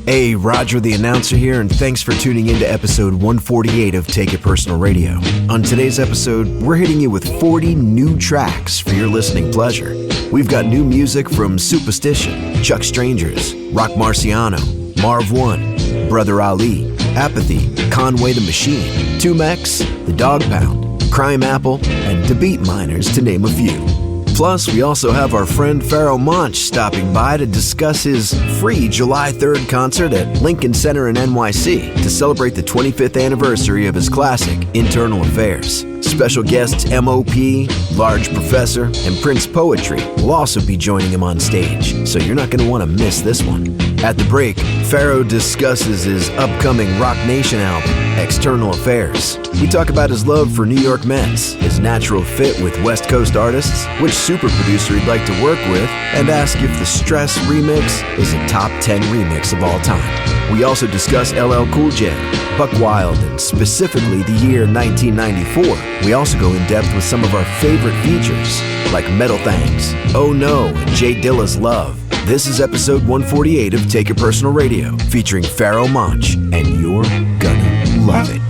Hey, Roger the announcer here, and thanks for tuning in to episode 148 of Take It Personal Radio. On today's episode, we're hitting you with 40 new tracks for your listening pleasure. We've got new music from Supastition, Chuck Strangers, Roc Marciano, Marv 1, Brother Ali, Apathy, Conway the Machine, 2Mex, The Dogg Pound, Crimeapple, and Beatminerz, to name a few. Plus, we also have our friend Pharoahe Monch stopping by to discuss his free July 3rd concert at Lincoln Center in NYC to celebrate the 25th anniversary of his classic, Internal Affairs. Special guests M.O.P, Large Professor, and Prince Poetry will also be joining him on stage, so you're not going to want to miss this one. At the break, Pharoahe discusses his upcoming Roc Nation album, External Affairs. We talk about his love for New York Mets, his natural fit with West Coast artists, which super producer he'd like to work with, and ask if the Stress remix is a top 10 remix of all time. We also discuss LL Cool J, Buckwild, and specifically the year 1994. We also go in depth with some of our favorite features, like Metal Things, Oh No, and J Dilla's Love. This is episode 148 of Take It Personal Radio, featuring Pharoahe Monch, and you're gonna love it.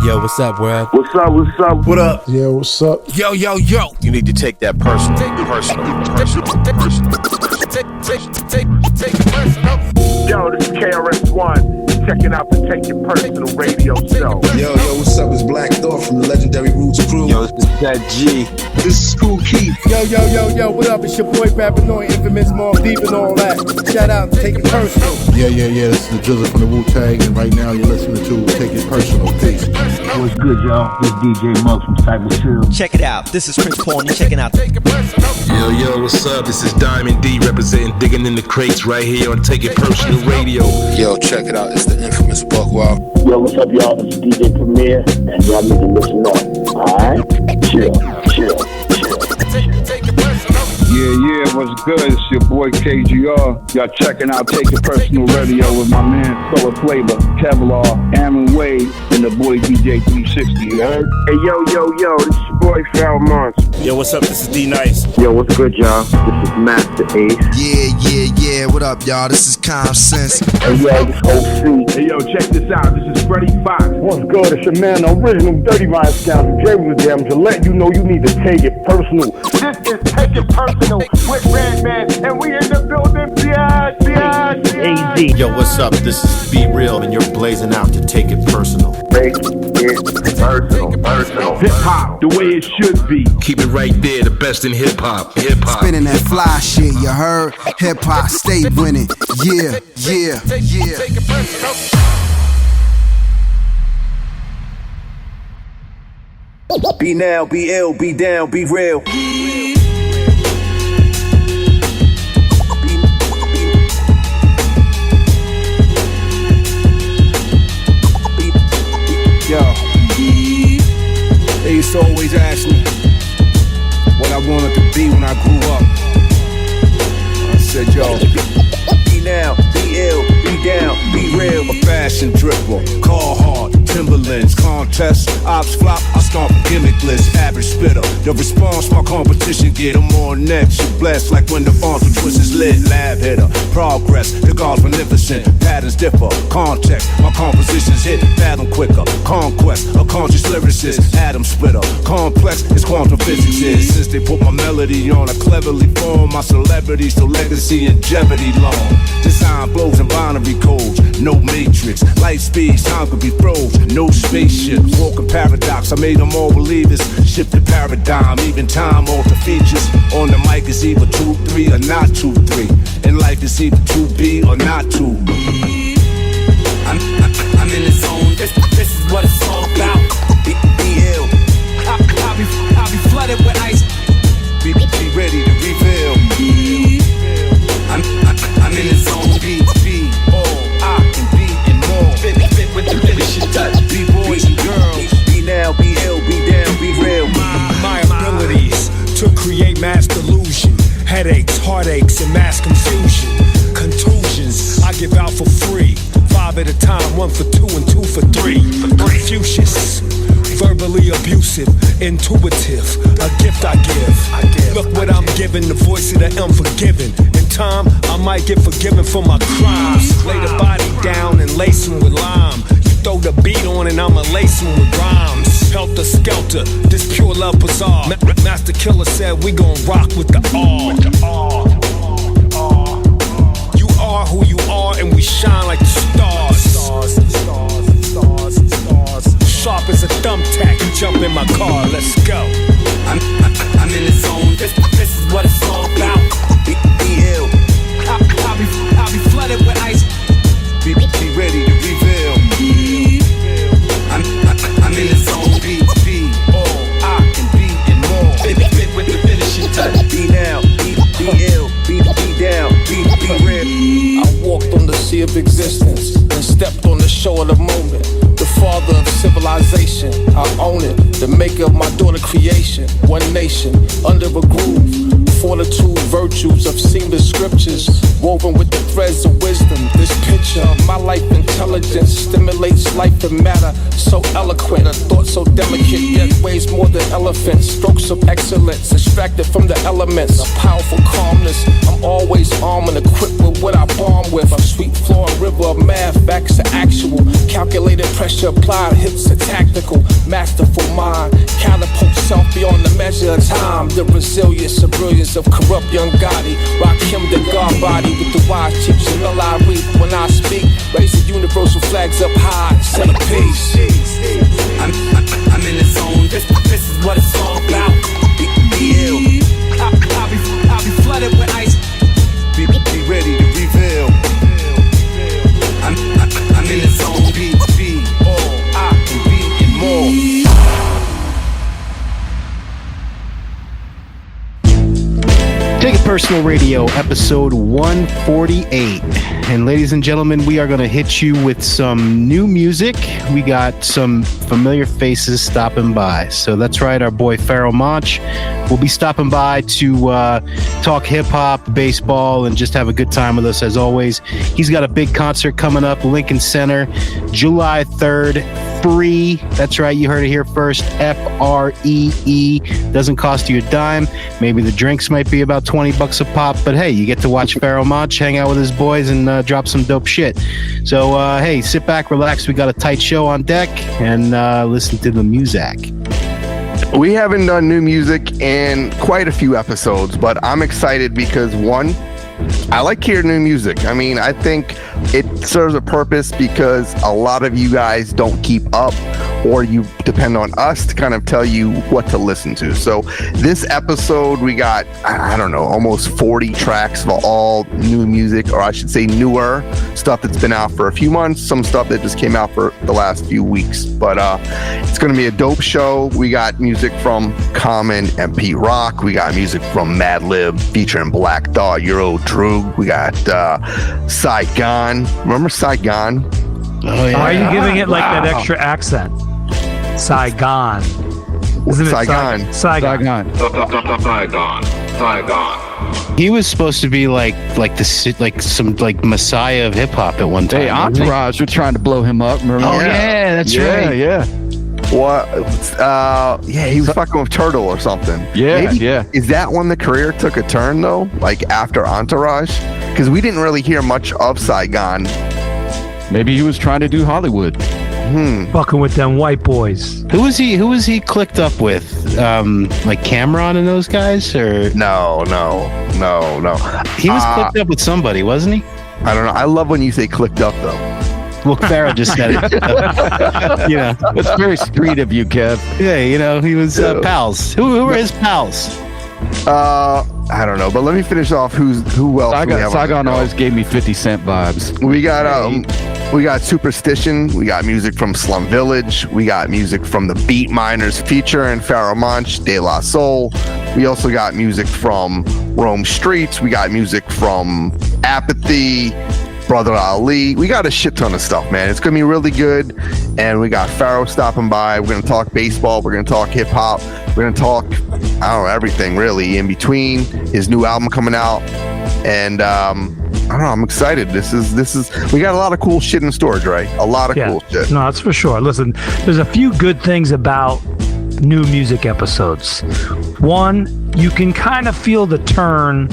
Yo, what's up, bro? What's up, what's up? What up? Yo, what's up? Yo. You need to take that personal. Yo, this is KRS-One. Checking out the Take It Personal Radio show. Yo, what's up? It's Black Thought from the legendary Roots Crew. Yo, this is that G. This is School Keith. Yo, what up? It's your boy Beatminerz, Infamous, Marv, Deep, and all that. Shout out, Take It Personal. Yeah, this is the Dilla from the Wu-Tang, and right now you're listening to Take It Personal. Peace. What's good, y'all? This is DJ Muggs from Cyber Chill. Check it out. This is Prince Paul, and you're checking out Take It Personal. Yo, what's up? This is Diamond D representing Digging in the Crates right here on Take It Personal Radio. Yo, check it out. It's the infamous Buckwild. Yo, what's up, y'all? This is DJ Premier, and y'all need to listen on. Alright? Chill. Yeah, what's good? It's your boy KGR. Y'all checking out Take It Personal Radio with my man Solar Flavor, Kevlar, Aaron Wade, and the boy DJ 360, you heard? Hey, yo, this is your boy Pharoahe Monch. Yo, what's up? This is D Nice. Yo, what's good, y'all? This is Master Ace. Yeah. What up, y'all? This is Calm Sense. Hey, yo, this is OC. Hey, yo, check this out. This is Freddie Fox. What's good? It's your man, the original Dirty Rhyme Scoundrel, Jay was there to let you know you need to take it personal. This is Take It Personal with Redman, and we in the building. AZ. Yo, what's up? This is Be Real, and you're blazing out to Take It Personal. Take it personal. Hip hop, the way it should be. Keep it right there, the best in hip hop. Spinning that fly shit, you heard? Hip hop, stay winning. Yeah. Take it personal. Be now, be ill, be down, be real. Yo, they used to always ask me what I wanted to be when I grew up. I said, yo, be now, be ill, be down, be real. A fashion dripper, car hard, Timberlands, contest, ops flop, I stomp gimmickless, average spitter. The response, my competition get them on next. You blessed like when the farms with twist is lit. Lab hitter, progress, the God's magnificent. Patterns differ, context, my compositions hit, fathom quicker. Conquest, a conscious lyricist, atom splitter. Complex is quantum physics is. Since they put my melody on, I cleverly form my celebrity, so legacy and jeopardy long. Design blows and binary codes, no matrix. Light speeds, time could be froze. No spaceships, walking paradox. I made them all believers. Shift the paradigm, even time alter features. On the mic is either 2-3 or not 2-3. In life it's either to be or not to. I'm in the zone. This is what it's all about. Be ill. I'll be flooded with ice. Be ready to reveal. I'm in the zone. Be all I can be and more. Fit with the finish touch. Be boys and girls. Be now, be ill, be down, be real. My abilities to create mass delusion, headaches, heartaches, and mass confusion. Contusions I give out for free, 5 at a time, 1 for 2 and 2 for 3. Confucius, verbally abusive, intuitive, a gift I give. living, the voice of the unforgiven. In time, I might get forgiven for my crimes. Lay the body down and lace him with lime. You throw the beat on and I'ma lace him with rhymes. Helter skelter, this pure love bizarre. Master Killer said we gon' rock with the R. You are who you are and we shine like the stars. Sharp as a thumbtack, you jump in my car, let's go. I'm in the zone, this is what it's all about. Be ill. I'll be flooded with ice. Be ready to reveal. I'm in the zone, be all I can be and more. With the finishing touch. Be now, be ill, be down, be real. I walked on the sea of existence and stepped on the shore of the moment. The father of civilization, I own it. The maker of my daughter creation. One nation, under a groove. Fortitude, virtues of seamless scriptures, woven with the threads of wisdom. This picture of my life intelligence stimulates life and matter. So eloquent, a thought so delicate, yet weighs more than elephants. Strokes of excellence, extracted from the elements. A powerful calmness, I'm always armed and equipped with what I bomb with. A sweet flowing river of math, backs to actual. Calculated pressure applied, hips are tactical. Masterful mind, catapult self beyond the measure of time. The resilience of brilliance of corrupt young Gotti. Rakim the God body with the wise chips and all I read when I speak. Raise the universal flags up high, say peace. I'm in the zone, this is what it's all about. Be ill. I'll be flooded with ice. Be ready to reveal. I'm in the zone, be all I can be and more. Take It Personal Radio, episode 148. And ladies and gentlemen, we are going to hit you with some new music. We got some familiar faces stopping by. So that's right, our boy Pharoahe Monch will be stopping by to talk hip-hop, baseball, and just have a good time with us as always. He's got a big concert coming up, Lincoln Center, July 3rd. Free. That's right, you heard it here first. Free. Doesn't cost you a dime. Maybe the drinks might be about $20 a pop, but hey, you get to watch Pharoahe Monch hang out with his boys and drop some dope shit. So hey, sit back, relax. We got a tight show on deck, and listen to the music. We haven't done new music in quite a few episodes, but I'm excited because one, I like hearing new music. I mean, I think it serves a purpose because a lot of you guys don't keep up, or you depend on us to kind of tell you what to listen to. So this episode, we got, I don't know, almost 40 tracks of all new music, or I should say newer stuff that's been out for a few months, some stuff that just came out for the last few weeks. But it's going to be a dope show. We got music from Common and Pete Rock. We got music from Madlib featuring Black Thought, Euro Droog. We got Saigon. Remember Saigon? Oh, yeah. Why are you giving it like that extra accent? Saigon. Isn't Saigon. It Saigon. Saigon. He was supposed to be like some messiah of hip hop at one time. Hey, Entourage were trying to blow him up. Remember? Oh yeah, that's right. Yeah. What? Yeah, he was fucking with Turtle or something. Yeah, yeah. Is that when the career took a turn though? Like after Entourage? Because we didn't really hear much of Saigon. Maybe he was trying to do Hollywood. Fucking with them white boys. Who was he clicked up with? Like Cameron and those guys, or no. He was clicked up with somebody, wasn't he? I don't know. I love when you say clicked up though. Well, Pharoahe just said it. You know, it's very street of you, Kev. Yeah, you know, he was pals. Who were his pals? I don't know, but let me finish off who else. Saigon always gave me 50 Cent vibes. We got Supastition. We got music from Slum Village. We got music from the Beatminerz featuring Pharoahe Monch, De La Soul. We also got music from Rome Streetz. We got music from Apathy, Brother Ali. We got a shit ton of stuff, man. It's gonna be really good. And we got Pharoahe stopping by. We're gonna talk baseball. We're gonna talk hip hop. We're gonna talk, I don't know, everything really in between. His new album coming out, and I don't know. I'm excited. This is. We got a lot of cool shit in storage, right? A lot of cool shit. No, that's for sure. Listen, there's a few good things about new music episodes. One, you can kind of feel the turn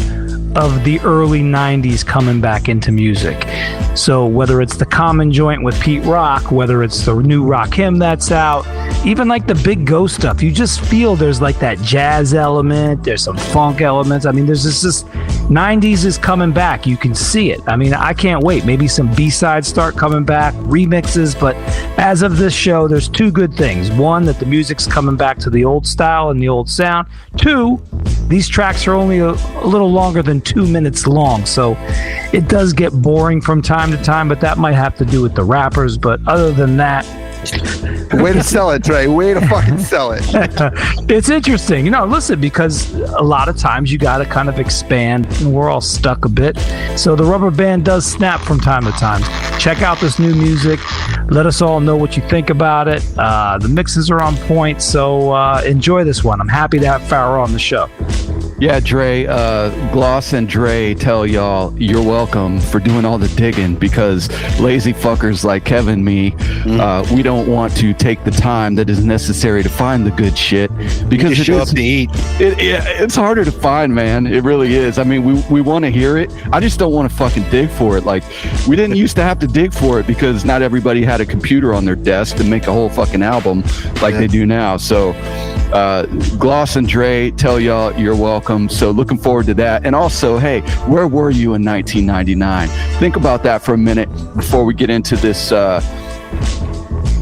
of the early 90s coming back into music. So whether it's the Common Joint with Pete Rock, whether it's the new Rakim that's out, even like the Big Ghost stuff, you just feel there's like that jazz element, there's some funk elements. I mean, there's this 90s is coming back. You can see it. I mean, I can't wait. Maybe some B-sides start coming back, remixes, but as of this show, there's two good things. One, that the music's coming back to the old style and the old sound. Two, these tracks are only a little longer than 2 minutes long, so it does get boring from time to time, but that might have to do with the rappers. But other than that, way to sell it, Dre. Way to fucking sell it. It's interesting. You know, listen, because a lot of times you got to kind of expand, and we're all stuck a bit. So the rubber band does snap from time to time. Check out this new music. Let us all know what you think about it. The mixes are on point, so enjoy this one. I'm happy to have Pharoahe on the show. Yeah, Dre, Gloss and Dre tell y'all you're welcome for doing all the digging, because lazy fuckers like Kevin and me, we don't want to take the time that is necessary to find the good shit, because show up to eat. It's harder to find, man. It really is. I mean, we want to hear it. I just don't want to fucking dig for it. Like, we didn't used to have to dig for it because not everybody had a computer on their desk to make a whole fucking album like they do now. So Gloss and Dre tell y'all you're welcome. So looking forward to that. And also, hey, where were you in 1999? Think about that for a minute before we get into this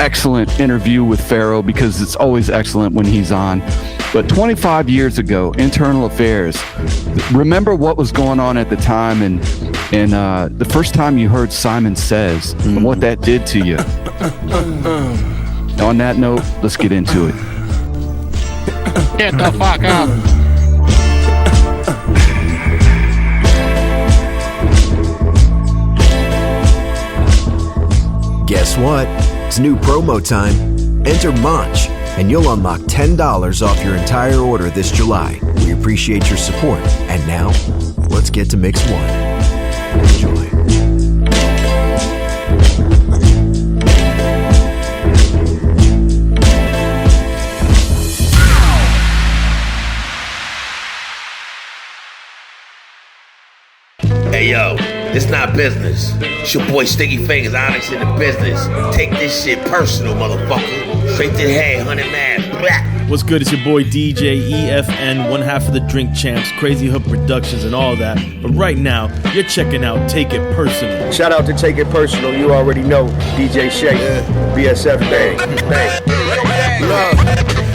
excellent interview with Pharoahe, because it's always excellent when he's on. But 25 years ago, Internal Affairs, remember what was going on at the time, and the first time you heard Simon Says and what that did to you. On that note, let's get into it. Get the fuck up. Guess what? It's new promo time. Enter Monch, and you'll unlock $10 off your entire order this July. We appreciate your support. And now, let's get to Mix 1. Enjoy. Hey yo, it's not business. It's your boy Sticky Fingers, Onyx in the business. Take this shit personal, motherfucker. Straight to the head, 100 man. What's good? It's your boy DJ EFN, one half of the Drink Champs, Crazy Hook Productions and all that. But right now, you're checking out Take It Personal. Shout out to Take It Personal, you already know. DJ Shay, BSF Bang. Love.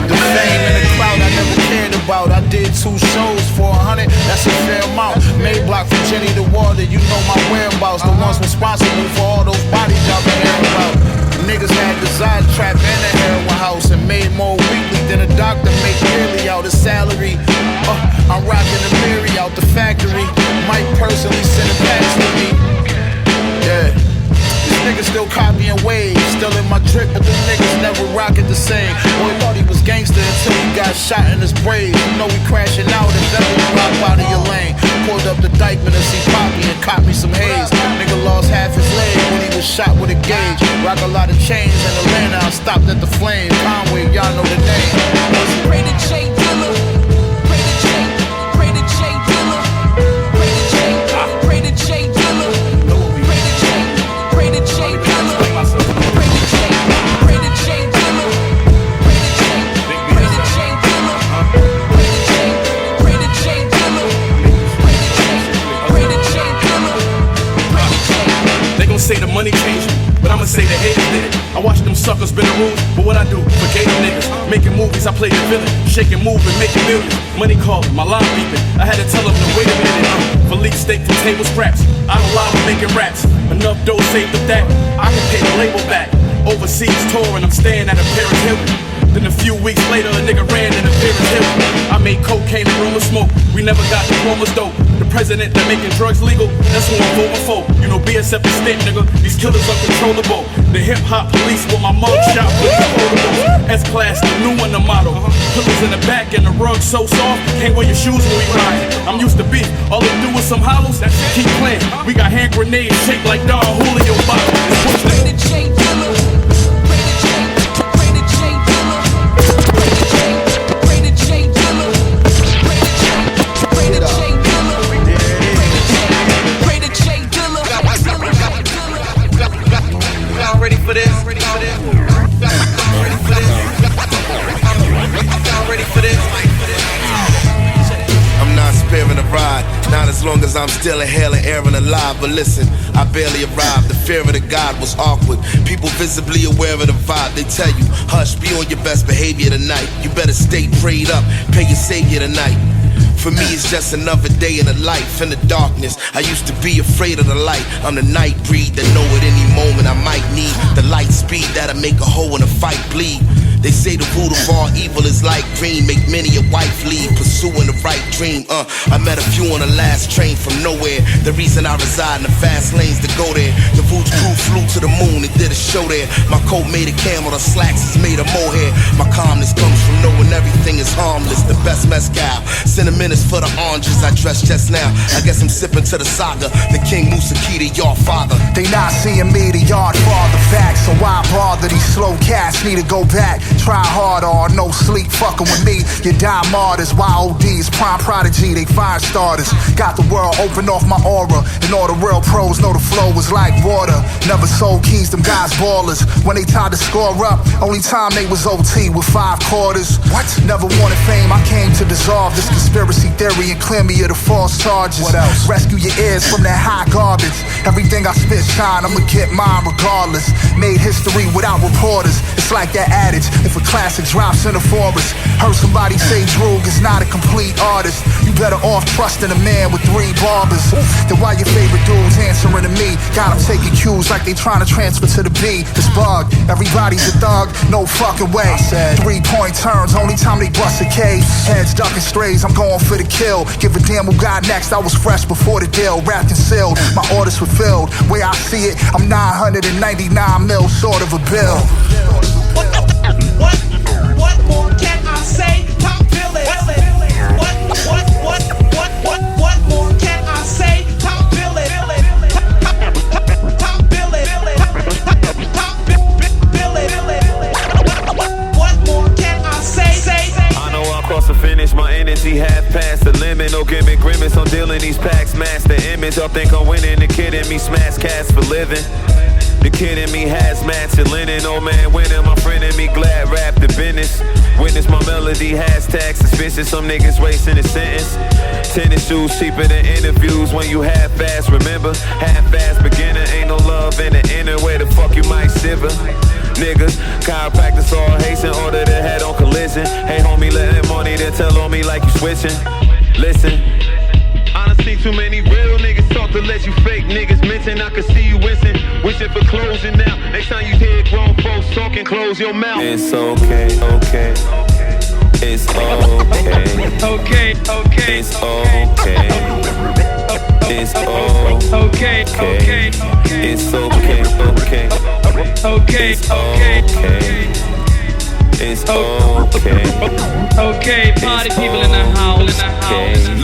The fame and the clout I never cared about. I did 2 shows for 100, that's a fair amount. Made block from Jenny to Water, you know my whereabouts. The ones responsible for all those bodies y'all been hearing about. Niggas had Desire Trap and a heroin house, and made more weekly than a doctor make yearly out his salary. I'm rocking the Mary out the factory. Mike personally sent it back to me. Yeah. Niggas still copying waves, still in my drip, but the niggas never rock it the same. Boy thought he was gangster until he got shot in his braids. You know we crashing out if ever you drop out of your lane. Pulled up the Dykeman to see Poppy and caught me some haze. Nigga lost half his leg when he was shot with a gauge. Rock a lot of chains in Atlanta, I stopped at the flame. Conway, y'all know the name. Pray to Jay Dilla, pray to Jay, pray to Jay Dilla, pray to Jay, pray to Jay Dilla. Say the money changed me, but I'ma say the haters did it. I watched them suckers bend the rules, but what I do, forgave them niggas. Making movies, I played the villain, shaking, moving, making millions. Money calling, my line beeping. I had to tell them to wait a minute. Philippe steak from table scraps. I don't lie with making raps. Enough dough saved up that I can pay the label back. Overseas touring, I'm staying at a Paris Hilton. Then a few weeks later, a nigga ran in a Paris Hilton. I made cocaine and room of smoke. We never got diplomas dope. The president that making drugs legal, that's who I'm voting for. You know BSF the state, nigga. These killers uncontrollable. The hip hop police with my mug shot with the S-Class, the new one, the model. Pillars in the back and the rug so soft, can't wear your shoes when we ride. I'm used to beef, all they do is some hollows. Keep playing. We got hand grenades shaped like Don Julio bottles. as long as I'm still inhaling air and alive. But listen, I barely arrived. The fear of the God was awkward. People visibly aware of the vibe. They tell you, hush, be on your best behavior tonight. You better stay prayed up, pay your savior tonight. For me, it's just another day in the life, in the darkness. I used to be afraid of the light. I'm the night breed that know at any moment I might need the light speed that'll make a hole in a fight bleed. They say the root of all evil is like green, make many a wife leave, pursuing the right dream. I met a few on the last train from nowhere. The reason I reside in the fast lanes to go there. The Vooch crew flew to the moon and did a show there. My coat made a camel, the slacks is made of mohair. My calmness comes from knowing everything is harmless. The best mezcal, cinnamon is for the oranges I dressed just now. I guess I'm sipping to the saga, the King Musakita, your father. They not seeing me, the yard farther back. So why bother? These slow cats need to go back. Try harder or no sleep fucking with me. You die martyrs, YODs, prime prodigy, they fire starters. Got the world open off my aura, and all the real pros know the flow is like water. Never sold keys, them guys ballers. When they tried to score up, only time they was OT with 5 quarters. What? Never wanted fame, I came to dissolve this conspiracy theory and clear me of the false charges. What else? Rescue your ears from that high garbage. Everything I spit shine, I'ma get mine regardless. Made history without reporters. It's like that adage, if a classic drops in the forest. Heard somebody say Droog is not a complete artist. You better off trusting a man with 3 barbers. Then why your favorite dudes answering to me? Got them taking cues like they trying to transfer to the B. It's bug, everybody's a thug, no fucking way. 3-point turns, only time they bust a K. Heads ducking strays, I'm going for the kill. Give a damn who got next, I was fresh before the deal. Wrapped and sealed, my orders fulfilled. Way I see it, I'm 999 mil short of a bill. What more can I say? Top billing. What more can I say? Top billing. Top billing. Top billing. What more can I say? I know I'll cross the finish, my energy half past the limit. No gimmick, grimace, I'm dealing these packs. Master image, y'all think I'm winning. The kid in me smash cats for living. The kid in me has match and linen. Old man winning, my friend in me glad rap the business. Witness my melody, hashtag suspicious. Some niggas wasting a sentence. Tennis shoes cheaper than interviews when you half-ass. Remember, half-ass beginner. Ain't no love in the inner. Where the fuck you might shiver? Niggas, chiropractors all hasten. Order the head on collision. Hey homie, let that money then tell on me like you switching. Listen, honestly, too many real niggas talk to let you fake niggas mention. I can see you wishing for closing now. Next time you hear grown folks talking, close your mouth. It's okay, okay. It's okay. Okay, okay. It's okay. It's okay, okay. It's okay, okay. Okay, okay. It's okay. Okay, party people in the house.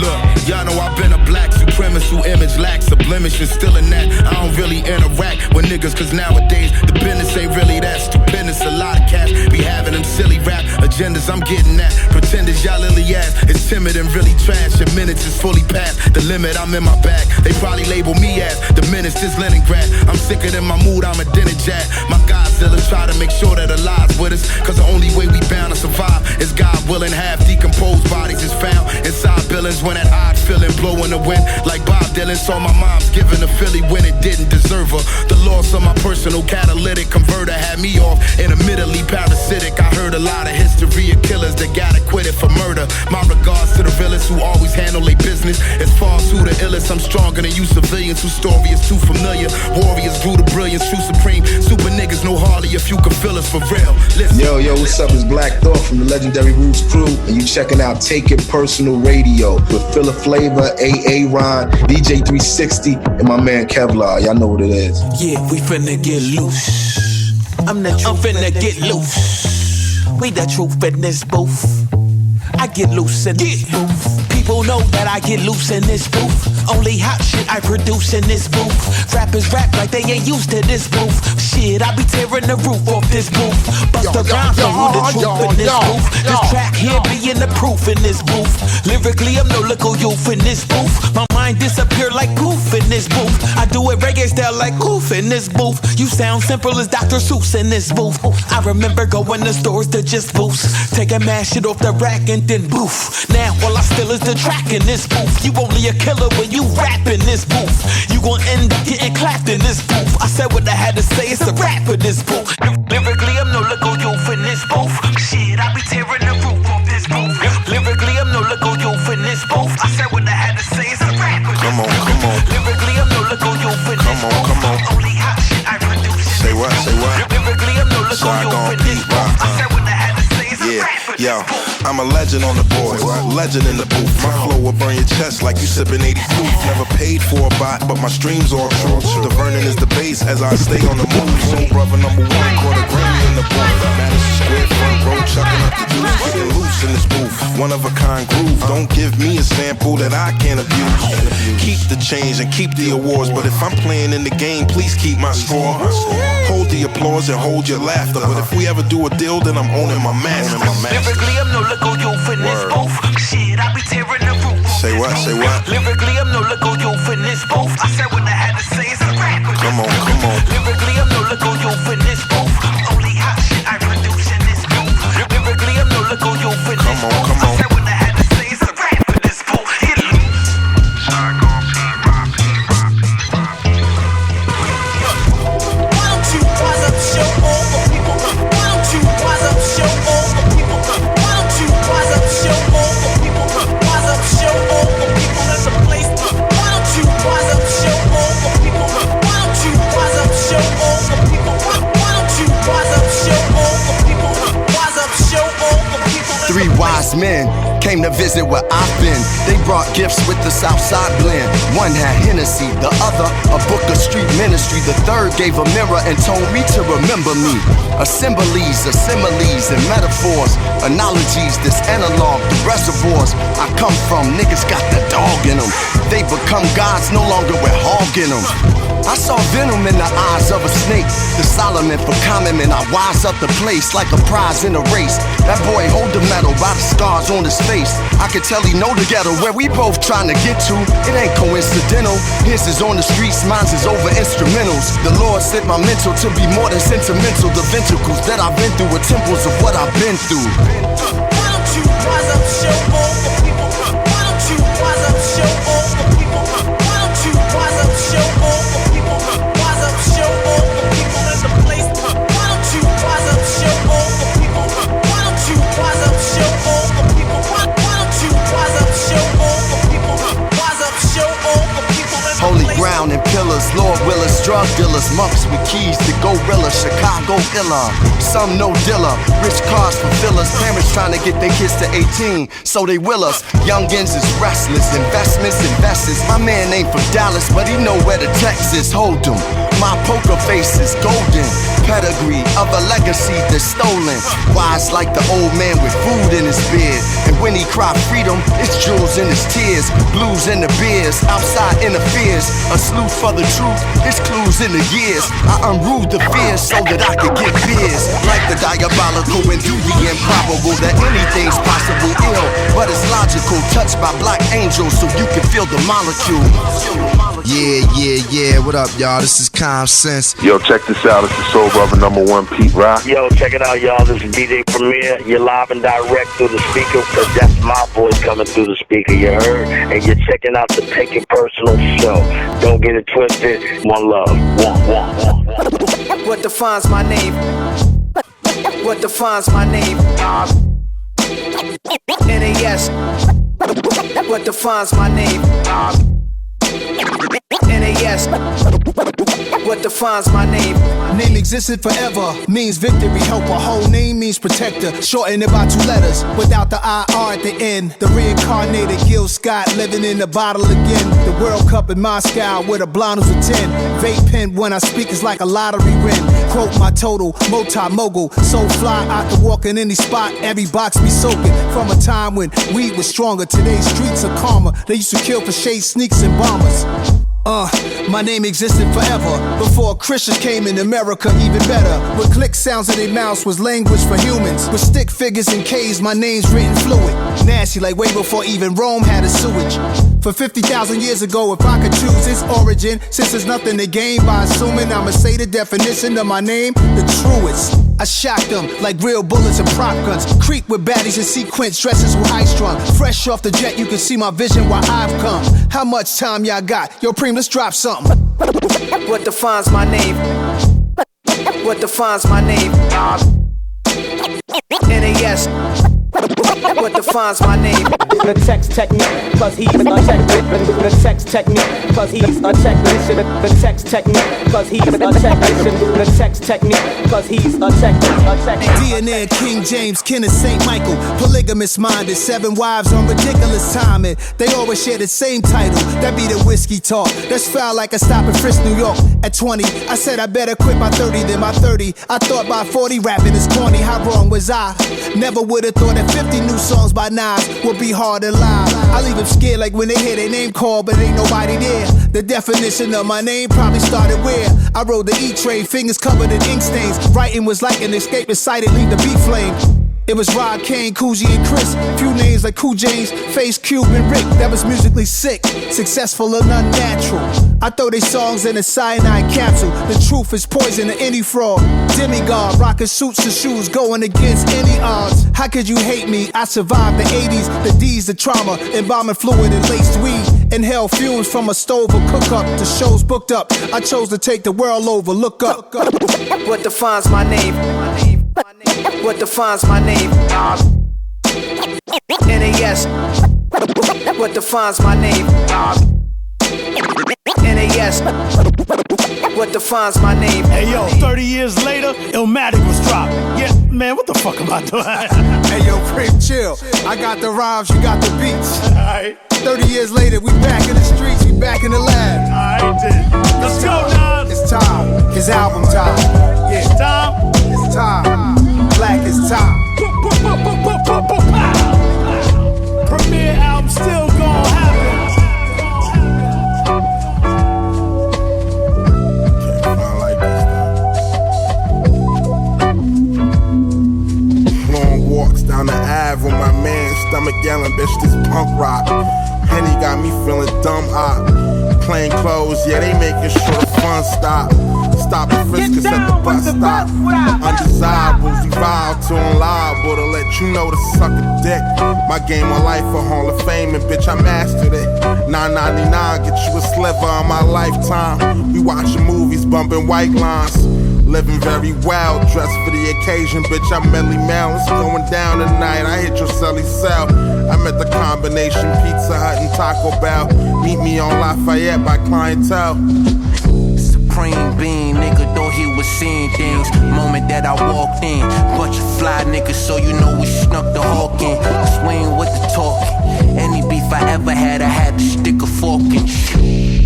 Look, y'all know I've been a black supremacist who image lacks a blemish, and still in that I don't really interact with niggas, cause nowadays the business ain't really that stupendous. A lot of cats be having them silly rap agendas. I'm getting that pretenders, y'all lily ass is timid and really trash. Your minutes is fully past the limit, I'm in my bag. They probably label me as the menace, this Leningrad. I'm sicker than my mood, I'm a dinner jack. My Godzilla try to make sure that Allah's with us, cause the only way we bound to survive is God willing. Half decomposed bodies is found inside buildings when that odd feeling blowing the wind like Bob Dylan. Saw my mom's giving a Philly when it didn't deserve her. The loss of my personal catalytic converter had me off intermittently parasitic. I heard a lot of history of killers that got acquitted for murder. My regards to the villains who always handle their business. As far as who the illest, I'm stronger than you civilians whose story is too familiar. Warriors grew to brilliance, true supreme. Super niggas know hardly if you can feel us for real. Listen. Yo, what's up? It's Black Thought from the legendary Roots crew, and you checking out Take It Personal Radio with Philla Flavor, A.A. Ron, DJ 360, and my man Kevlar. Y'all know what it is. Yeah, we finna get loose. I'm finna get loose. We the truth in this booth. I get loose in this booth. People know that I get loose in this booth. Only hot shit I produce in this booth. Rappers rap like they ain't used to this booth. Shit, I be tearing the roof off this booth. Bust the rhymes on who the truth in this booth. This track here being the proof in this booth. Lyrically, I'm no little youth in this booth. My mind disappear like poof in this booth. I do it reggae style like oof in this booth. You sound simple as Dr. Seuss in this booth. I remember going to stores to just boost. Taking mad shit off the rack and then boof. Now, while I still is the track in this booth. You only a killer when you rap in this booth. You gon' end up getting clapped in this booth. I said what I had to say, it's a rap in this booth. Lyrically, I'm no little youth in this booth. Shit, I be tearing the roof off this booth. Lyrically, I'm no little youth in this booth. I said what I had to say, it's a rap in this booth. Come on. Lyrically, I'm no little youth in this booth. Come on. Only hot shit I produce. Say what? Lyrically, I'm no little youth in this booth. I said what I had to say, it's a rap in this booth. I'm a legend on the board, legend in the booth. My flow will burn your chest like you sipping 80 proof. Never paid for a bot, but my streams all true. The Vernon is the base as I stay on the move. Soul brother number one, caught a Grammy in the booth. Madison Square front row, chucking up the juice. Getting loose in this booth, one of a kind groove. Don't give me a sample that I can't abuse. Keep the change and keep the awards, but if I'm playing in the game, please keep my score. Hold the applause and hold your laughter, but if we ever do a deal, then I'm owning my master. Lyrically, I'm no little youth in this booth. Shit, I be tearing the roof off. Say what? Lyrically, I'm no little youth in this booth. I said what I had to say, it's a rap. Come on. Lyrically, I'm no little youth in this booth. Only hot shit I produce in this booth. Lyrically, I'm no little youth in this booth. I said what I had to say, it's a rap in this booth. Why don't you rise up, show all the people? Why don't you rise up, show all the people? Why don't you rise up, show all the people? Rise up, show all the people in the place. Why don't you rise up, show all the people? Why don't you rise up, show all the people? Why don't you rise up, show all the people? Rise up, show all the people. Three wise men came to visit where I've been. They brought gifts with the Southside blend. One had Hennessy, the other a book of street ministry. The third gave a mirror and told me to remember me. Assemblies, similes, and metaphors, analogies, this analog, the reservoirs I come from. Niggas got the dog in them. They become gods, no longer with hog in them. I saw venom in the eyes of a snake. The Solomon for common man, I wise up the place like a prize in a race. That boy hold the medal by the scars on his face. I could tell he know the ghetto where we both trying to get to. It ain't coincidental. His is on the streets, mine's is over instrumentals. The Lord sent my mental to be more than sentimental. The ventricles that I've been through are temples of what I've been through. Why don't you rise up, show all the people? Why don't you rise up, show all the people? Why don't you rise up, show all the people? Rise up, show all the people in the place. Why don't you rise up, show all the people? Why don't you rise up, show all the people? Why don't you rise up, show all the people? Rise up, show all the people in the place. Holy ground and pillars, Lord Willis, drug dealers, monks with keys to Gorilla, Chicago illa. Some no Dilla, rich cars for fillers. Parents trying to get their kids to 18, so they will us. Youngins is restless, investments, investors. My man ain't from Dallas, but he know where the Texas hold him. My poker face is golden, pedigree of a legacy that's stolen. Wise like the old man with food in his beard. And when he cry freedom, it's jewels in his tears, blues in the beers, outside interferes. A sleuth for the truth, it's clues in the years. I unruled the fears so that I could get beers. Like the diabolical and do the improbable, that anything's possible ill, but it's logical. Touched by black angels so you can feel the molecule. Yeah, what up, y'all? This is Common Sense. Yo, check this out. It's the Soul Brother number one, Pete Rock. Yo, check it out, y'all. This is DJ Premier. You're live and direct through the speaker, because that's my voice coming through the speaker, you heard? And you're checking out the Take It Personal show. Don't get it twisted. One love. One. What defines my name? What defines my name? NAS. What defines my name? NAS. What defines my name? Name existed forever, means victory, helper. Whole name means protector, shortened it by 2 letters, without the IR at the end. The reincarnated Gil Scott, living in the bottle again. The World Cup in Moscow with a blonde who's a 10. Vape pen when I speak is like a lottery win. Quote my total, multi-mogul, so fly I can walk in any spot, every box be soaking. From a time when weed was stronger, today's streets are calmer. They used to kill for shade sneaks and bombers. My name existed forever, before Christians came in America, even better. With click sounds in their mouths was language for humans. With stick figures and K's, my name's written fluid. Nasty like way before even Rome had a sewage. For 50,000 years ago, if I could choose its origin, since there's nothing to gain by assuming, I'ma say the definition of my name, the truest. I shocked them like real bullets and prop guns. Creep with baddies and sequence dresses with high strung. Fresh off the jet, you can see my vision where I've come. How much time y'all got? Yo, Preem, let's drop something. What defines my name? What defines my name? NAS. What defines my name? The text technique, cause he's unchecked. The text technique, cause he's unchecked. The text technique, cause he's unchecked. The text technique, cause he's unchecked. DNA King James, Kenneth St. Michael. Polygamous minded, 7 wives on ridiculous timing. They always share the same title, that be the whiskey talk. That's foul like a stop in Frisk, New York. At 20, I said I better quit by 30 than by 30. I thought by 40 rapping is corny, how wrong was I? Never would've thought that 50 new songs by Nas would be hard to lie. I leave them scared like when they hear their name called, but ain't nobody there. The definition of my name probably started where I rode the E-train, fingers covered in ink stains. Writing was like an escape inside it, leave the beat flame. It was Rod, Kane, Coogee, and Chris. Few names like Cool James, Face, Cube, and Rick. That was musically sick, successful and unnatural. I throw they songs in a cyanide capsule. The truth is poison to any fraud. Demigod, rocking suits and shoes, going against any odds. How could you hate me? I survived the 80s, the D's, the trauma, embalming fluid and laced weed. Inhale fumes from a stove or cook up. The show's booked up. I chose to take the world over. Look up. What defines my name? What defines my name? NAS. What defines my name? NAS. What defines my name? Hey yo, 30 years later, Illmatic was dropped. Yeah, man, what the fuck am I doing? Hey yo, Preem, chill. I got the rhymes, you got the beats. Alright. 30 years later, we back in the streets, we back in the lab. Alright, then. Let's go, Nas. It's time. His album time. Yeah. It's time. It's time. Black is time. Premiere album still gon' happen. Long walks down the Ave with my man, stomach yelling, bitch, this punk rock. Henny got me feeling dumb hot. Plain clothes, yeah, they making sure the fun stop. Stop the friskers at the bus stop. Undesirables, evolve to unliable to let you know to suck a dick. My game of life a Hall of Fame, and bitch, I mastered it. $9.99, get you a sliver of my lifetime. We watching movies, bumping white lines. Living very well, dressed for the occasion, bitch, I'm Melly Mel. It's going down tonight, I hit your celly cell. I'm at the combination Pizza Hut and Taco Bell. Meet me on Lafayette by Clientele. Supreme being, nigga, thought he was seeing things. Moment that I walked in, bunch of fly niggas, so you know we snuck the hawk in. Swing with the talking. Any beef I ever had, I had to stick a fork in.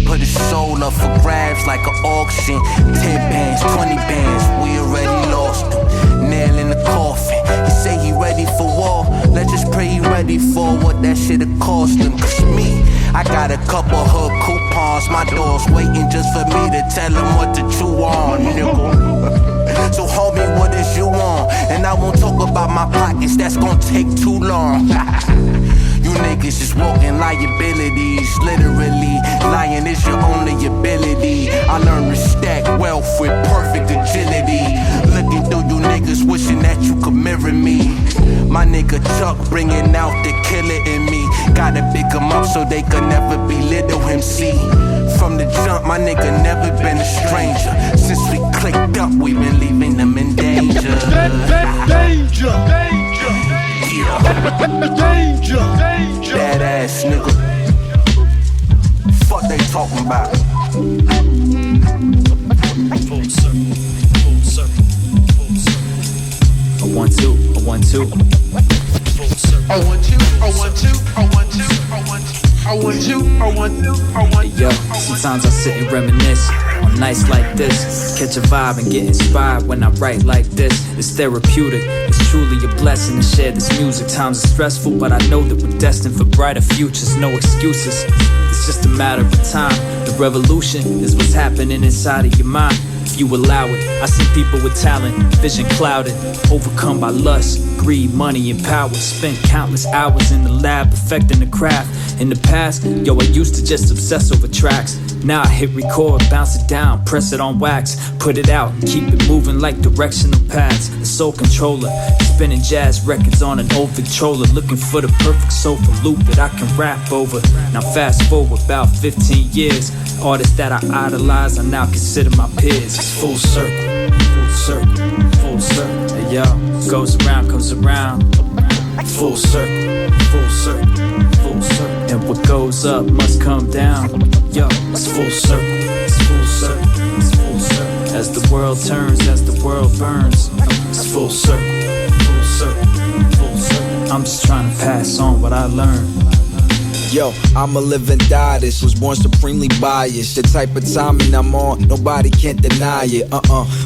Put his soul up for grabs like an auction. 10 bands, 20 bands, we already lost him. Nail in the coffin. He say he ready for war. Let's just pray he ready for what that shit'll cost him. Cause me, I got a couple hood coupons. My door's waiting just for me to tell him what to chew on, nigga. So homie, what is you on? And I won't talk about my pockets, that's gonna take too long. You niggas just walking liabilities. Literally, lying is your only ability. I learned to stack wealth with perfect agility. Looking through you niggas, wishing that you could mirror me. My nigga Chuck bringing out the killer in me. Gotta pick him up so they could never be little MC. From the jump, my nigga never been a stranger. Since we clicked up, we been leaving them in danger. Danger, danger, danger, danger. That ass nigga. Fuck they talking about. Full circle, full circle, full circle. A 1 2, a 1 2. Full circle. I want you, I want you, I want you, I want you. I want you, I want you, I want you. Yo, sometimes I sit and reminisce on nights like this. Catch a vibe and get inspired when I write like this. It's therapeutic, it's truly a blessing to share this music. Times are stressful, but I know that we're destined for brighter futures. No excuses, it's just a matter of time. The revolution is what's happening inside of your mind. if you allow it. I see people with talent, vision clouded, overcome by lust, greed, money, and power. Spent countless hours in the lab perfecting the craft. In the past, yo, I used to just obsess over tracks. Now I hit record, bounce it down, press it on wax, put it out, and keep it moving like directional paths. The soul controller, spinning jazz records on an old Victrola, looking for the perfect soulful loop that I can rap over. Now fast forward about 15 years, artists that I idolize I now consider my peers. It's full circle, full circle, full circle. Hey yo, goes around, comes around. Full circle, full circle, full circle. And what goes up must come down. Yo, it's full circle, it's full circle, it's full circle. As the world turns, as the world burns, it's full circle, full circle, full circle. I'm just trying to pass on what I learned. Yo, I'm a living goddess, was born supremely biased. The type of timing I'm on, nobody can't deny it.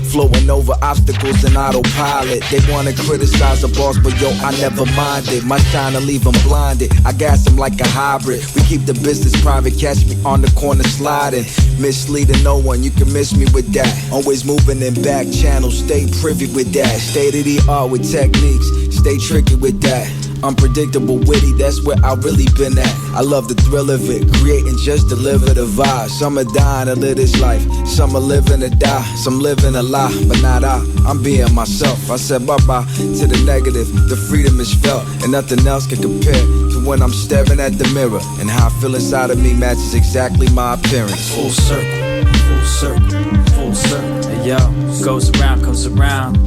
Flowing over obstacles in autopilot. They wanna criticize the boss, but yo, I never minded. My shine to leave them blinded. I gas them like a hybrid. We keep the business private, catch me on the corner sliding. Misleading no one, you can miss me with that. Always moving in back channels, stay privy with that. State of the art with techniques, stay tricky with that. Unpredictable, witty, that's where I really been at. I love the thrill of it, creating just to live the vibe. Some are dying to live this life, some are living to die, some living a lie, but not I. I'm being myself. I said bye-bye to the negative, the freedom is felt, and nothing else can compare to when I'm staring at the mirror, and how I feel inside of me matches exactly my appearance. Full circle, full circle, full circle. Hey yo, goes around, comes around.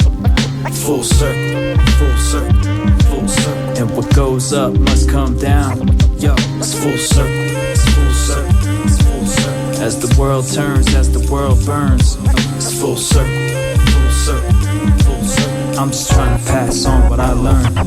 Full circle, full circle, full circle. And what goes up must come down. Yo, it's full circle, it's full circle, it's full circle. As the world turns, as the world burns, it's full circle, full circle, full circle. I'm just trying to pass on what I learned.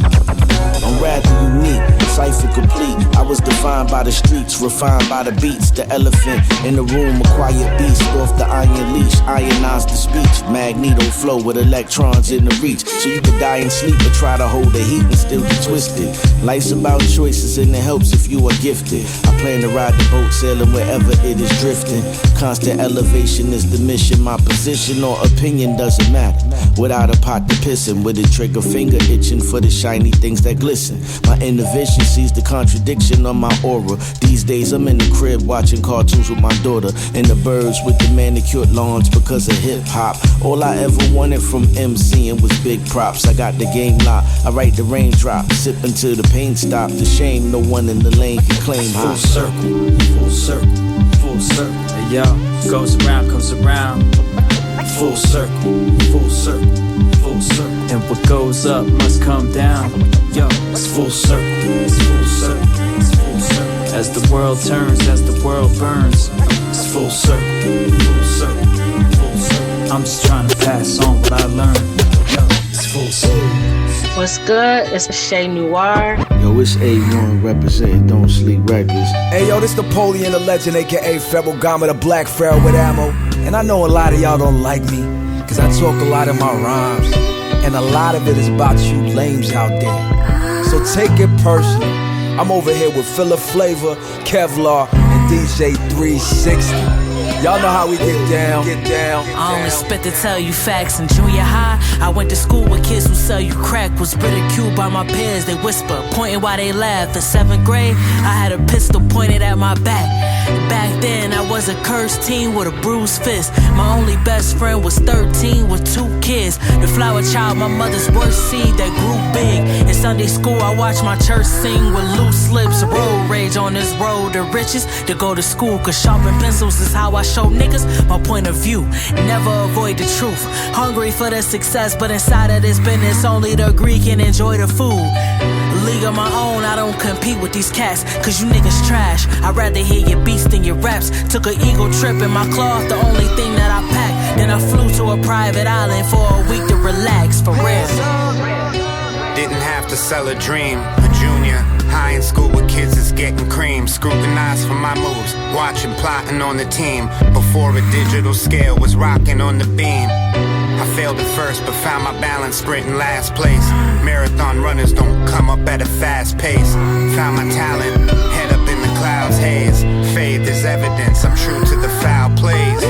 I'm rather unique, cipher complete. I was defined by the streets, refined by the beats. The elephant in the room, a quiet beast. Off the iron leash, ionize the speech. Magneto flow with electrons in the reach. So you could die in sleep or try to hold the heat and still be twisted. Life's about choices and it helps if you are gifted. I plan to ride the boat sailing wherever it is drifting. Constant elevation is the mission. My position or opinion doesn't matter. Without a pot to piss in, with a trigger finger itching for the shiny things that glisten. My inner vision sees the contradiction of my aura. These days I'm in the crib watching cartoons with my daughter, and the birds with the manicured lawns because of hip-hop. All I ever wanted from MCing was big props. I got the game locked, I write the raindrops, sip until the pain stops. The shame no one in the lane can claim. Full circle, full circle, full circle. Hey yo, goes around, comes around. Full circle, full circle, full circle. And what goes up must come down. Yo, it's full circle, it's full circle, it's full circle. As the world turns, as the world burns, it's full circle, full circle, full circle. I'm just trying to pass on what I learned. Yo, it's full circle. What's good? It's Shay Noir. Yo, it's A1 representing Don't Sleep Records. Hey yo, this Napoleon the Legend, aka Pharaoh Gama, the Black Pharaoh with ammo. And I know a lot of y'all don't like me, cause I talk a lot in my rhymes, and a lot of it is about you lames out there. So take it personal. I'm over here with Phila Flavor, Kevlar, and DJ 360. Y'all know how we get down. Get down. I don't expect to tell you facts. In junior high, I went to school with kids who sell you crack. Was ridiculed by my peers, they whisper, pointing while they laugh. In 7th grade, I had a pistol pointed at my back. Back then, I was a cursed teen with a bruised fist. My only best friend was 13 with 2 kids. The flower child, my mother's worst seed that grew big. In Sunday school, I watched my church sing with loose lips. Road rage on this road to riches. To go to school, cause sharpen pencils is how I show niggas my point of view. Never avoid the truth. Hungry for the success, but inside of this business, only the greed can enjoy the food. League of my own, I don't compete with these cats, cause you niggas trash. I'd rather hear your beats than your raps. Took an ego trip in my cloth, the only thing that I packed. Then I flew to a private island for a week to relax, for real. Didn't have to sell a dream, a junior. High in school with kids is getting cream. Scrutinized for my moves, watching, plotting on the team. Before a digital scale was rocking on the beam. I failed at first, but found my balance sprinting last place. Marathon runners don't come up at a fast pace. Found my talent, head up in the clouds haze. Faith is evidence, I'm true to the foul plays.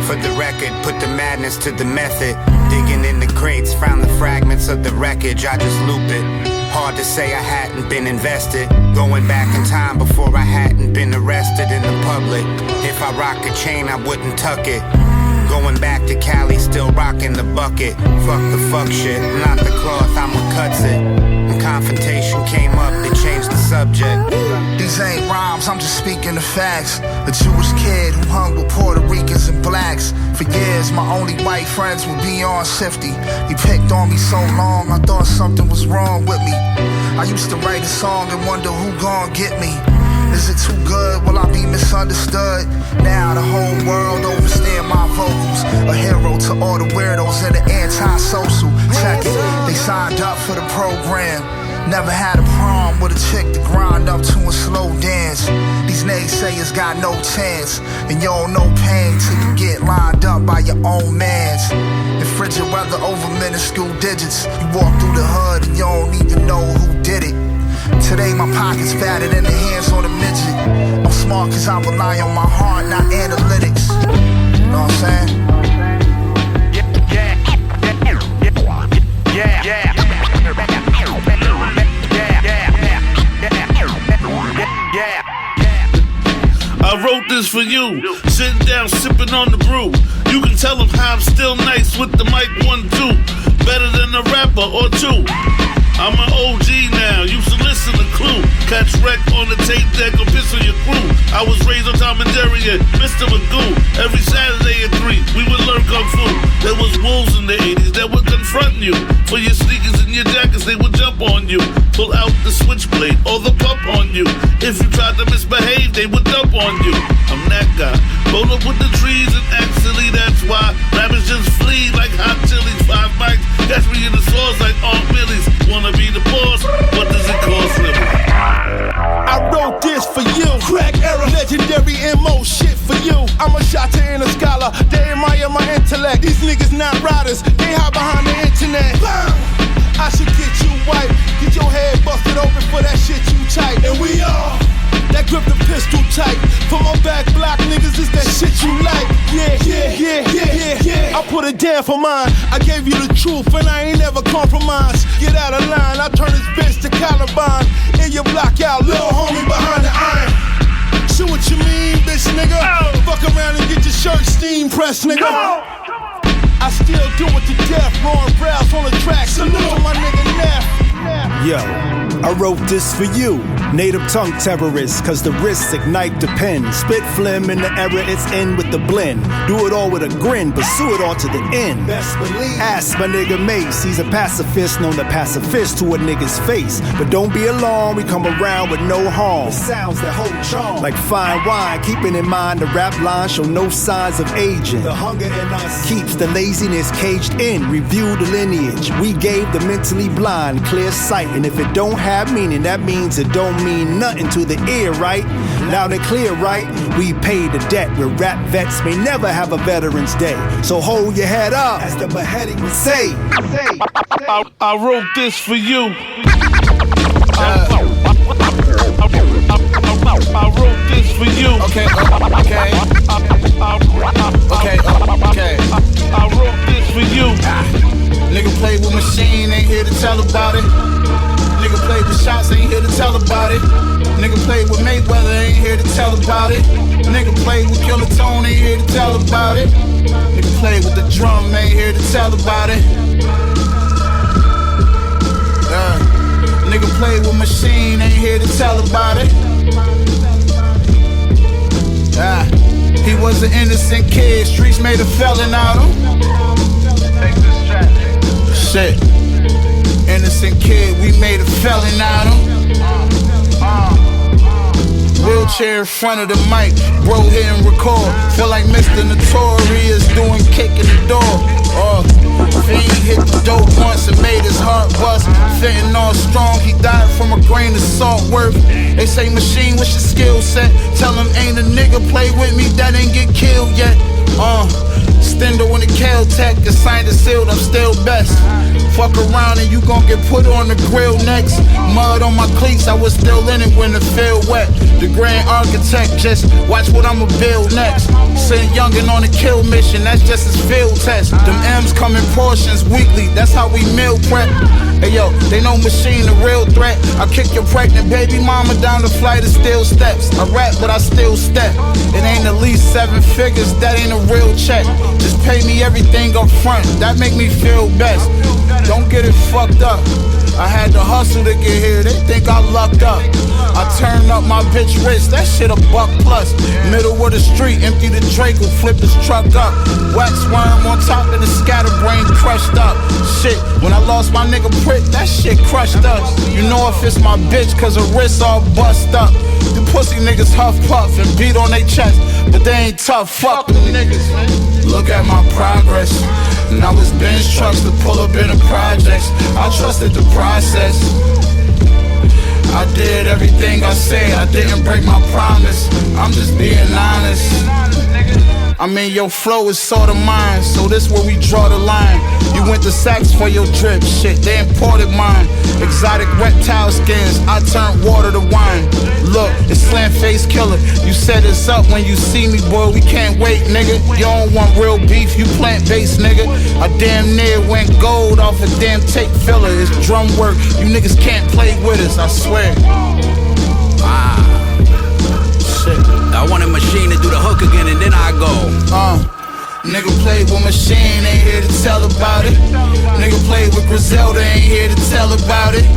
For the record, record, put the madness to the method. Digging in the crates, found the fragments of the wreckage, I just loop it. Hard to say I hadn't been invested. Going back in time before I hadn't been arrested in the public. If I rock a chain, I wouldn't tuck it. Going back to Cali, still rocking the bucket. Fuck the fuck shit, not the cloth, I'ma cuts it. When confrontation came up, they changed the subject. These ain't rhymes, I'm just speaking the facts. A Jewish kid who hung with Puerto Ricans and blacks. For years, my only white friends were beyond shifty. He picked on me so long, I thought something was wrong with me. I used to write a song and wonder who gon' get me. Is it too good? Will I be misunderstood? Now the whole world overstand my vocals. A hero to all the weirdos and the anti-social. Check it, they signed up for the program. Never had a problem with a chick to grind up to a slow dance. These naysayers got no chance, and you don't know pain till you get lined up by your own mans. In frigid weather over minuscule digits, you walk through the hood and you don't even know who did it. Today my pocket's fatter than the hands on a midget. I'm smart cause I rely on my heart, not analytics. You know what I'm saying? I wrote this for you, sitting down sipping on the brew. You can tell them how I'm still nice with the mic 1-2. Better than a rapper or two. I'm an OG now, used to listen to Clue. Catch wreck on the tape deck or piss on your crew. I was raised on Tom and Jerry and Mr. Magoo. Every Saturday at 3, we would learn Kung Fu. There was wolves in the 80s that would confront you. For your sneakers and your jackets, they would jump on you. Pull out the switchblade or the pump on you. If you tried to misbehave, they would dump on you. I'm that guy. Roll up with the trees and actually that's why rappers just flee like hot chilies. 5 mics, catch me in the stores like Aunt Millie's. Wanna be the boss, what does it cost living? I wrote this for you. Crack era, legendary MO shit for you. I'm a shot to inner scholar. They admire my intellect. These niggas not riders, they hide behind the internet. Bam! I should get you white, get your head busted open for that shit you type. And we all that grip the pistol tight. For my back block niggas, is that shit you like? Yeah. I put it down for mine. I gave you the truth and I ain't never compromised. Get out of line, I turn this bitch to Columbine. In your block out, little homie behind the iron. See what you mean, bitch nigga? Fuck around and get your shirt steam pressed, nigga. I still do it to death, roaring brows on the track. Salute to my nigga Neff. Yo, I wrote this for you, native tongue terrorists, cause the risks ignite the pen. Spit phlegm in the era it's in with the blend. Do it all with a grin, pursue it all to the end. Best believe. Ask my nigga Mace, he's a pacifist, known to pacifist to a nigga's face. But don't be alarmed, we come around with no harm. The sounds that hold charm, like fine wine, keeping in mind the rap lines show no signs of aging. The hunger in us keeps the laziness caged in. Review the lineage, we gave the mentally blind clear sight. And if it don't have meaning, that means it don't mean nothing to the ear, right? Loud and clear, right? We pay the debt where rap vets may never have a Veterans Day. So hold your head up, as the beheading would say. I wrote this for you. I wrote this for you. Okay. I wrote this for you. Nigga play with machine, ain't here to tell about it. Nigga play with shots, ain't here to tell about it. Nigga play with Mayweather, ain't here to tell about it. Nigga play with Killer Tone, ain't here to tell about it. Nigga play with the drum, ain't here to tell about it. Nigga play with machine, ain't here to tell about it. He was an innocent kid, streets made a felon out of him. Take this track. Shit. Innocent kid, we made a felon out of him. Wheelchair in front of the mic, bro here and record. Feel like Mr. Notorious doing kick in the door. Fiend hit the dope once and made his heart bust. Fitting all strong, he died from a grain of salt worth. They say machine, what's your skill set? Tell him ain't a nigga play with me that ain't get killed yet. Stendo in the Caltech, the signed and sealed, I'm still best. Fuck around and you gon' get put on the grill next. Mud on my cleats, I was still in it when the field wet. The grand architect, just watch what I'ma build next. Send youngin' on a kill mission, that's just his field test. Them M's come in portions weekly, that's how we meal prep. Hey yo, they know machine a real threat. I kick your pregnant baby mama down the flight of steel steps. I rap but I still step. It ain't at least 7 figures, that ain't a real check. Just pay me everything up front, that make me feel best. Don't get it fucked up, I had to hustle to get here, they think I lucked up. I turn up my bitch wrist, that shit $1+ plus. Middle of the street, empty the Draco, flip his truck up. Wax worm on top of the scatterbrain crushed up. Shit, when I lost my nigga Prick, that shit crushed us. You know if it's my bitch, cause her wrist all bust up. The pussy niggas huff puff and beat on they chest, but they ain't tough, fuck them niggas. Look at my progress. Now it's Benz trucks to pull up in the projects. I trusted the process. I did everything I said, I didn't break my promise. I'm just being honest. I mean, your flow is sorta mine, so this where we draw the line. You went to Saks for your drip, shit, they imported mine. Exotic reptile skins, I turned water to wine. Look, it's Slam Face Killer. You set us up when you see me, boy, we can't wait, nigga. You don't want real beef, you plant-based, nigga. I damn near went gold off a damn tape filler. It's drum work, you niggas can't play with us, I swear. Shit. I want a machine to do the hook again and then I go. Nigga played with machine, ain't here to tell about it. Nigga played with Griselda, ain't here to tell about it.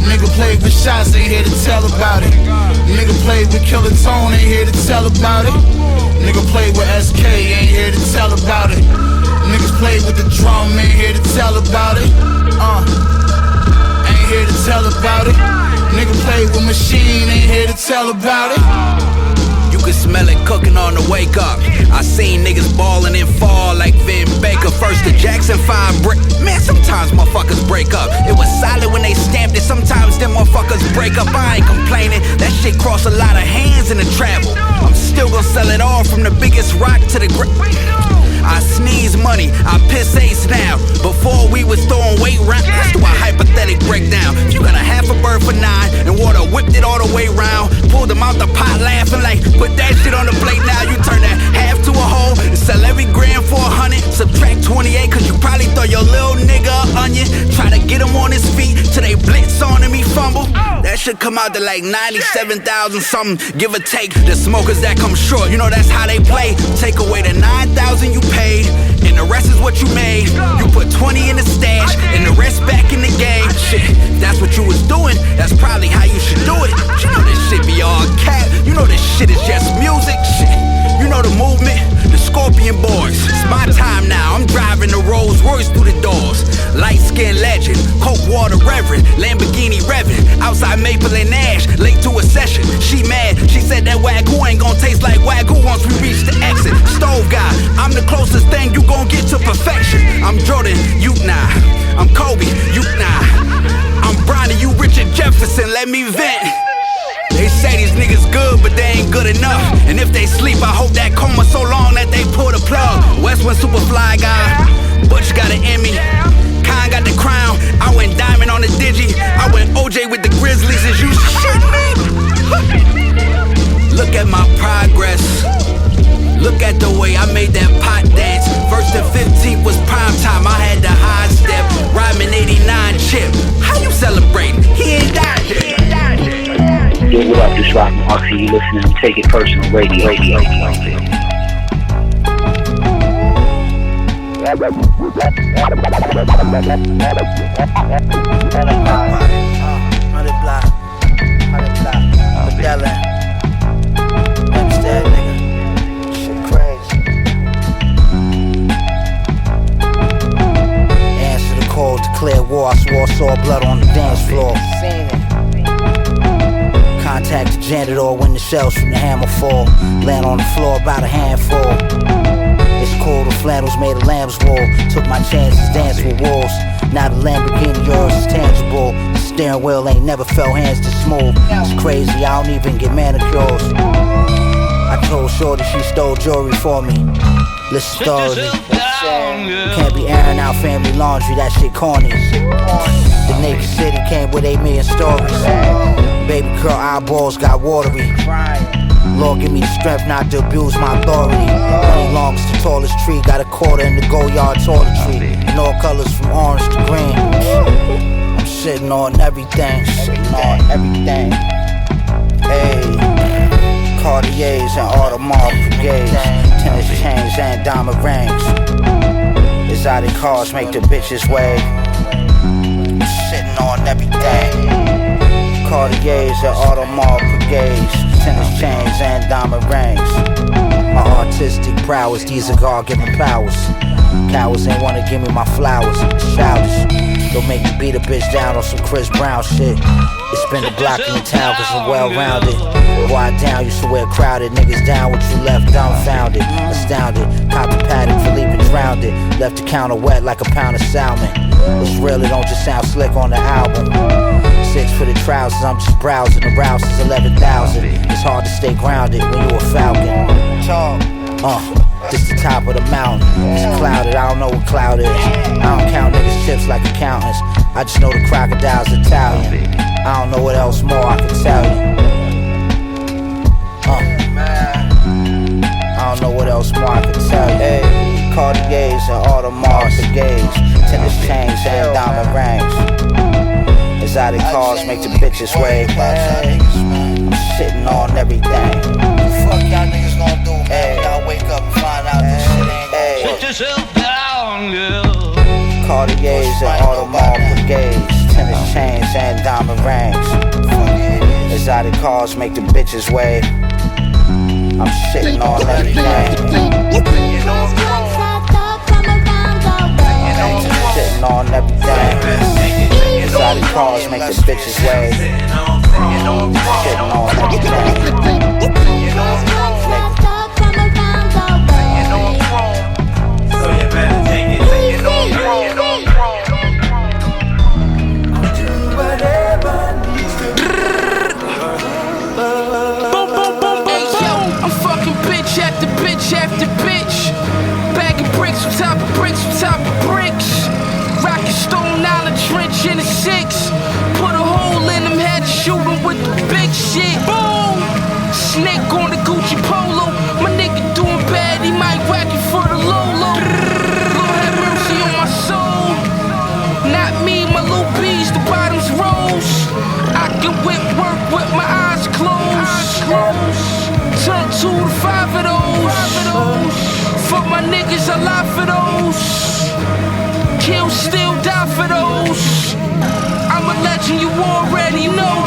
Nigga played with Shots, ain't here to tell about it. Nigga played with Killer Tone, ain't here to tell about it. Nigga played with SK, ain't here to tell about it. Niggas played with the drum, ain't here to tell about it. Ain't here to tell about it. Nigga played with machine, ain't here to tell about it. You can smell it cooking on the wake up. I seen niggas ballin' and fall like Vin Baker. First the Jackson 5 brick. Man, sometimes motherfuckers break up. It was solid when they stamped it. Sometimes them motherfuckers break up. I ain't complaining. That shit cross a lot of hands in the travel. I'm still gonna sell it all from the biggest rock to the I sneeze money, I piss ace now. Before we was throwing weight round. Let's do a hypothetic breakdown. If you got a half a bird for 9 and water whipped it all the way round, pulled them out the pot laughing like, put that shit on the plate now. You turn that half to a whole and sell every gram for 100. Subtract 28 cause you probably throw your little nigga an onion. Try to get him on his feet till they blitz on him, he fumble. That should come out to like 97,000 something, give or take. The smokers that come short, you know that's how they play. Take away the 9,000 you paid, and the rest is what you made. You put 20 in the stash, and the rest back in the game. Shit, that's what you was doing, that's probably how you should do it. You know this shit be all cap, you know this shit is just music. Shit, you know the movement, the Scorpion Boys. It's my time now, I'm driving the Rolls Royce through the doors. Light skin legend, Coke water reverend, Lamborghini revving. Outside Maple and Nash, late to a session. She mad, she said that Wagyu ain't gon' taste like Wagyu once we reach the exit. Stove guy, I'm the closest thing you gon' get to perfection. I'm Jordan, you nah. I'm Kobe, you nah. I'm Bronny, you Richard Jefferson, let me vent. They say these niggas good, but they ain't good enough. And if they sleep, I hope that coma so long that they pull the plug. Westwood Superfly guy, Butch got an Emmy. Khan got the crown, I went diamond on the digi. I went OJ with the Grizzlies, is you shit me? Look at my progress. Look at the way I made that pot dance. First and 15th was prime time, I had the high step. Rhyming 89 chip, how you celebrating? He ain't died yet. Yo, what up, this Roc Nation, you listening to Take It Personal Radio. Answer the call, declare war. I swore, saw blood on the dance floor. Contact the janitor when the shells from the hammer fall. Land on the floor about a handful. It's cold, the flannels made of lamb's wool. Took my chances, danced with wolves. Now the Lamborghini yours is tangible. The steering wheel ain't never felt hands this smooth. It's crazy, I don't even get manicures. I told Shorty she stole jewelry for me. Listen stories. Can't be airing out family laundry, that shit corny. The naked city came with 8 million stories. Baby girl eyeballs got watery. Lord, give me the strength not to abuse my authority. Money long as the tallest tree, got a quarter in the go yard toiletry. In all colors from orange to green. I'm sitting on everything, Hey, Cartiers and Audemars Brigades, tennis chains and diamond rings. Exotic cars make the bitches wave. I'm sitting on everything. Cartiers and Audemars Brigades, tennis chains and diamond rings. My artistic prowess, these are God-given powers. Cowards ain't wanna give me my flowers. Childish, don't make me beat a bitch down on some Chris Brown shit. It's been a block in the town cause I'm well-rounded. Wide down, used to wear crowded. Niggas down what you left dumbfounded. Astounded, caught the paddock for leaving drowned it. Left the counter wet like a pound of salmon. It's real, it don't just sound slick on the album. 6 for the trousers, I'm just browsing. The rouse is 11,000. It's hard to stay grounded when you a falcon. This the top of the mountain. It's clouded, I don't know what cloud is. I don't count niggas' chips like accountants. I just know the crocodile's Italian. I don't know what else more I can tell you. I don't know what else more I can tell you. Hey, Cartiers and Audemars Brigades, tennis chains and diamond rings. Exotic cars make the bitches wave. I'm sitting on everything. Fuck y'all niggas gon' do, man? Y'all wake up and find out this shit ain't gon' work. Sit yourself down, girl. Cartiers and Audemars Brigades, tennis chains and diamond rings. Exotic cars make the bitches wave. I'm sitting on everything. Sitting on everything. Exotic cars make the bitches wave. Sitting on everything. So you better take it. After bitch, bagging bricks on top of bricks on top of bricks. Rockin' Stone Island trench in the 6. Put a hole in them, had to shoot them with the big shit. Boom! Snake on the Gucci polo. My nigga doing bad, he might whack it for the Lolo. Lord have mercy on my soul. Not me, my little bees, the bottoms rose. I can whip work with my eyes closed. Turn 2 to 5 of those. Fuck my niggas, I lie for those. Kill, still die for those. I'm a legend, you already know.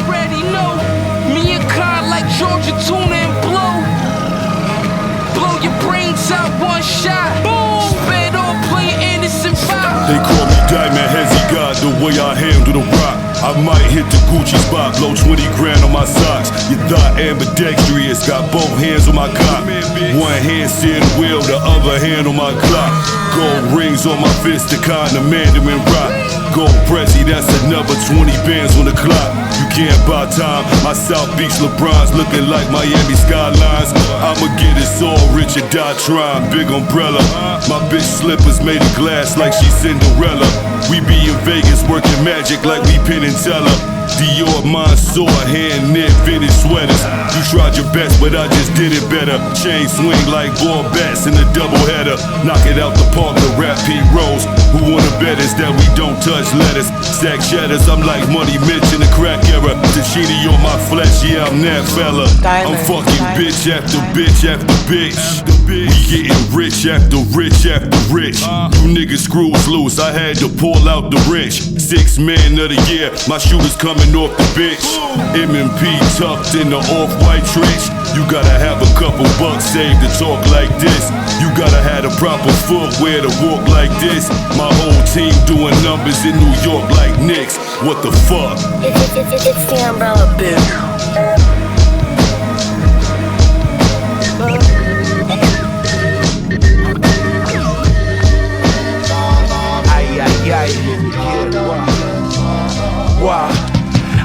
Me and Con like Georgia Tuna and blow your brains out one shot. Boom! Spit on play innocent vibe. They call me Diamond Heads, he got the way I handle the rock. I might hit the Gucci spot, blow 20 grand on my socks. You thought ambidextrous, got both hands on my cock. One hand steering the wheel, the other hand on my clock. Gold rings on my fist, the kind of Mandarin rock. Gold Prezi, that's another 20 bands on the clock. You can't buy time, my South Beach LeBron's looking like Miami skylines. I'ma get it all rich and die trying, big umbrella. My bitch slippers made of glass like she's Cinderella. We be in Vegas working magic like we Penn and Teller. Dior, Mansour, hand knit, vintage sweaters. You tried your best, but I just did it better. Chain swing like ball bats in a double header. Knock it out the park, the rap Pete Rose. Who wanna bet us that we don't touch letters? Stack shatters, I'm like Money Mitch in the crack era. Tashini on my flesh, yeah, I'm that fella. I'm fucking bitch after bitch after bitch. We getting rich after rich after rich. You niggas screws loose, I had to pull out the wrench. 6 man of the year, my shooters coming off the bench. M.O.P tucked in the off-white trench. You gotta have a couple bucks saved to talk like this. You gotta have the proper footwear to walk like this. My whole team doing numbers in New York like Knicks. What the fuck? It's the umbrella bitch. Wow.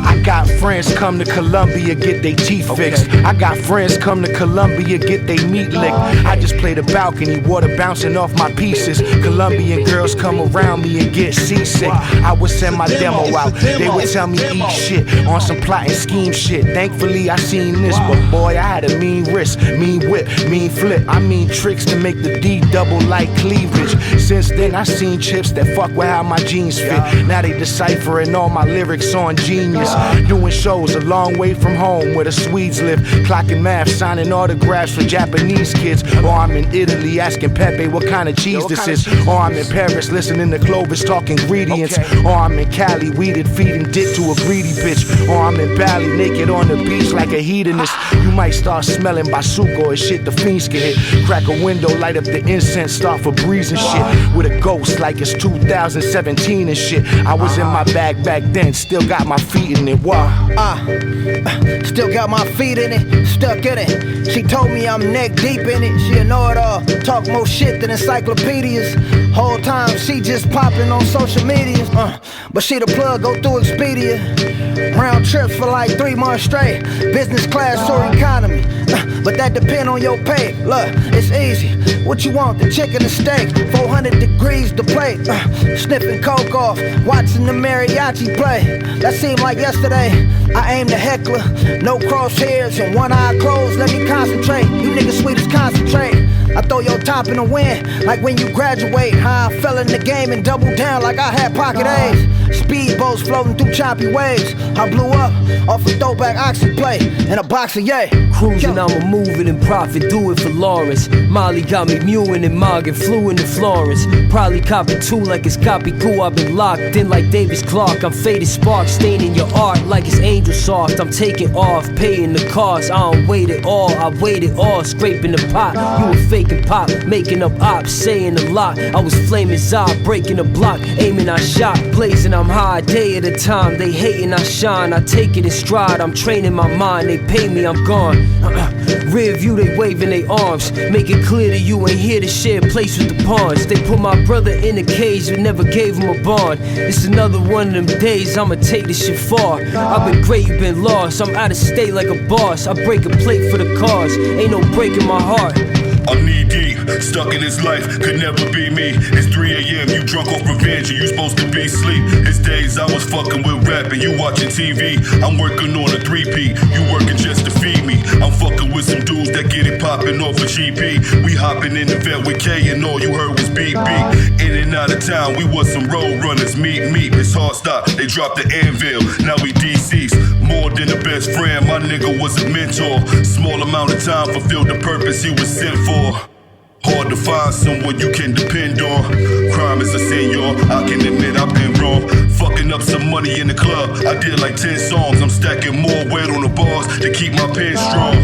I got friends come to Colombia, get they teeth fixed. I got friends come to Colombia, get they meat licked. I just play the balcony, water bouncing off my pieces. Colombian girls come around me and get seasick. I would send my demo out, they would tell me eat shit on some plot and scheme shit. Thankfully I seen this, but boy, I had a mean wrist, mean whip, mean flip. I mean tricks to make the D double like cleavage. Since then I seen chips that fuck with how my jeans fit. Now they deciphering all my lyrics on Genius. Doing shows a long way from home where the Swedes live. Clocking math, signing autographs for Japanese kids. Or I'm in Italy asking Pepe what kind of cheese this is. Or I'm in Paris listening to Clovis talk ingredients. Or I'm in Cali weeded feeding dick to a greedy bitch. Or I'm in Bali naked on the beach like a hedonist. You might start smelling Basuco and shit the fiends can hit. Crack a window, light up the incense, start for breezing shit. With a ghost like it's 2017 and shit. I was in my bag back then, still got my feet in it. Wow. Still got my feet in it, stuck in it. She told me I'm neck deep in it. She a know-it-all, talk more shit than encyclopedias. Whole time she just popping on social media. But she the plug, go through Expedia. Round trips for like 3 months straight. Business class or economy. But that depend on your pay. Look, it's easy. What you want, the chicken or steak? 400 degrees to plate. Sniffing coke off, watching the mariachi play. That seemed like yesterday. I aim the heckler, no crosshairs and one eye closed. Let me concentrate. You niggas sweet as concentrate. I throw your top in the wind, like when you graduate. How I fell in the game and doubled down like I had pocket A's. Speedboats floating through choppy waves. I blew up off a throwback oxy play and a box of yay. Cruising, I'ma move it and profit, do it for Lawrence. Molly got me mewing and mogging, flew into Florence. Probably copy 2 like it's copy cool. I've been locked in like Davis Clark. I'm faded spark, staining your art like it's angel soft. I'm taking off, paying the cost. I don't wait it all, I wait it all. Scraping the pot, you were faking pop, making up ops, saying a lot. I was flaming Zob, breaking the block, aiming I shot, blazing I'm high, day at a time. They hating I shine, I take it in stride. I'm training my mind, they pay me, I'm gone. Rear view, they waving their arms. Make it clear to you ain't here to share a place with the pawns. They put my brother in a cage but never gave him a bond. It's another one of them days, I'ma take this shit far. I've been great, you been lost. I'm out of state like a boss. I break a plate for the cause, ain't no breaking my heart. I'm knee deep, stuck in this life, could never be me. It's 3 a.m., you drunk off revenge and you supposed to be asleep. It's days I was fucking with rap and you watching TV. I'm working on a 3P, you working just to feed me. I'm fucking with some dudes that get it popping off a GP. We hopping in the vet with K and all you heard was beep beep. In and out of town, we was some road runners, meet. It's hard stop, they dropped the anvil, now we deceased. More than a best friend, my nigga was a mentor. Small amount of time fulfilled the purpose he was sent for. Hard to find someone you can depend on. Crime is a sin, y'all. I can admit I've been wrong. Fucking up some money in the club. I did like 10 songs. I'm stacking more weight on the bars to keep my pen strong.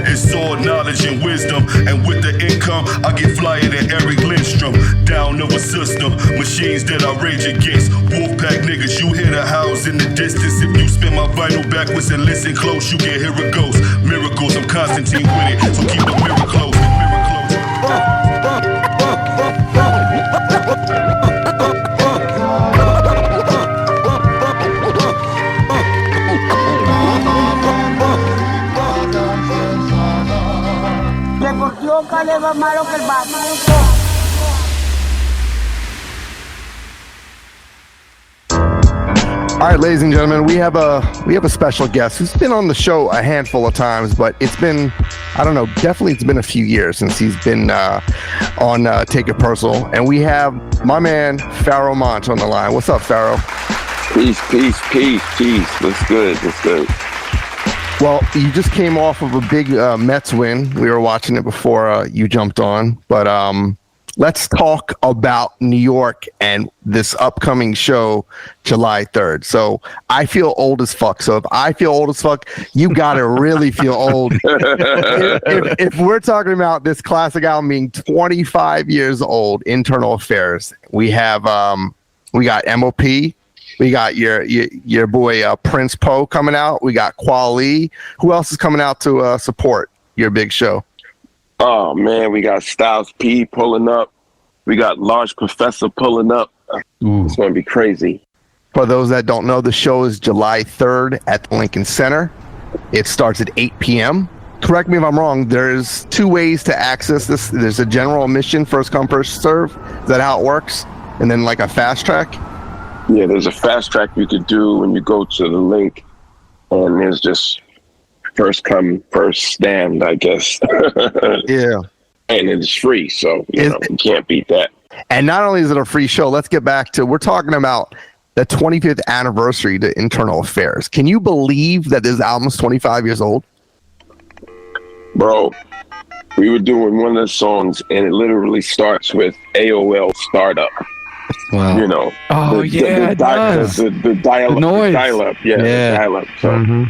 It's all knowledge and wisdom. And with the income, I get flyer than Eric Lindstrom. Down of a system. Machines that I rage against. Wolfpack niggas, you hear the howls in the distance. If you spin my vinyl backwards and listen close, you can hear a ghost. Miracles, I'm Constantine with it. So keep the mirror close. All right, ladies and gentlemen, we have a special guest who's been on the show a handful of times, but it's been, I don't know, definitely it's been a few years since he's been on Take It Personal, and we have my man Pharoahe Monch on the line. What's up, Pharaoh? Peace. What's good? Well, you just came off of a big Mets win. We were watching it before you jumped on, but let's talk about New York and this upcoming show, July 3rd. So I feel old as fuck. So if I feel old as fuck, you gotta really feel old. If we're talking about this classic album being 25 years old, Internal Affairs, we have we got M.O.P. We got your boy Prince Poe coming out. We got Kweli. Who else is coming out to support your big show? Oh man, we got Styles P pulling up. We got Large Professor pulling up. It's gonna be crazy. For those that don't know, the show is July 3rd at the Lincoln Center. It starts at 8 p.m. Correct me if I'm wrong, there's 2 ways to access this. There's a general admission, first come, first serve. Is that how it works? And then like a fast track? Yeah, there's a fast track you could do when you go to the link, and there's just first come, first stand, I guess. Yeah. And it's free, so you can't beat that. And not only is it a free show, let's get back to, we're talking about the 25th anniversary to Internal Affairs. Can you believe that this album's 25 years old? Bro, we were doing one of the songs, and it literally starts with AOL Startup. Wow. You know. Oh, the the noise. Dial-up. Yeah. The dial-up. So.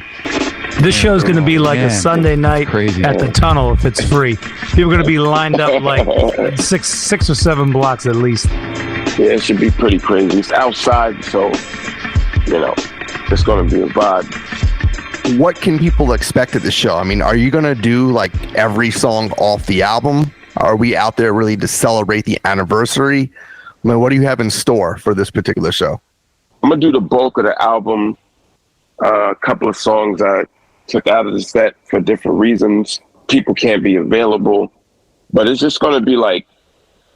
This show's going to be like a Sunday night at the Tunnel if it's free. People are going to be lined up like six or 7 blocks at least. Yeah, it should be pretty crazy. It's outside, so, it's going to be a vibe. What can people expect at the show? I mean, are you going to do like every song off the album? Are we out there really to celebrate the anniversary? I mean, what do you have in store for this particular show? I'm going to do the bulk of the album. A couple of songs I took out of the set for different reasons. People can't be available, but it's just going to be like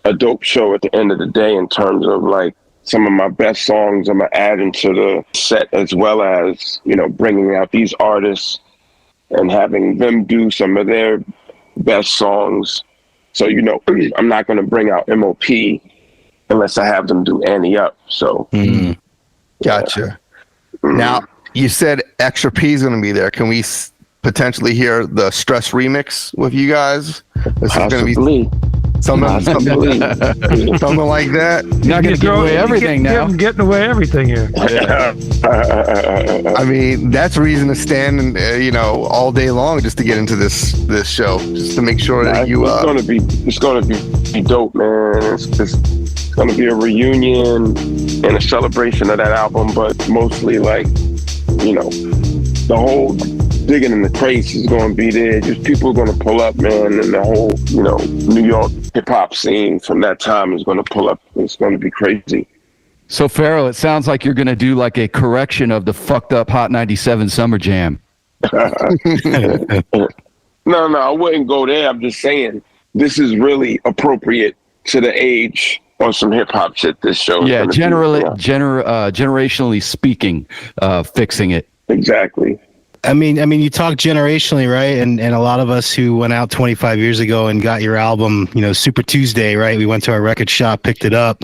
a dope show at the end of the day in terms of like some of my best songs I'm going to add into the set, as well as, bringing out these artists and having them do some of their best songs. So, I'm not going to bring out M.O.P. unless I have them do Annie Up. So, Gotcha. Now, you said Extra P is going to be there. Can we potentially hear the Stress remix with you guys? This is going to be something like that. You're not going to give away everything now. I'm getting away everything here. I mean, that's reason to stand and all day long just to get into this show, just to make sure that you. It's going to be dope, man. It's going to be a reunion and a celebration of that album, but mostly like. The whole digging in the crates is going to be there. Just people are going to pull up, man, and the whole, New York hip-hop scene from that time is going to pull up. It's going to be crazy. So, Pharaoh, it sounds like you're going to do like a correction of the fucked up Hot 97 Summer Jam. No, I wouldn't go there. I'm just saying this is really appropriate to the age on some hip hop shit. This show, generationally speaking, fixing it. Exactly. I mean, you talk generationally, right? And a lot of us who went out 25 years ago and got your album, Super Tuesday, right? We went to our record shop, picked it up,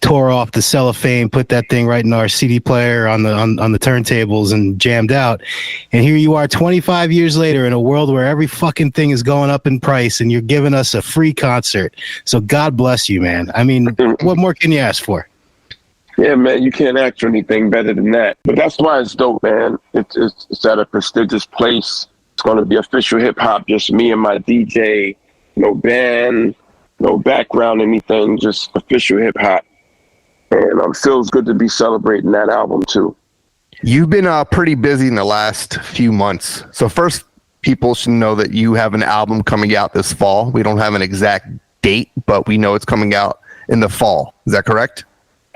tore off the cellophane, put that thing right in our CD player on the turntables and jammed out. And here you are 25 years later in a world where every fucking thing is going up in price and you're giving us a free concert. So God bless you, man. I mean, what more can you ask for? Yeah, man, you can't ask for anything better than that. But that's why it's dope, man. It's at a prestigious place. It's going to be official hip hop, just me and my DJ, no band, no background, anything, just official hip hop. And it feels good to be celebrating that album too. You've been pretty busy in the last few months. So first, people should know that you have an album coming out this fall. We don't have an exact date, but we know it's coming out in the fall. Is that correct?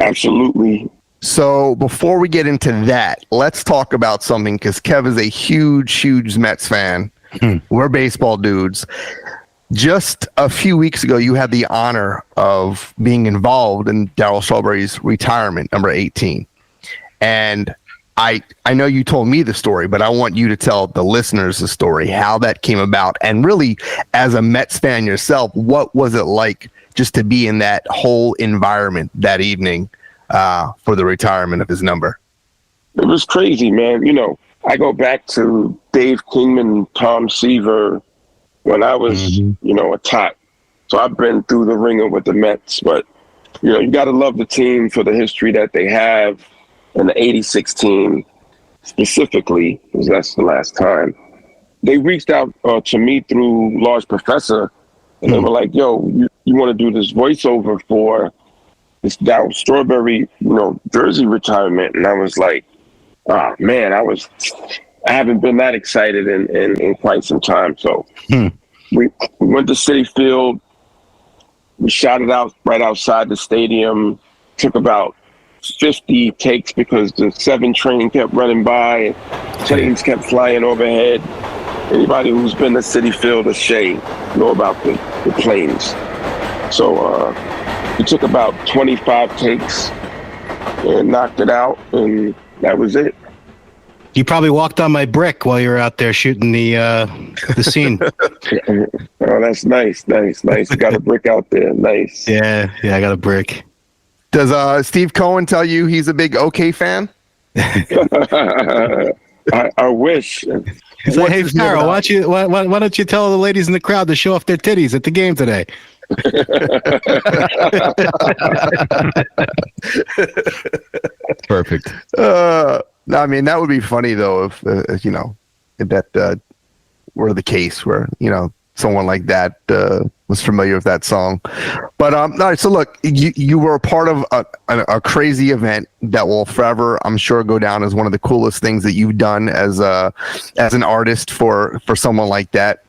Absolutely. So before we get into that, let's talk about something, because Kev is a huge Mets fan. We're baseball dudes. Just a few weeks ago, you had the honor of being involved in Darryl Strawberry's retirement, number 18. And I know you told me the story, but I want you to tell the listeners the story, how that came about. And really, as a Mets fan yourself, what was it like just to be in that whole environment that evening for the retirement of his number? It was crazy, man. I go back to Dave Kingman, Tom Seaver, when I was, a tot. So I've been through the ringer with the Mets, but, you got to love the team for the history that they have, and the 86 team specifically, because that's the last time. They reached out to me through Large Professor, and they were like, yo, you want to do this voiceover for this Darryl Strawberry, jersey retirement? And I was like, oh, man, I haven't been that excited in quite some time. So we went to Citi Field. We shot it out right outside the stadium. Took about 50 takes because the 7 train kept running by and planes kept flying overhead. Anybody who's been to City Field or Shea know about the planes. So we took about 25 takes and knocked it out, and that was it. You probably walked on my brick while you were out there shooting the scene. Oh, that's nice. You got a brick out there. Nice. Yeah, I got a brick. Does Steve Cohen tell you he's a big OK fan? I wish. He's like, hey, Pharoahe, why don't you tell the ladies in the crowd to show off their titties at the game today? Perfect. I mean, that would be funny though if that were the case where someone like that was familiar with that song. But all right, so look, you were a part of a crazy event that will forever, I'm sure, go down as one of the coolest things that you've done as an artist for someone like that.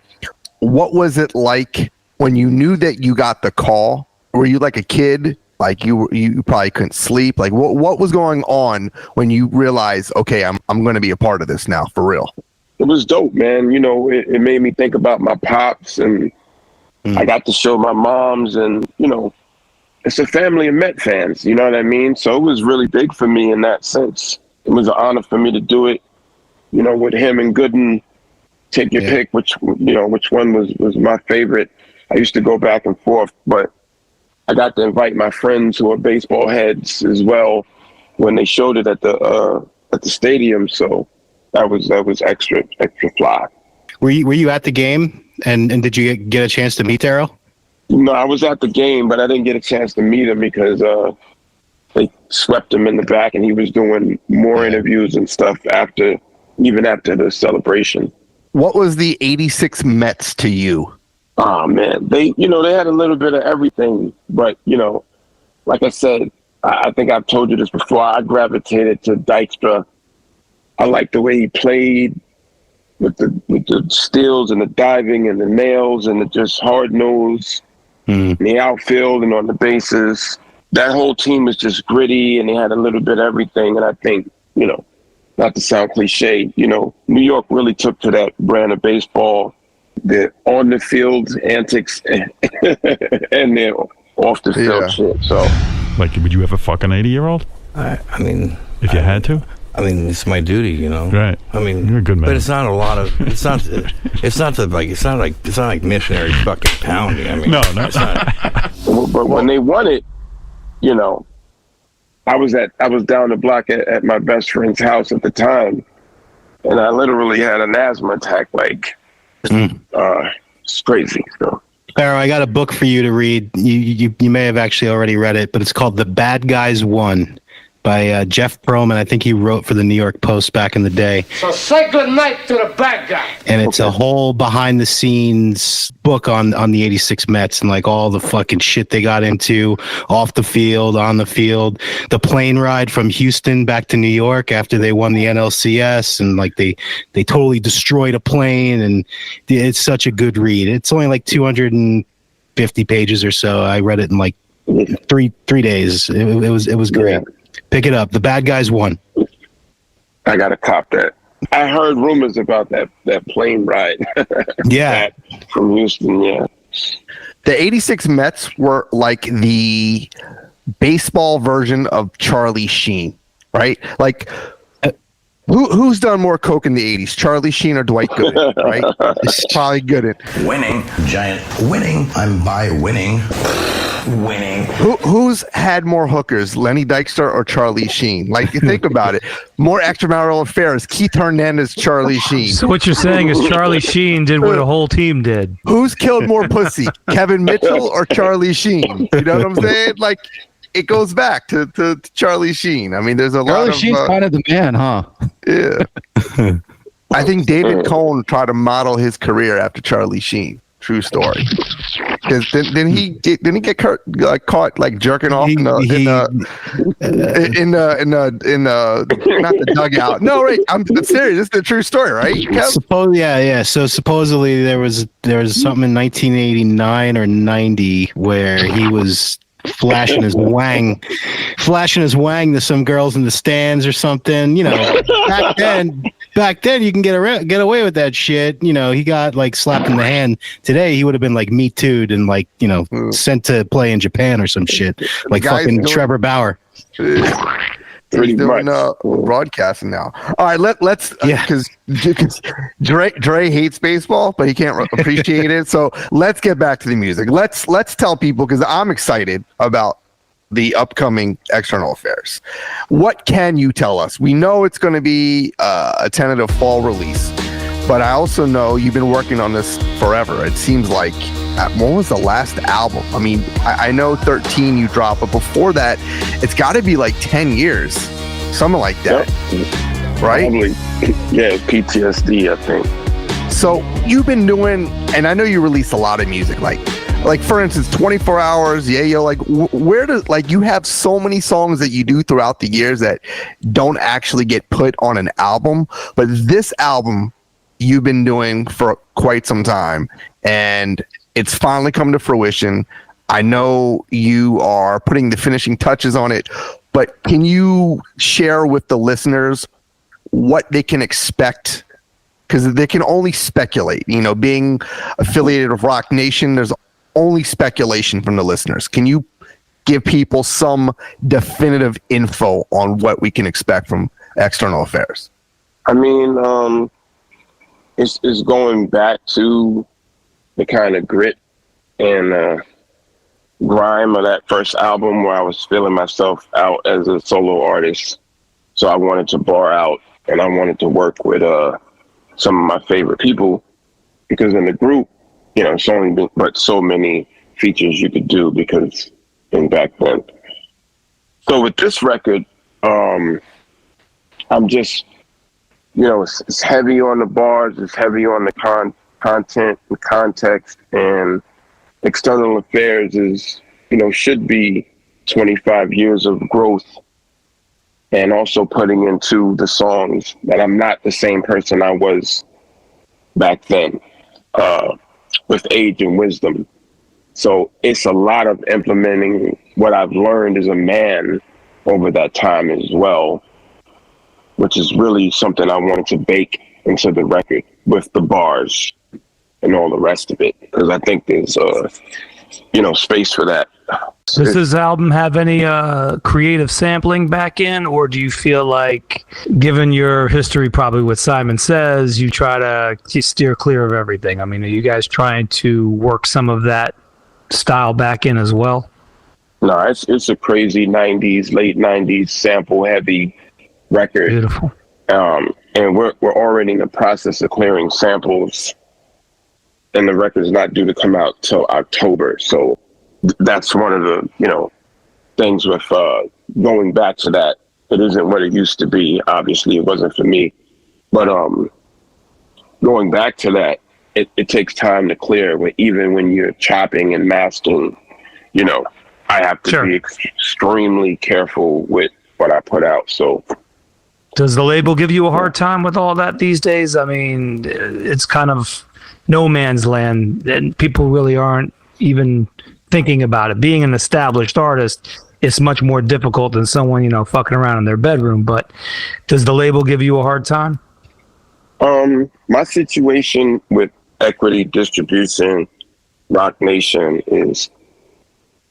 What was it like when you knew that you got the call? Were you like a kid? Like you probably couldn't sleep. Like what was going on when you realized, okay, I'm going to be a part of this now for real? It was dope, man. It made me think about my pops, and I got to show my moms, and it's a family of Met fans. You know what I mean? So it was really big for me in that sense. It was an honor for me to do it. With him and Gooden, take your pick. Which one was my favorite? I used to go back and forth, but I got to invite my friends who are baseball heads as well when they showed it at the stadium. So that was extra fly. Were you at the game and did you get a chance to meet Daryl? No, I was at the game, but I didn't get a chance to meet him because they swept him in the back, and he was doing more interviews and stuff even after the celebration. What was the '86 Mets to you? Oh man, they had a little bit of everything, but like I said, I think I've told you this before. I gravitated to Dykstra. I liked the way he played with the steals and the diving and the nails and the just hard nose in the outfield and on the bases. That whole team was just gritty, and they had a little bit of everything. And I think, not to sound cliche, New York really took to that brand of baseball. The on the field antics and their off the field shit. So, like, would you ever fuck an 80-year-old? I mean, if you had to. I mean, it's my duty, Right. I mean, you're a good man. But it's not a lot of. It's not like missionary fucking pounding. I mean, no. It's not. But when they won it, I was down the block at my best friend's house at the time, and I literally had an asthma attack. Like, it's crazy. So. Pharoahe, I got a book for you to read. You may have actually already read it, but it's called The Bad Guys Won by Jeff Pearlman. I think he wrote for the New York Post back in the day. So say good night to the bad guy. And it's a whole behind the scenes book on the 86 Mets and like all the fucking shit they got into off the field, on the field, the plane ride from Houston back to New York after they won the NLCS, and like they totally destroyed a plane, and it's such a good read. It's only like 250 pages or so. I read it in like three days. It was great. Yeah. Pick it up. The Bad Guys Won. I gotta cop that. I heard rumors about that plane ride. Yeah. From Houston, yeah. The '86 Mets were like the baseball version of Charlie Sheen, right? Like, who's done more coke in the '80s, Charlie Sheen or Dwight Gooden? Right? It's probably Gooden. Winning, giant winning. I'm by winning. Winning. Who's had more hookers, Lenny Dykstra or Charlie Sheen? Like, think about it. More extramarital affairs, Keith Hernandez, Charlie Sheen. So what you're saying is Charlie Sheen did what a whole team did. Who's killed more pussy, Kevin Mitchell or Charlie Sheen? You know what I'm saying? Like, it goes back to Charlie Sheen. I mean, there's a lot of... Charlie Sheen's kind of the man, huh? Yeah. I think David Cohn tried to model his career after Charlie Sheen. True story. Because didn't he get caught like jerking off in the not the dugout? No, right. I'm serious. This is the true story, right? Yeah. So supposedly there was something in 1989 or 90 where he was flashing his wang to some girls in the stands or something. You know, back then you can get away with that shit. You know, he got like slapped in the hand. Today he would have been like Me Too'd and like, you know, sent to play in Japan or some shit. Like fucking Trevor Bauer. He's doing broadcasting now. All right, let's because Dre hates baseball, but he can't appreciate it. So let's get back to the music. Let's tell people, because I'm excited about the upcoming External Affairs. What can you tell us? We know it's going to be a tentative fall release, but I also know you've been working on this forever. It seems like, when was the last album? I mean, I know 13 you dropped, but before that, it's got to be like 10 years, something like that, right? Probably, yeah, PTSD, I think. So you've been doing, and I know you release a lot of music, like for instance, 24 Hours, Yayo, like where does, like, you have so many songs that you do throughout the years that don't actually get put on an album, but this album you've been doing for quite some time, and it's finally come to fruition. I know you are putting the finishing touches on it, but can you share with the listeners what they can expect? Because they can only speculate. You know, being affiliated with Roc Nation, there's only speculation from the listeners. Can you give people some definitive info on what we can expect from External Affairs? I mean, it's going back to the kind of grit and grime of that first album where I was feeling myself out as a solo artist. So I wanted to bar out, and I wanted to work with some of my favorite people, because in the group, you know, it's only been but so many features you could do because back then. So with this record, I'm just, you know, it's heavy on the bars, it's heavy on the content and context, and External Affairs is, you know, should be 25 years of growth, and also putting into the songs that I'm not the same person I was back then, with age and wisdom. So it's a lot of implementing what I've learned as a man over that time as well, which is really something I wanted to bake into the record with the bars and all the rest of it, because I think there's you know, space for that. Does this album have any creative sampling back in, or do you feel like, given your history probably with Simon Says, you try to steer clear of everything? I mean, are you guys trying to work some of that style back in as well? No, it's a crazy 90s, late 90s sample heavy record. Beautiful. And we're already in the process of clearing samples, and the record's not due to come out till October. So that's one of the, you know, things with going back to that. It isn't what it used to be. Obviously, it wasn't for me. But going back to that, it takes time to clear. Even when you're chopping and mastering, you know, I have to be extremely careful with what I put out. So does the label give you a hard time with all that these days? I mean, it's kind of no man's land, and people really aren't even thinking about it. Being an established artist, it's much more difficult than someone, you know, fucking around in their bedroom. But does the label give you a hard time? My situation with Equity Distribution, Roc Nation, is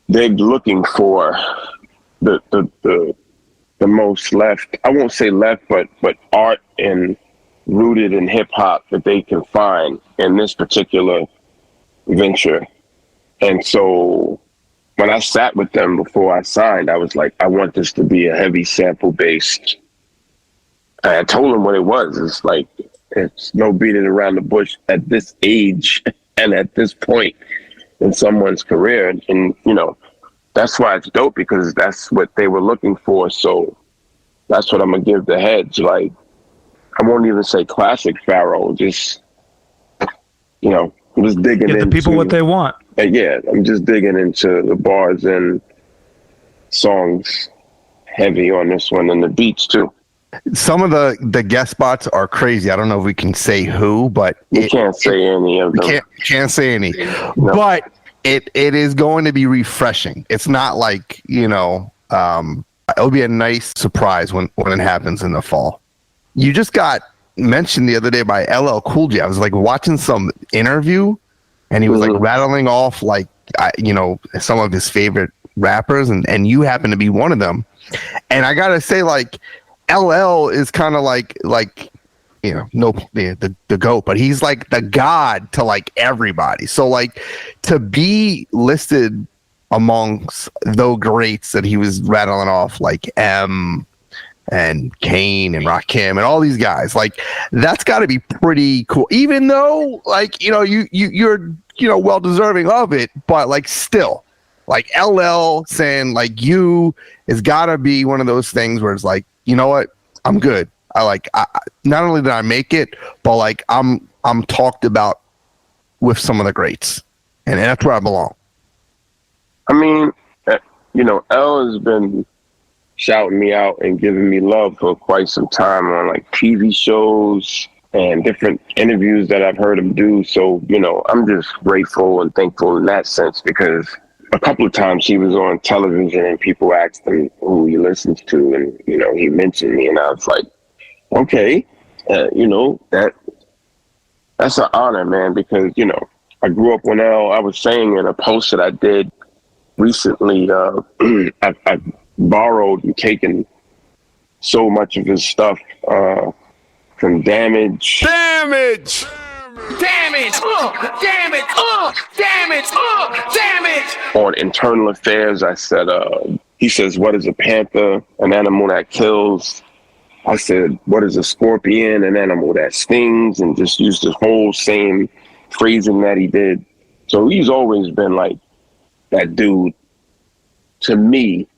they're looking for the most left, I won't say left, but art and rooted in hip hop that they can find in this particular venture. And so when I sat with them before I signed, I was like, I want this to be a heavy sample based. And I told them what it was. It's like, it's no beating around the bush at this age and at this point in someone's career. And you know, that's why it's dope, because that's what they were looking for. So that's what I'm gonna give the heads. Like, I won't even say classic Pharoahe, just, you know, I'm just digging into the people what they want. Yeah, I'm just digging into the bars and songs heavy on this one, and the beats too. Some of the guest spots are crazy. I don't know if we can say who, but you can't say any of them. Can't say any. No. But it is going to be refreshing. It's not like, it'll be a nice surprise when it happens in the fall. You just got mentioned the other day by LL Cool J. I was like watching some interview and he was like rattling off like, some of his favorite rappers and you happen to be one of them. And I gotta say, like, LL is kind of like the GOAT, but he's like the god to like everybody. So like to be listed amongst the greats that he was rattling off, like M and Kane and Rakim and all these guys, like that's got to be pretty cool. Even though like you're well deserving of it, but like still, like LL saying like you has got to be one of those things where it's like, you know what, I'm good. I not only did I make it, but like I'm talked about with some of the greats, and that's where I belong. I mean, L has been shouting me out and giving me love for quite some time on like TV shows and different interviews that I've heard him do. So, I'm just grateful and thankful in that sense, because a couple of times he was on television and people asked him who he listens to, and, he mentioned me, and I was like, okay, that's an honor, man, because, I grew up when I was saying in a post that I did recently, I borrowed and taken so much of his stuff from Damage. Damage! Damage! Damage! Damage! Damage! On Internal Affairs, I said, he says, what is a panther? An animal that kills. I said, what is a scorpion? An animal that stings, and just used the whole same phrasing that he did. So he's always been like that dude to me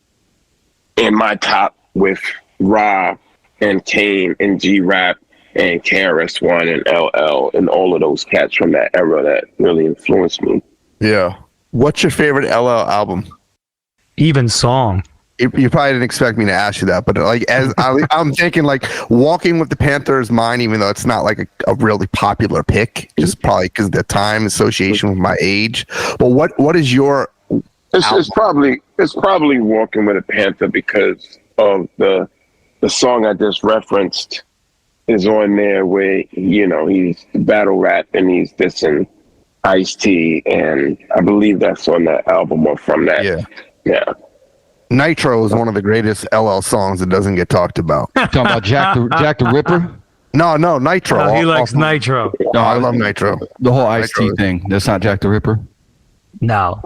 in my top with Ra and Kane and G-Rap and KRS-One and LL and all of those cats from that era that really influenced me. Yeah. What's your favorite LL album? Even Song. You probably didn't expect me to ask you that, but like as I'm thinking, like Walking with the Panther is mine, even though it's not like a really popular pick, just probably because of the time association with my age. But what is your? It's probably Walking with a Panther, because of the song I just referenced is on there where he's battle rap and he's dissing Ice-T, and I believe that's on that album or from that. Yeah. Nitro is one of the greatest LL songs that doesn't get talked about. Talking about Jack the Ripper? No, Nitro. Oh, he likes Nitro. No, I love Nitro. The whole Ice-T thing. That's not Jack the Ripper? No.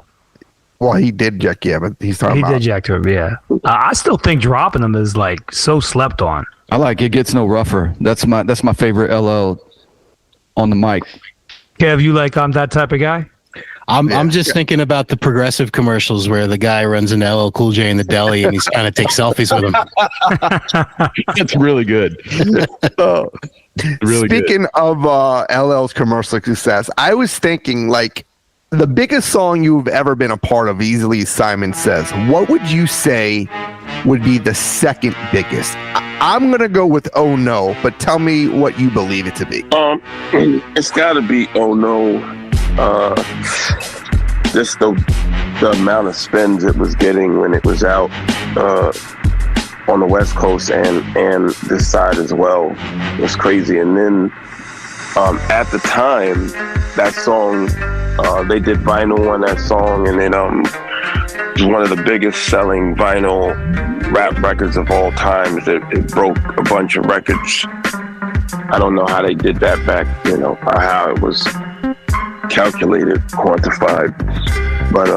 Well, he did Jack, but he's talking about. He did Jack the Ripper, yeah. I still think dropping them is like so slept on. I like It Gets No Rougher. That's my favorite LL on the mic. Kev, you like I'm That Type of Guy? I'm just thinking about the Progressive commercials where the guy runs into LL Cool J in the deli and he's kind of takes selfies with him. That's really good. Really Speaking good. Of LL's commercial success, I was thinking like the biggest song you've ever been a part of, easily Simon Says. What would you say would be the second biggest? I'm gonna go with Oh No, but tell me what you believe it to be. It's gotta be Oh No. Just the amount of spins it was getting when it was out on the West Coast and this side as well was crazy. And then at the time, that song, they did vinyl on that song, and it was one of the biggest selling vinyl rap records of all time. It broke a bunch of records. I don't know how they did that back, how it was calculated, quantified, but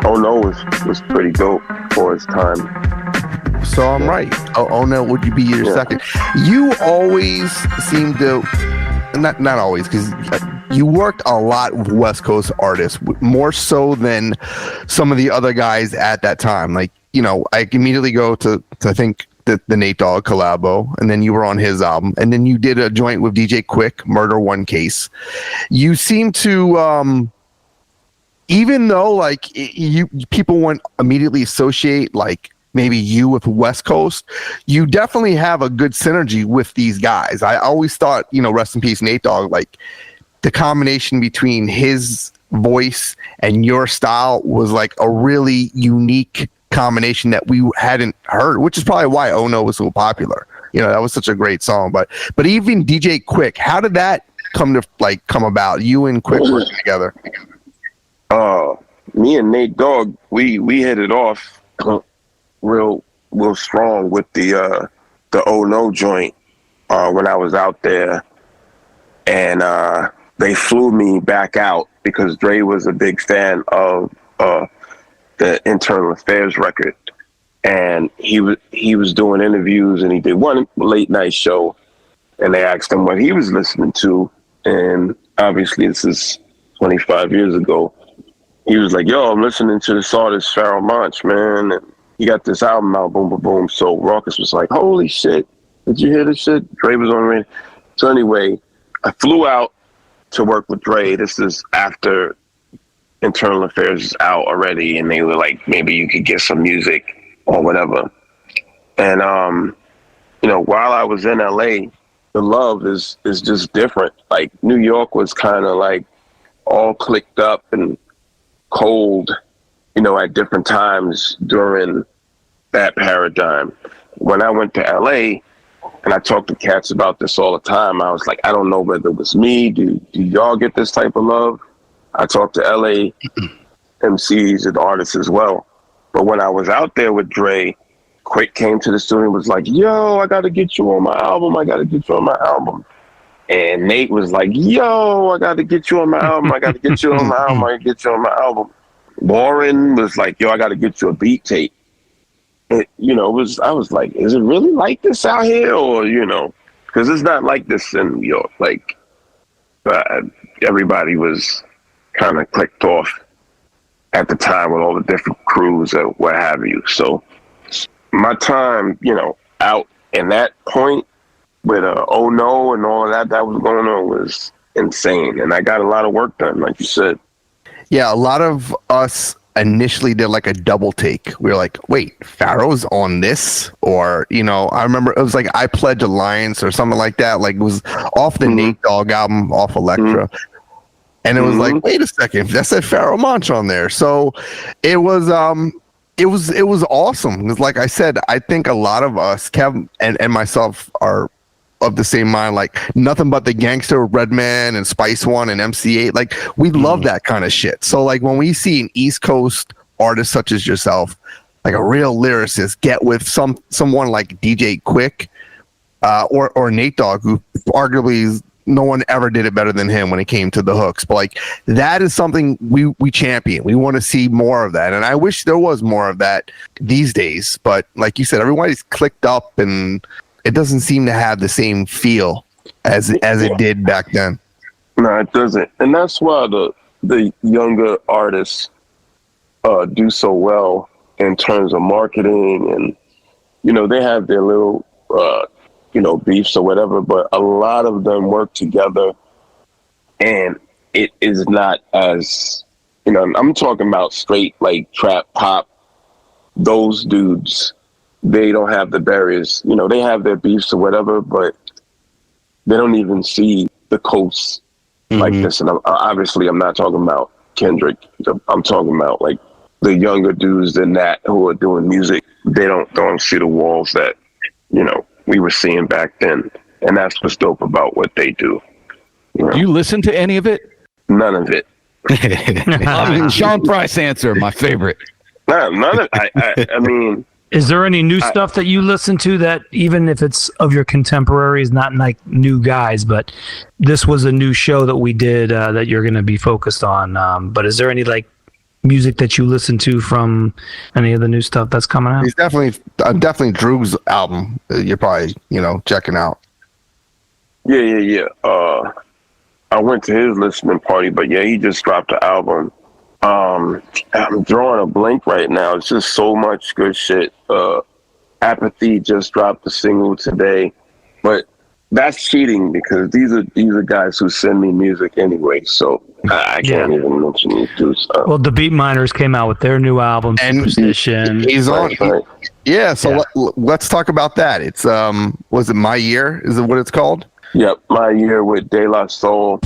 Oh No was pretty dope for its time. So I'm right. Oh No, would you be your second? You always seem to, not always, because you worked a lot with West Coast artists, more so than some of the other guys at that time. Like, I immediately go to I think the Nate Dogg collabo, and then you were on his album, and then you did a joint with DJ Quik, Murder One Case. You seem to, even though like people wouldn't immediately associate like maybe you with West Coast, you definitely have a good synergy with these guys. I always thought, rest in peace Nate Dogg, like the combination between his voice and your style was like a really unique combination that we hadn't heard, which is probably why Oh No was so popular. That was such a great song. But even DJ Quik, how did that come about? You and Quik working together. Me and Nate Dogg, we hit it off real strong with the Oh No joint when I was out there, and they flew me back out because Dre was a big fan of the Internal Affairs record, and he was doing interviews, and he did one late night show, and they asked him what he was listening to, and obviously this is 25 years ago. He was like, "Yo, I'm listening to this artist Pharoahe Monch, man, and he got this album out, boom, boom, boom." So Raucus was like, "Holy shit, did you hear this shit?" Dre was on radio. So anyway, I flew out to work with Dre. This is after Internal Affairs is out already, and they were like, maybe you could get some music or whatever. And while I was in LA, the love is just different. Like New York was kind of like all clicked up and cold, at different times during that paradigm. When I went to LA, and I talk to cats about this all the time, I was like, I don't know whether it was me. Do y'all get this type of love? I talk to LA MCs and artists as well. But when I was out there with Dre, Quik came to the studio and was like, "Yo, I got to get you on my album. I got to get you on my album." And Nate was like, "Yo, I got to get you on my album. I got to get you on my album. I got to get you on my album." Lauren was like, "Yo, I got to get you a beat tape." I was like, is it really like this out here? Or, because it's not like this in New York. Like, everybody was kind of clicked off at the time with all the different crews and what have you. So my time, out in that point with Oh No and all of that was going on was insane. And I got a lot of work done, like you said. Yeah, a lot of us initially did like a double take. We were like, wait, Pharoah's on this? Or, I remember it was like I Pledge Alliance or something like that. Like it was off the Nate Dogg album, off Elektra. And it was like, wait a second, that said Pharoahe Monch on there. So it was awesome. Because like I said, I think a lot of us, Kev and myself, are of the same mind, like Nothing But the Gangster, Redman and Spice One and MC8, like we love that kind of shit. So like when we see an East Coast artist such as yourself, like a real lyricist, get with someone like DJ Quik or Nate Dogg, who arguably no one ever did it better than him when it came to the hooks, but like that is something we champion. We want to see more of that, and I wish there was more of that these days. But like you said, everybody's clicked up and it doesn't seem to have the same feel as it did back then. No, it doesn't. And that's why the younger artists do so well in terms of marketing, and they have their little beefs or whatever, but a lot of them work together, and it is not as I'm talking about straight like trap pop. Those dudes, they don't have the barriers. They have their beefs or whatever, but they don't even see the coast like this. And I'm not talking about Kendrick. I'm talking about like the younger dudes than that who are doing music. They don't see the walls that we were seeing back then, and that's what's dope about what they do. Do you listen to any of it? None of it. Sean Price answer, my favorite. None of it. I mean. Is there any new stuff that you listen to that, even if it's of your contemporaries, not like new guys, but this was a new show that we did that you're going to be focused on? But is there any like music that you listen to from any of the new stuff that's coming out? He's definitely Droog's album. You're probably checking out. Yeah. I went to his listening party, but yeah, he just dropped the album. I'm drawing a blank right now. It's just so much good shit. Apathy just dropped a single today, but that's cheating because these are guys who send me music anyway, so I can't even mention these dudes. Well, the Beatminerz came out with their new album, Supastition. He's on. Yeah, so let's talk about that. It's was it My Year? Is it what it's called? Yep, My Year with De La Soul.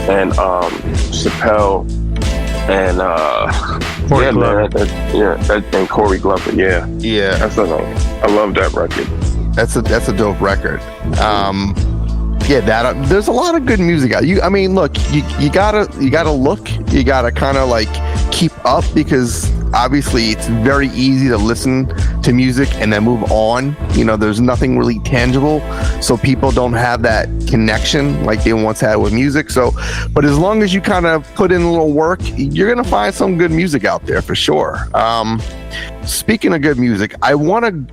and Chappelle and and Corey Glover. Yeah. I love that record. That's a dope record. There's a lot of good music out. I mean, look, you gotta look. You gotta kind of like keep up, because obviously it's very easy to listen to music and then move on. You know, there's nothing really tangible, so people don't have that connection like they once had with music. So, but as long as you kind of put in a little work, you're gonna find some good music out there for sure. Speaking of good music, I want to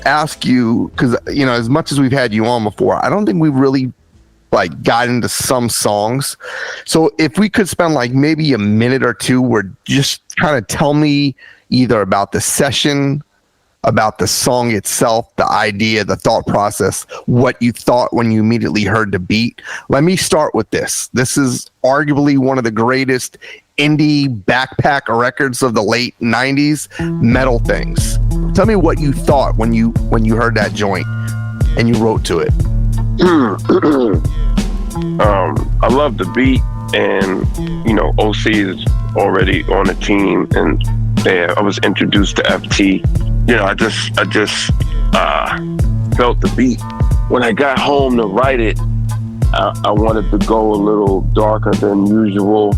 ask you, because you know, as much as we've had you on before, I don't think we really like got into some songs. So if we could spend like maybe a minute or two where just kind of tell me either about the session, about the song itself, the idea, the thought process, what you thought when you immediately heard the beat. Let me start with this. This is arguably one of the greatest indie backpack records of the late 90s, Metal Things. Tell me what you thought when you heard that joint and you wrote to it. I love the beat, and you know, OC is already on the team, and I was introduced to FT. You know, I just felt the beat. When I got home to write it, I wanted to go a little darker than usual,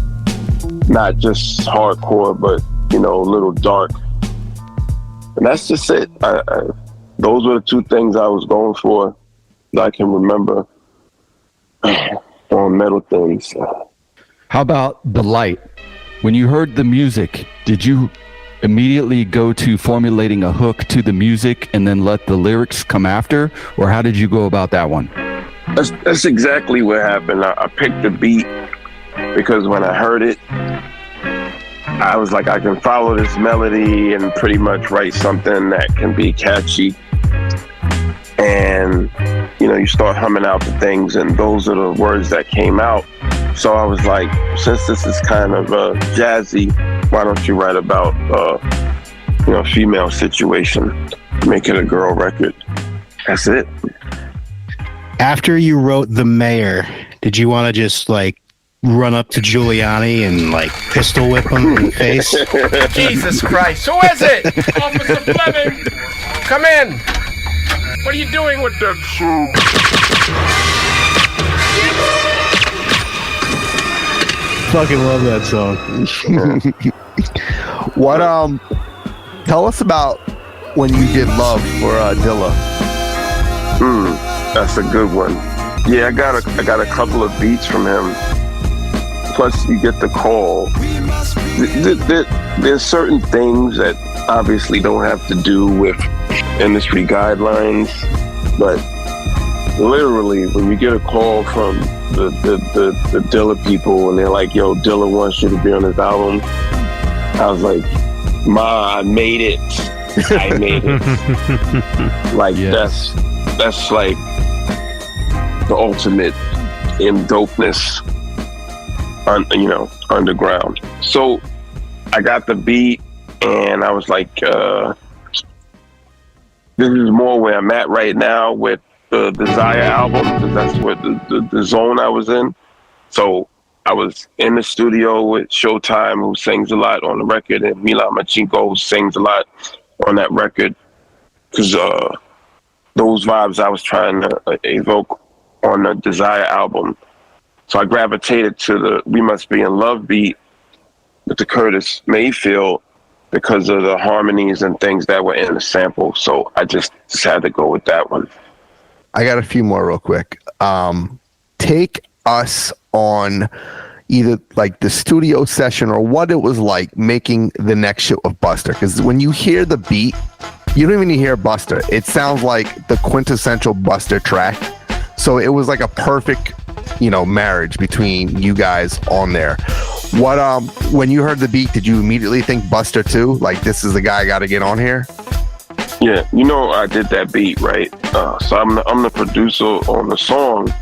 not just hardcore, but you know, a little dark. And that's just it. Those were the two things I was going for that I can remember on Metal Things. How about The Light? When you heard the music, did you immediately go to formulating a hook to the music and then let the lyrics come after? Or how did you go about that one? That's exactly what happened. I picked the beat because when I heard it, I was like, I can follow this melody and pretty much write something that can be catchy. And, you know, you start humming out the things, and those are the words that came out. So I was like, since this is kind of jazzy, why don't you write about, you know, female situation, make it a girl record. That's it. After you wrote The Mayor, did you want to just like run up to Giuliani and like pistol whip him in the face? Jesus Christ, who is it? Officer Fleming, come in. What are you doing with the Fucking love that song. What tell us about when you did Love for Dilla. That's a good one. Yeah, I got a couple of beats from him. Plus you get the call. There's certain things that obviously don't have to do with industry guidelines, but literally when you get a call from the Dilla people and they're like, yo, Dilla wants you to be on his album, I was like, Ma, I made it. I made it. Like, yes. That's like the ultimate in dopeness, you know, underground. So I got the beat and I was like, this is more where I'm at right now with the Desire album, because that's what the zone I was in. So I was in the studio with Showtime, who sings a lot on the record, and Milan Machinko, who sings a lot on that record, because those vibes I was trying to evoke on the Desire album. So I gravitated to the We Must Be in Love beat with the Curtis Mayfield because of the harmonies and things that were in the sample. So I just had to go with that one. I got a few more real quick. Take us on either like the studio session or what it was like making the next shit with Buster. Because when you hear the beat, you don't even hear Buster. It sounds like the quintessential Buster track. So it was like a perfect, you know, marriage between you guys on there. What when you heard the beat, did you immediately think Buster too? Like, this is the guy I got to get on here? Yeah, you know, I did that beat, right? So I'm the producer on the song,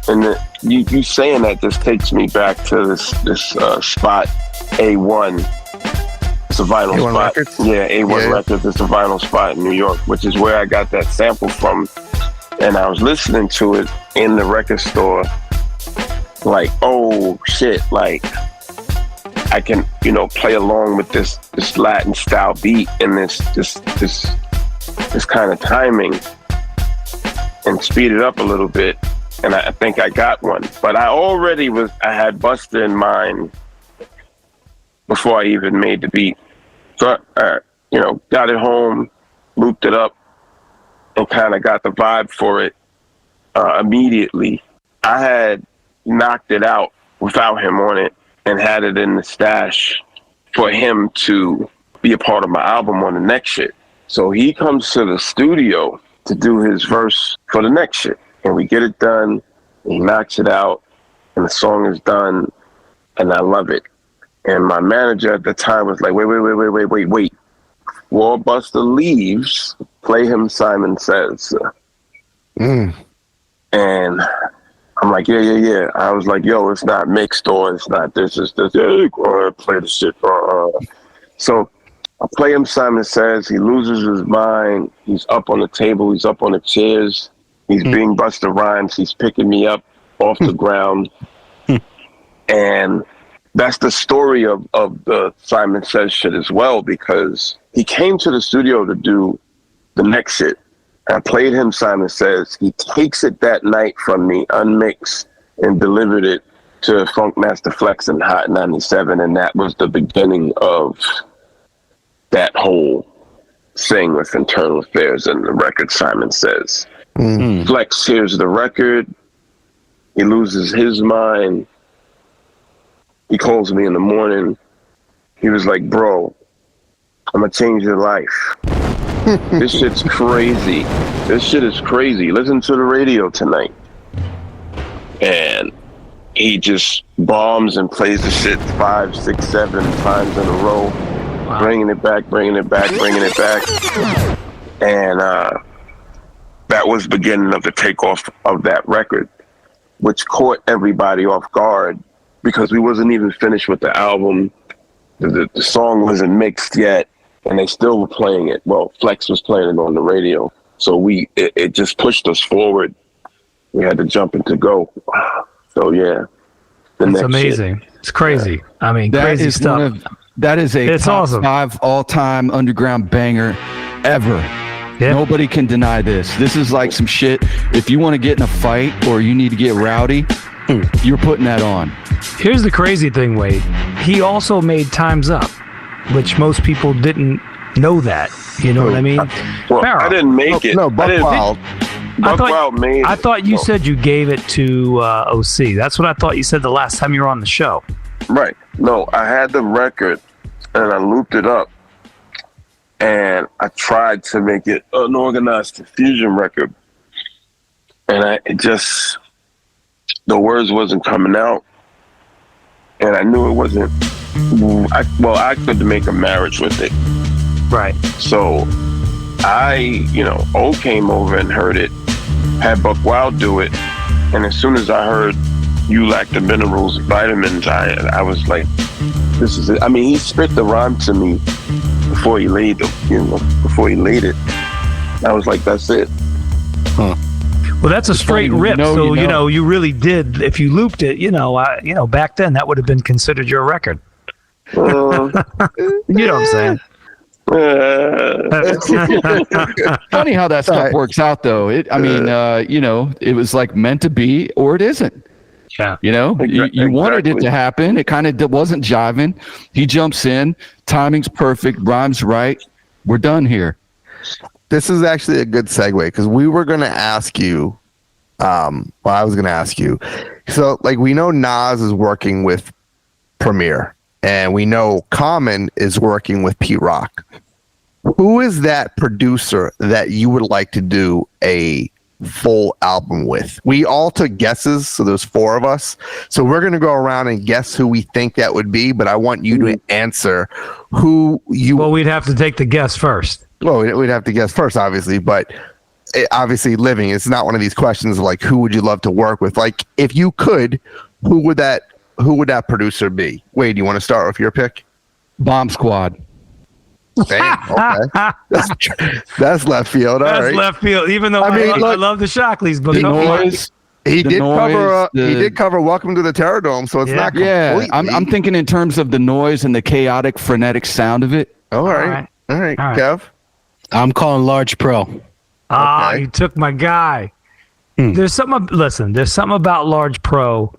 and you saying that just takes me back to this spot, A1. It's a vinyl A1 spot. Records? Yeah, A1 Records. It's a vinyl spot in New York, which is where I got that sample from. And I was listening to it in the record store, like, oh shit, like I can, you know, play along with this Latin style beat and this kind of timing and speed it up a little bit. And I think I got one, but I had Busta in mind before I even made the beat. So I, you know, got it home, looped it up, and kind of got the vibe for it immediately. I had knocked it out without him on it and had it in the stash for him to be a part of my album on the next shit. So he comes to the studio to do his verse for the next shit. And we get it done, and he knocks it out, and the song is done, and I love it. And my manager at the time was like, wait. Before Busta leaves, play him Simon Says. And I'm like, yeah. I was like, yo, it's not mixed or it's not this, it's this. Or play the shit. So I play him Simon Says. He loses his mind. He's up on the table. He's up on the chairs. He's being Busta Rhymes. He's picking me up off the ground. And that's the story of the Simon Says shit as well, because he came to the studio to do the next shit. I played him Simon Says. He takes it that night from me, unmixed, and delivered it to Funkmaster Flex and Hot 97, and that was the beginning of that whole thing with Internal Affairs and the record Simon Says. Flex hears the record. He loses his mind. He calls me in the morning. He was like, bro, I'm gonna change your life. This shit's crazy. This shit is crazy. Listen to the radio tonight. And he just bombs and plays the shit 5, 6, 7 times in a row. Wow. Bringing it back. And that was the beginning of the takeoff of that record, which caught everybody off guard because we wasn't even finished with the album. The song wasn't mixed yet, and they still were playing it. Well, Flex was playing it on the radio. So it just pushed us forward. We had to jump into go. So yeah. That's amazing. Shit. It's crazy. Yeah. I mean, that crazy stuff. That is a top awesome. 5 all-time underground banger ever. Yep. Nobody can deny this. This is like some shit. If you want to get in a fight or you need to get rowdy, you're putting that on. Here's the crazy thing, Wade. He also made Time's Up, which most people didn't know that. You know what I mean? Well, I didn't make it. No, Buckwild. Buckwild made it. I thought you said you gave it to OC. That's what I thought you said the last time you were on the show. Right. No, I had the record and I looped it up. And I tried to make it an organized fusion record. And the words wasn't coming out. And I knew it wasn't, I could make a marriage with it. Right. So O came over and heard it, had Buckwild do it. And as soon as I heard You Lack the Minerals, Vitamins, I was like, this is it. I mean, he spit the rhyme to me before he laid it. I was like, that's it. Huh. Well, that's a straight rip. So you really did. If you looped it, back then that would have been considered your record. You know what I'm saying? Funny how that stuff works out, though. It was like meant to be, or it isn't. Yeah. You wanted it to happen. It kind of wasn't jiving. He jumps in. Timing's perfect. Rhymes right. We're done here. This is actually a good segue because we were going to ask you. I was going to ask you. So, we know Nas is working with Premier, and we know Common is working with Pete Rock. Who is that producer that you would like to do a full album with? We all took guesses, so there's 4 of us. So we're going to go around and guess who we think that would be, but I want you to answer who you... Well, we'd have to take the guess first. Well, we'd have to guess first, obviously, but obviously living, it's not one of these questions like who would you love to work with? Like, if you could, who would that producer be? Wade, you want to start with your pick? Bomb Squad. Damn, okay. That's left field. All right. Left field. Even though I love the Shockleys, but He the did noise, he did cover Welcome to the Terror Dome, so it's not completely. I'm thinking in terms of the noise and the chaotic, frenetic sound of it. All right. Kev. I'm calling Large Pro. You took my guy. There's something. Listen, there's something about Large Pro.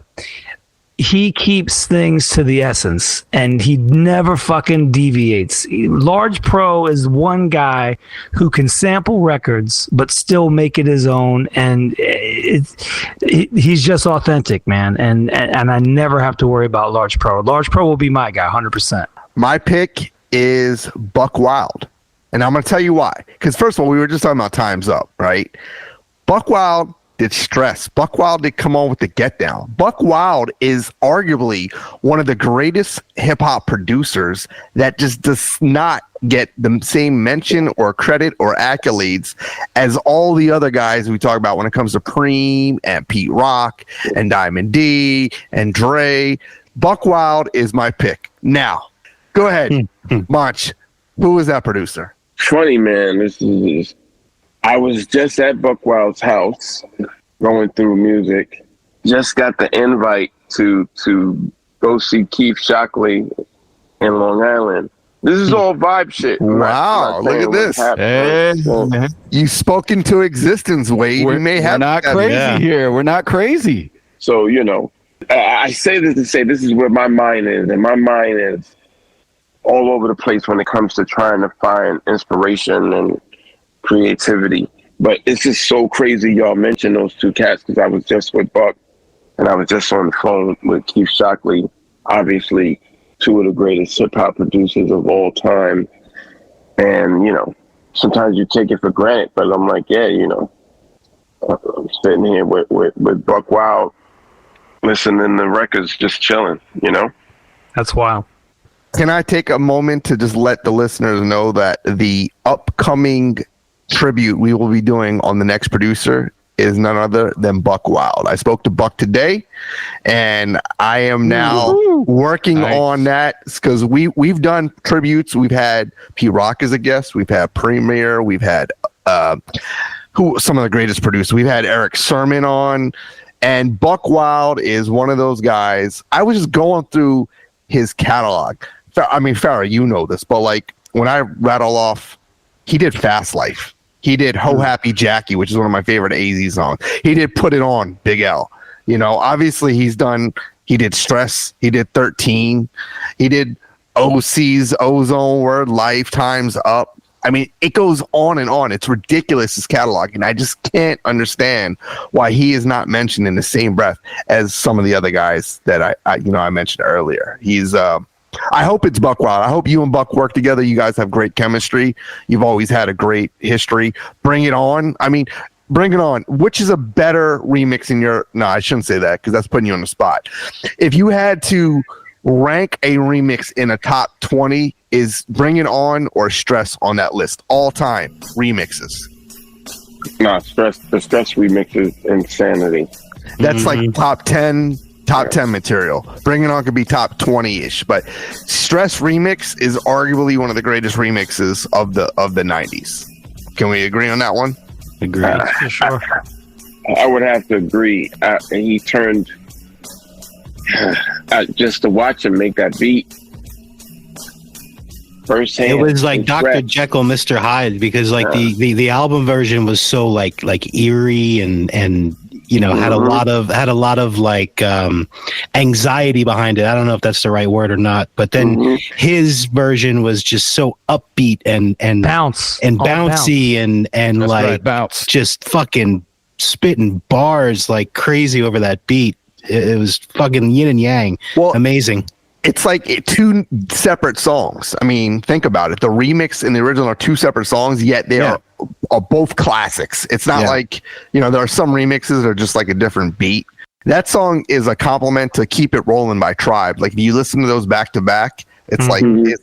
He keeps things to the essence, and he never fucking deviates. Large Pro is one guy who can sample records but still make it his own, and he's just authentic, man. And I never have to worry about Large Pro. Large Pro will be my guy, 100%. My pick is Buckwild, and I'm going to tell you why. Because first of all, we were just talking about Time's Up, right? Buckwild did Stress. Buckwild did Come On with the Get Down. Buckwild is arguably one of the greatest hip hop producers that just does not get the same mention or credit or accolades as all the other guys we talk about when it comes to Preem and Pete Rock and Diamond D and Dre. Buckwild is my pick. Now, go ahead, Monch. Who is that producer? Funny, man. I was just at Buckwild's house going through music. Just got the invite to go see Keith Shockley in Long Island. This is all vibe shit. Wow, look at this. You spoke into existence, Wade. We're not crazy here. We're not crazy. So, I say this to say this is where my mind is. And my mind is all over the place when it comes to trying to find inspiration and creativity. But it's just so crazy y'all mentioned those two cats, because I was just with Buck and I was just on the phone with Keith Shockley, obviously two of the greatest hip-hop producers of all time. And sometimes you take it for granted, but I'm like, I'm sitting here with Buck Wild listening to records, just chilling. That's wild. Can I take a moment to just let the listeners know that the upcoming tribute we will be doing on the next producer is none other than Buckwild. I spoke to Buck today, and I am now working on that, because we've done tributes. We've had P Rock as a guest. We've had Premier. We've had some of the greatest producers. We've had Eric Sermon on, and Buckwild is one of those guys. I was just going through his catalog. I mean, Farrah, you know this, but like when I rattle off, he did Fast Life. He did Ho Happy Jackie, which is one of my favorite AZ songs. He did Put It On, Big L. Obviously he did Stress. He did 13. He did OC's Ozone Word, Life, Time's Up. I mean, it goes on and on. It's ridiculous, his catalog. And I just can't understand why he is not mentioned in the same breath as some of the other guys that I mentioned earlier. He's, I hope it's Buckwild. I hope you and Buck work together. You guys have great chemistry. You've always had a great history. Bring it on. I mean, bring it on. Which is a better remix in your... No, I shouldn't say that, because that's putting you on the spot. If you had to rank a remix in a top 20, is Bring It On or Stress on that list? All time remixes. No, the Stress remix is insanity. That's like top 10 material. Bring It On could be top 20-ish, but Stress remix is arguably one of the greatest remixes of the 90s. Can we agree on that one? Agree. For sure. I would have to agree. He turned just to watch him make that beat firsthand. It was like Dr. Jekyll, Mr. Hyde, because like the album version was so like eerie and had a lot of like anxiety behind it. I don't know if that's the right word or not, but then his version was just so upbeat and bouncy and like bounce. Just fucking spitting bars like crazy over that beat. It was fucking yin and yang. Well, amazing. It's like two separate songs. I mean, think about it. The remix and the original are two separate songs, yet they are both classics. It's not like, there are some remixes that are just like a different beat. That song is a compliment to Keep It Rolling by Tribe. Like, if you listen to those back to back, it's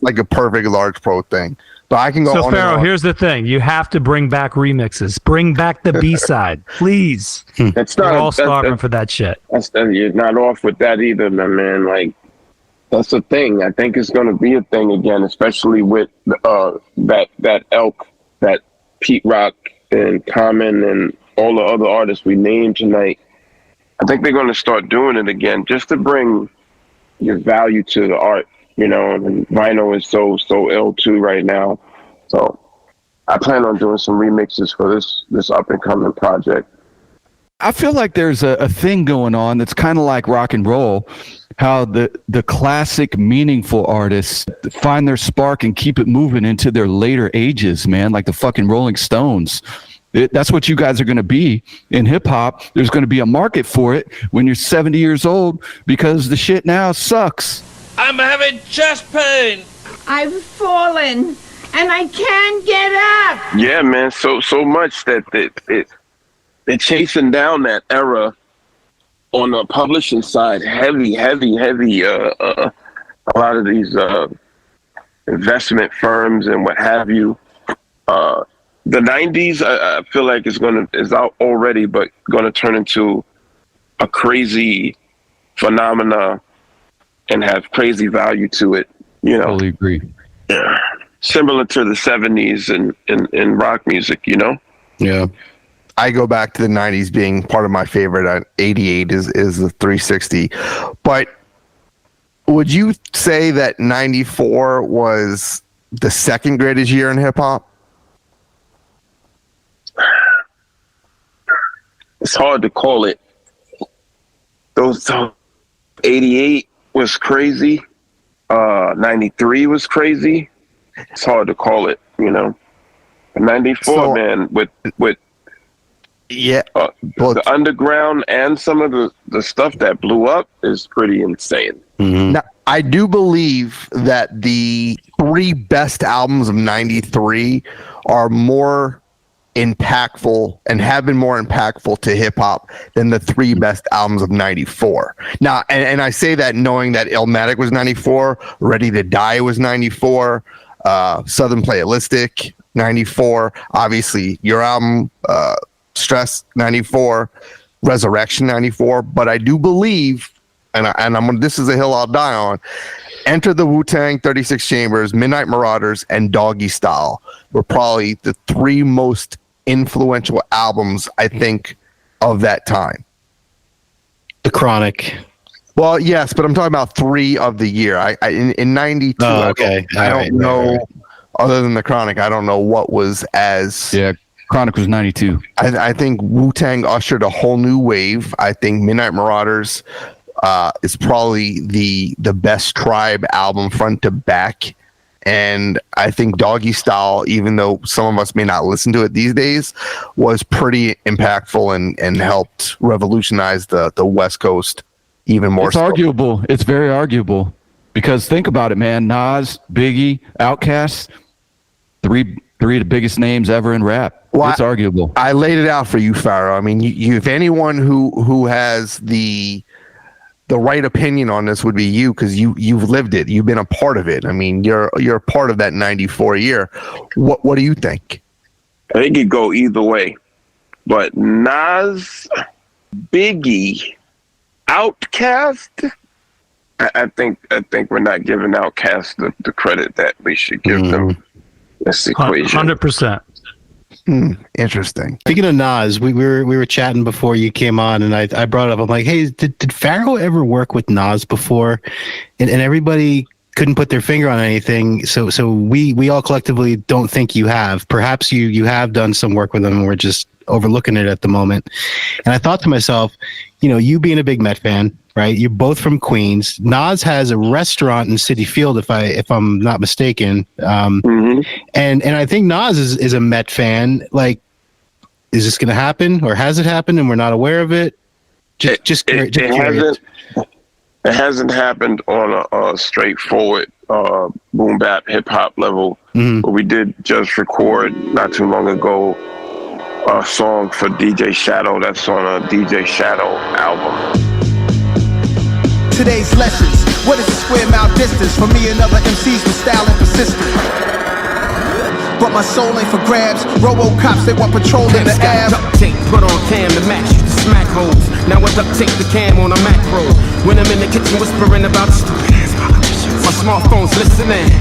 like a perfect Large Pro thing. But I can go on. So, Pharaoh, here's the thing. You have to bring back remixes. Bring back the B-side, please. We're all starving for that shit. You're not off with that either, my man. Like, that's a thing. I think it's going to be a thing again, especially with that Elk, that Pete Rock and Common and all the other artists we named tonight. I think they're going to start doing it again just to bring your value to the art, you know, and vinyl is so ill too right now. So I plan on doing some remixes for this up and coming project. I feel like there's a thing going on that's kind of like rock and roll, how the classic meaningful artists find their spark and keep it moving into their later ages, man, like the fucking Rolling Stones. That's what you guys are going to be in hip hop. There's going to be a market for it when you're 70 years old because the shit now sucks. I'm having chest pain. I've fallen and I can't get up. Yeah, man. So much that they're chasing down that era on the publishing side. Heavy. A lot of these investment firms and what have you. The 90s, I feel like is out already, but going to turn into a crazy phenomena and have crazy value to it. You know, totally agree. Yeah, similar to the 70s in rock music. You know. Yeah, I go back to the 90s being part of my favorite. 88 is the 360, but would you say that 94 was the second greatest year in hip hop? It's hard to call it. Those 88 was crazy. 93 was crazy. It's hard to call it, you know. 94, man, with the underground and some of the stuff that blew up is pretty insane. Mm-hmm. Now, I do believe that the 3 best albums of 93 are more impactful and have been more impactful to hip hop than the 3 best albums of 94. Now, and I say that knowing that Illmatic was 94, Ready to Die was 94, Southern Playalistic 94, obviously your album Stress 94, Resurrection 94, but I do believe, and this is a hill I'll die on, Enter the Wu-Tang, 36 Chambers, Midnight Marauders, and Doggy Style were probably the 3 most influential albums, I think, of that time. The Chronic. Well, yes, but I'm talking about 3 of the year. In 92, oh, okay. I don't know, other than the Chronic, I don't know what was as... Yeah, Chronic was 92. I think Wu-Tang ushered a whole new wave. I think Midnight Marauders is probably the best Tribe album front to back. And I think Doggy Style, even though some of us may not listen to it these days, was pretty impactful and helped revolutionize the West Coast even more. It's arguable. It's very arguable. Because think about it, man. Nas, Biggie, Outkast, three of the biggest names ever in rap. Well, it's arguable. I laid it out for you, Pharaoh. I mean, you if anyone who has the right opinion on this would be you, because you've lived it. You've been a part of it. I mean, you're a part of that 94 year. What do you think? I think it go either way, but Nas, Biggie, Outkast. I think we're not giving Outkast the credit that we should give them. That's the equation. 100%. Interesting. Speaking of Nas, we were chatting before you came on, and I brought it up. I'm like, hey, did Pharaoh ever work with Nas before? And everybody couldn't put their finger on anything. So we all collectively don't think you have. Perhaps you have done some work with him, and we're just overlooking it at the moment. And I thought to myself, you being a big Met fan, right? You're both from Queens. Nas has a restaurant in Citi Field, if I'm not mistaken. And I think Nas is a Met fan. Like, is this going to happen, or has it happened and we're not aware of it? It hasn't happened on a straightforward boom bap hip hop level. But we did just record not too long ago a song for DJ Shadow that's on a DJ Shadow album. Today's lessons. What is a square mile distance for me and other MCs with style and persistence? But my soul ain't for grabs. Robo-cops, they want patrol in the air. Duct tape put on cam to match you to smack holes. Now I duct tape the cam on a macro. When I'm in the kitchen whispering about stupid ass politicians, my smartphone's listening.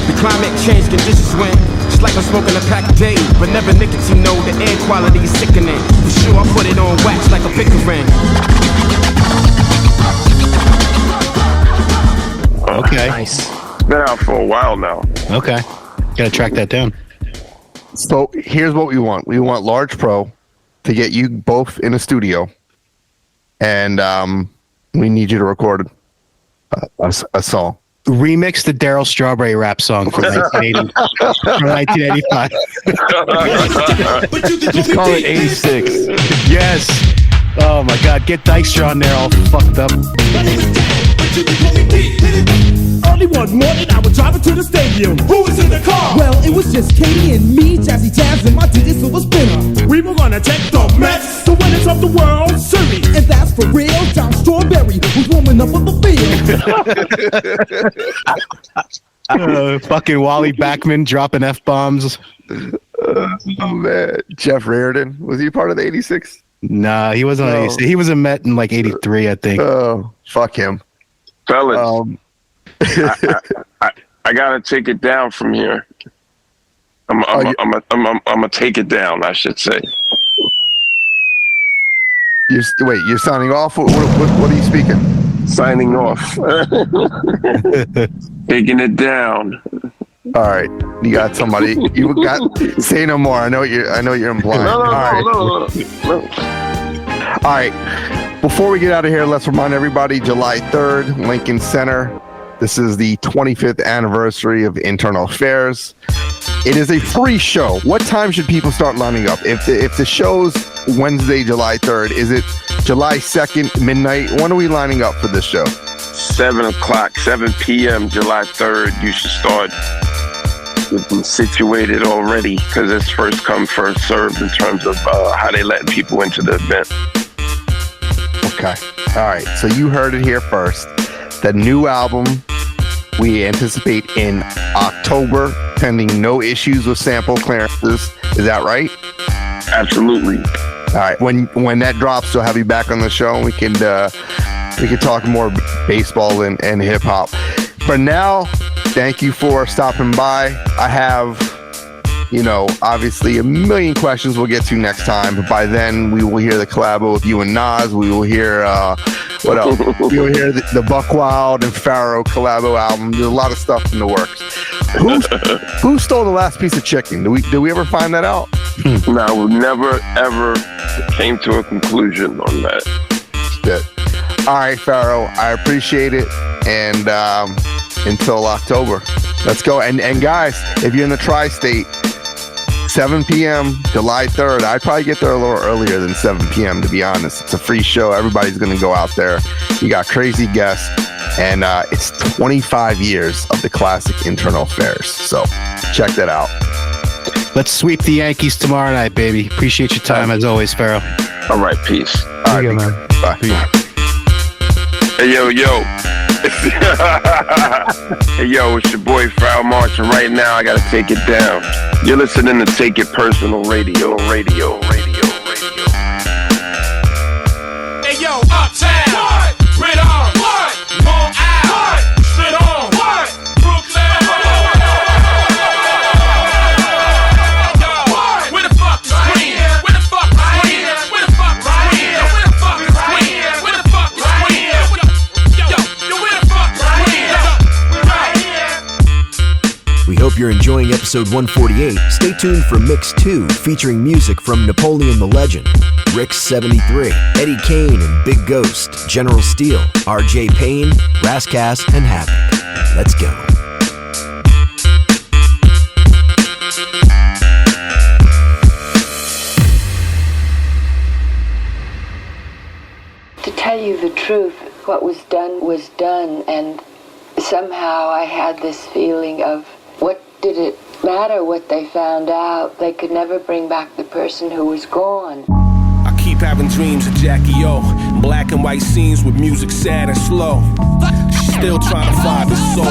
The climate change conditions when like I'm smoking a pack a day. But never nicotine, no, the air quality is sickening. For sure, I put it on wax like a Pickering. Okay. Nice. Been out for a while now. Okay. Gotta track that down. So here's what we want. We want Large Pro to get you both in a studio, and we need you to record a song. Remix the Daryl Strawberry rap song from 1985. Just call it 86. Yes. Oh my God. Get Dykstra on there all fucked up. Only one morning I was driving to the stadium. Who was in the car? Well, it was just Katie and me, Jazzy Jazz, and my DJ Silver Spinner. We were gonna take the Mets, the winners of the World Series. And that's for real. John Strawberry was warming up on the field. Fucking Wally Backman dropping F-bombs. Oh man. Jeff Reardon, was he part of the 86? Nah, he wasn't. No. He was a Met in like 83, I think. Oh, fuck him. Fellas, I gotta take it down from here. I'm gonna take it down, I should say. You're signing off? What are you speaking? Signing off. Taking it down. All right, you got somebody. You got. Say no more. I know you're implying. No. All right. Before we get out of here, let's remind everybody: July 3rd, Lincoln Center. This is the 25th anniversary of Internal Affairs. It is a free show. What time should people start lining up? If the show's Wednesday, July 3rd, is it July 2nd, midnight? When are we lining up for this show? 7 p.m. July 3rd. You should start getting situated already because it's first come, first served in terms of how they letting people into the event. Okay. All right. So you heard it here first. The new album we anticipate in October, pending no issues with sample clearances. Is that right? Absolutely. All right. When that drops, we'll have you back on the show and we can talk more baseball and hip hop. For now, thank you for stopping by. I have, obviously a million questions we'll get to next time, but by then we will hear the collabo with you and Nas. We will hear what else? We will hear the Buckwild and Pharoahe collabo album. There's a lot of stuff in the works. Who stole the last piece of chicken? Did we ever find that out? No, we never ever came to a conclusion on that. Shit. All right, Pharoahe, I appreciate it, and until October, let's go. And guys, if you're in the tri-state, 7 p.m. July 3rd. I'd probably get there a little earlier than 7 p.m. to be honest. It's a free show. Everybody's going to go out there. You got crazy guests, and it's 25 years of the classic Internal Affairs. So check that out. Let's sweep the Yankees tomorrow night, baby. Appreciate your time as always, Pharoahe. All right, peace. All right, man. Bye. Hey, yo. Hey, yo, it's your boy Pharoahe Monch, and right now I gotta take it down. You're listening to Take It Personal Radio. Hey, yo, uptown. What? Red on. What? Long Island. What? Straight on. What? Brooklyn. Yo, what? Where the fuck is Queen? Where the fuck is Queen? Where the fuck is Queen? Where the fuck is Queen? Where the fuck is Queen? Yo, where the fuck is Queen? We're right here. We hope you're enjoying episode 148. Stay tuned for Mix 2, featuring music from Napoleon the Legend, Rick73, Eddie Kane and Big Ghost, General Steele, RJ Payne, Rascass, and Havoc. Let's go. To tell you the truth, what was done, and somehow I had this feeling of, what did it matter what they found out? They could never bring back the person who was gone. I keep having dreams of Jackie O, black and white scenes with music sad and slow. Still trying to find the soul.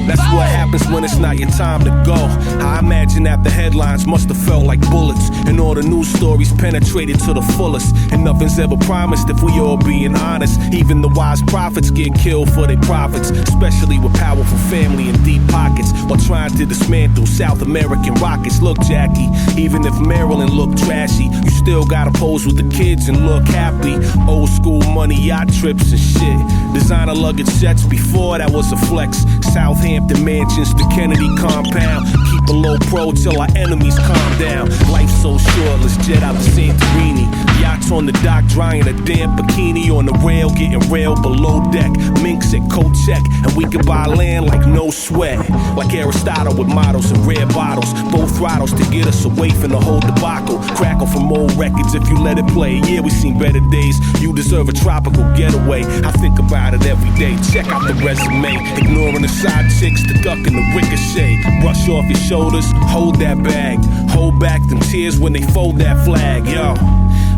That's what happens when it's not your time to go. I imagine that the headlines must have felt like bullets, and all the news stories penetrated to the fullest. And nothing's ever promised if we all being honest. Even the wise prophets get killed for their profits, especially with powerful family and deep pockets. While trying to dismantle South American rockets. Look, Jackie, even if Maryland look trashy, you still gotta pose with the kids and look happy. Old school money, yacht trips and shit. Designer luggage sets, before that was a flex. Southampton mansions, the Kennedy compound. Keep a low pro till our enemies calm down. Life's so short, let's jet out to Santorini. Yachts on the dock, drying a damn bikini on the rail, getting rail below deck. Minks at coat check, and we can buy land like no sweat. Like Aristotle with models and red bottles. Both throttles to get us away from the whole debacle. Crackle from old records if you let it play. Yeah, we seen better days. You deserve a tropical getaway. I think about it every day. Check out the resume. Ignoring the side chicks, the duck and the ricochet. Brush off your shoulders, hold that bag. Hold back them tears when they fold that flag, yo.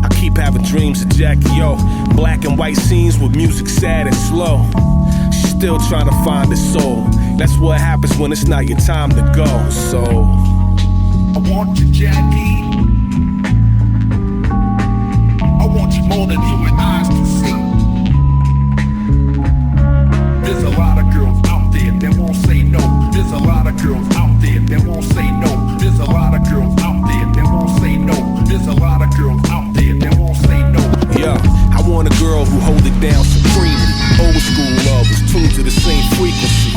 I keep having dreams of Jackie, yo. Black and white scenes with music sad and slow. Still trying to find his soul. That's what happens when it's not your time to go. So I want you, Jackie. I want you more than human eyes can see. There's a lot of girls out there that won't say no. There's a lot of girls out there that won't say no. There's a lot of girls out there that won't say no. There's a lot of girls out there that won't say no. Yeah, I want a girl who hold it down supremely. Old school love was tuned to the same frequency.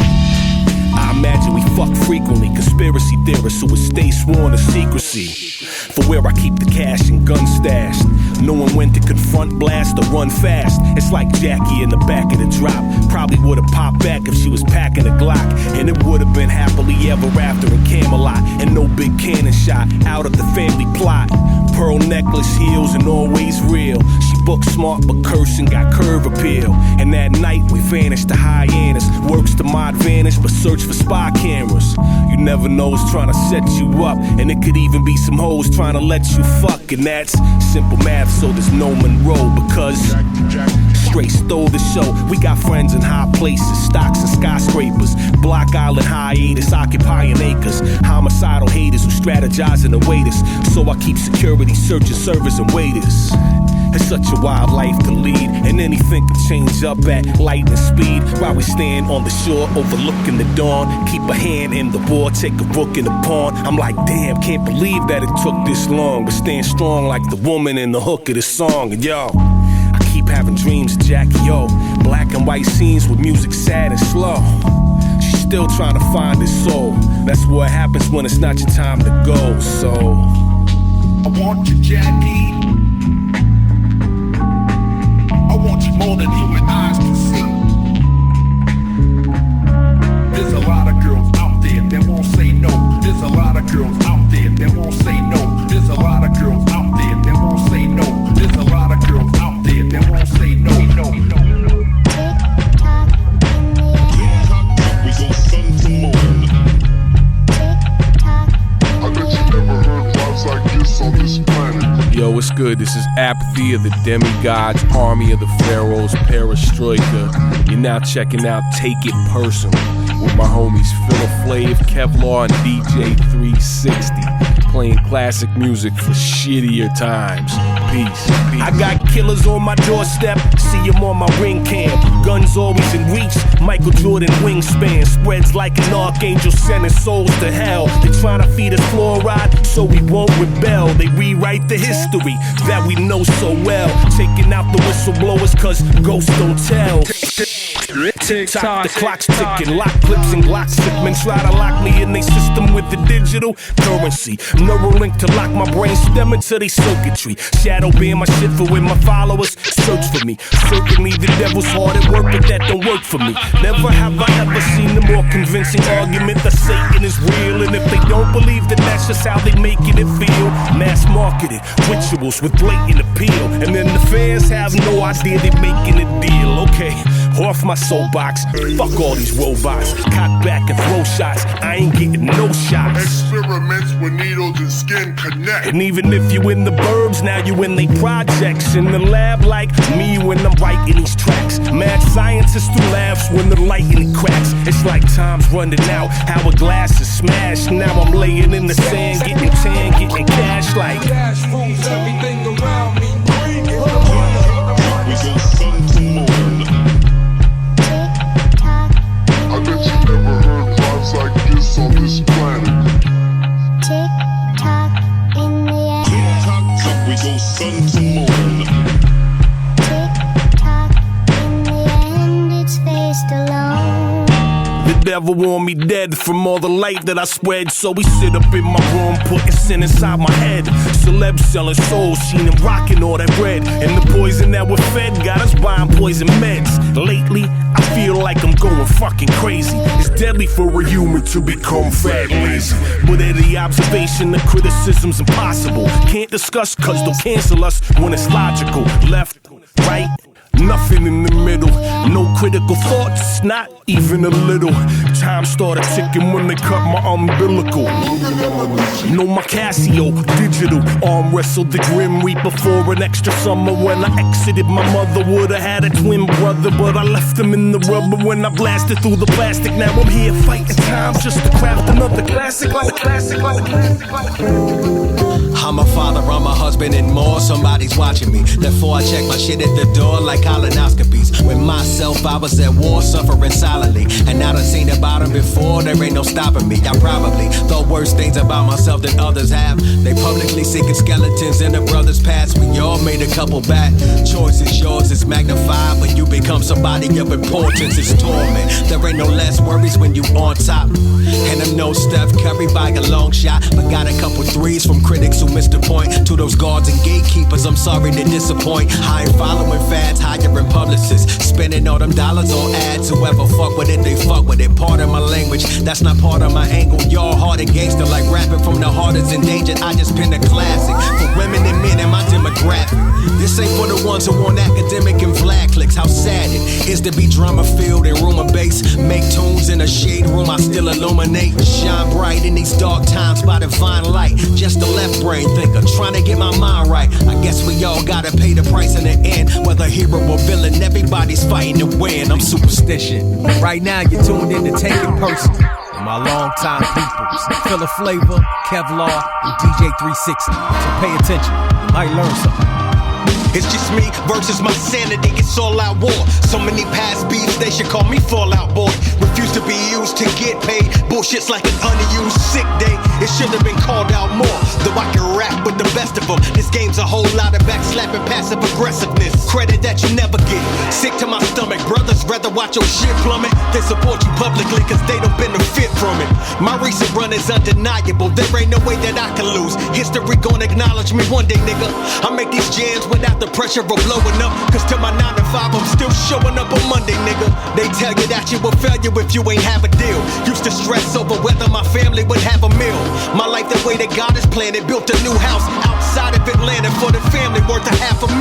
I imagine we fuck frequently, conspiracy theorists who would stay sworn to secrecy. For where I keep the cash and gun stashed, knowing when to confront, blast, or run fast. It's like Jackie in the back of the drop. Probably would've popped back if she was packing a Glock. And it would've been happily ever after in Camelot. And no big cannon shot out of the family plot. Pearl necklace, heels, and always real. She book smart but cursing, got curve appeal. And that night we vanished to hyenas. Works to my advantage but search for spy cameras. You never know who's trying to set you up. And it could even be some hoes trying to let you fuck. And that's simple math, so there's no Monroe. Because straight stole the show. We got friends in high places, stocks and skyscrapers. Block Island hiatus, occupying acres. Homicidal haters who strategize and await us. So I keep security searching servers and waiters. It's such a wild life to lead, and anything can change up at lightning speed. While we stand on the shore overlooking the dawn, keep a hand in the war, take a rook in the pawn. I'm like, damn, can't believe that it took this long, but stand strong like the woman in the hook of this song. And yo, I keep having dreams of Jackie, yo. Black and white scenes with music sad and slow. She's still trying to find his soul. That's what happens when it's not your time to go. So I want you, Jackie. I want you more than human eyes can see. There's a lot of girls out there that won't say no. There's a lot of girls out there that won't say no. There's a lot of girls out there that won't say no. There's a lot of girls out there that won't say no. We go sun to moon. I bet you never heard vibes like this on this planet. yo, what's good? This is Apathy of the Demigods, Army of the Pharaohs, Perestroika. You're now checking out Take It Personal with my homies Phil Flav, Kevlar, and DJ 360. Playing classic music for shittier times. Peace. I got killers on my doorstep, see them on my ring cam. Guns always in reach, Michael Jordan wingspan. Spreads like an archangel sending souls to hell. They trying to feed us fluoride so we won't rebel. They rewrite the history that we know so well. Taking out the whistleblowers cause ghosts don't tell. Tick-tock, the clock's ticking. Lock clips and Glock shipments try to lock me in they system with the digital currency. Neuralink to lock my brain stem into they circuitry. Shadow being my shit for when my followers search for me. Certainly the devil's hard at work, but that don't work for me. Never have I ever seen a more convincing argument that Satan is real. And if they don't believe, then that's just how they making it feel. Mass marketed rituals with blatant appeal, and then the fans have no idea they making a deal. Okay, off my soapbox, fuck all these robots. Cock back and throw shots, I ain't getting no shots. Experiments with needles and skin connect. And even if you in the burbs, now you in they projects. In the lab like me when I'm writing these tracks. Mad scientists through labs when the lightning cracks. It's like time's running out, hourglass is smashed. Now I'm laying in the sand, getting tan, getting cash like cash rules everything around me. We go sun to moon. I bet you never heard vibes like this on this from all the light that I spread. So we sit up in my room, putting sin inside my head. Celebs selling souls, seen them rocking all that bread. And the poison that we're fed got us buying poison meds. Lately, I feel like I'm going fucking crazy. It's deadly for a human to become fat lazy. But any observation, the criticism's impossible. Can't discuss cause they'll cancel us when it's logical. Left, right, nothing in the middle. No critical thoughts, not even a little. Time started ticking when they cut my umbilical. No, my Casio, digital. Arm wrestled the Grim Reaper for an extra summer. When I exited, my mother would've had a twin brother, but I left him in the rubber when I blasted through the plastic. Now I'm here fighting time just to craft another classic. I'm a father, I'm a husband and more. Somebody's watching me. Therefore I check my shit at the door like colonoscopies. With myself I was at war, suffering silently. And now I've seen about them before, there ain't no stopping me. I probably thought worse things about myself than others have. They publicly seeking skeletons in their brother's past. We all made a couple bad choices. Yours is magnified when you become somebody of importance. It's torment. There ain't no less worries when you on top. And I'm no Steph Curry by a long shot, but got a couple threes from critics who missed the point. To those guards and gatekeepers, I'm sorry to disappoint. I ain't following fads, hiring publicists, spending all them dollars on ads. Whoever fuck with it, they fuck with it. Part of my language, that's not part of my angle. Y'all hard and gangster like rapping from the heart is endangered. I just pin a classic for women and men in my demographic. This ain't for the ones who want academic and flag clicks. How sad it is to be drama filled and rumor based. Make tunes in a shade room, I still illuminate. Shine bright in these dark times by divine light. Just a left brain thinker, trying to get my mind right. I guess we all gotta pay the price in the end. Whether hero or villain, everybody's fighting to win. I'm Supastition. Right now you're tuned in to Take It Personal. My longtime peoples, Filler Flavor, Kevlar, and DJ 360. So pay attention, you might learn something. It's just me versus my sanity, it's all out war. So many past beefs, they should call me Fallout Boy. Refuse to be used to get paid. Bullshit's like an unused sick day. It should have been called out more. Though I can rap with the best of them. This game's a whole lot of backslapping, passive aggressiveness. Credit that you never get. Sick to my stomach, brothers rather watch your shit plummet than support you publicly cause they don't benefit from it. My recent run is undeniable. There ain't no way that I can lose. History gon' acknowledge me one day, nigga. I make these jams without the pressure of blowing up, cause to my 9 to 5 I'm still showing up on Monday, nigga. They tell you that you a failure if you ain't have a deal. Used to stress over whether my family would have a meal. My life the way that God has planned it. Built a new house outside of Atlanta for the family worth $500,000.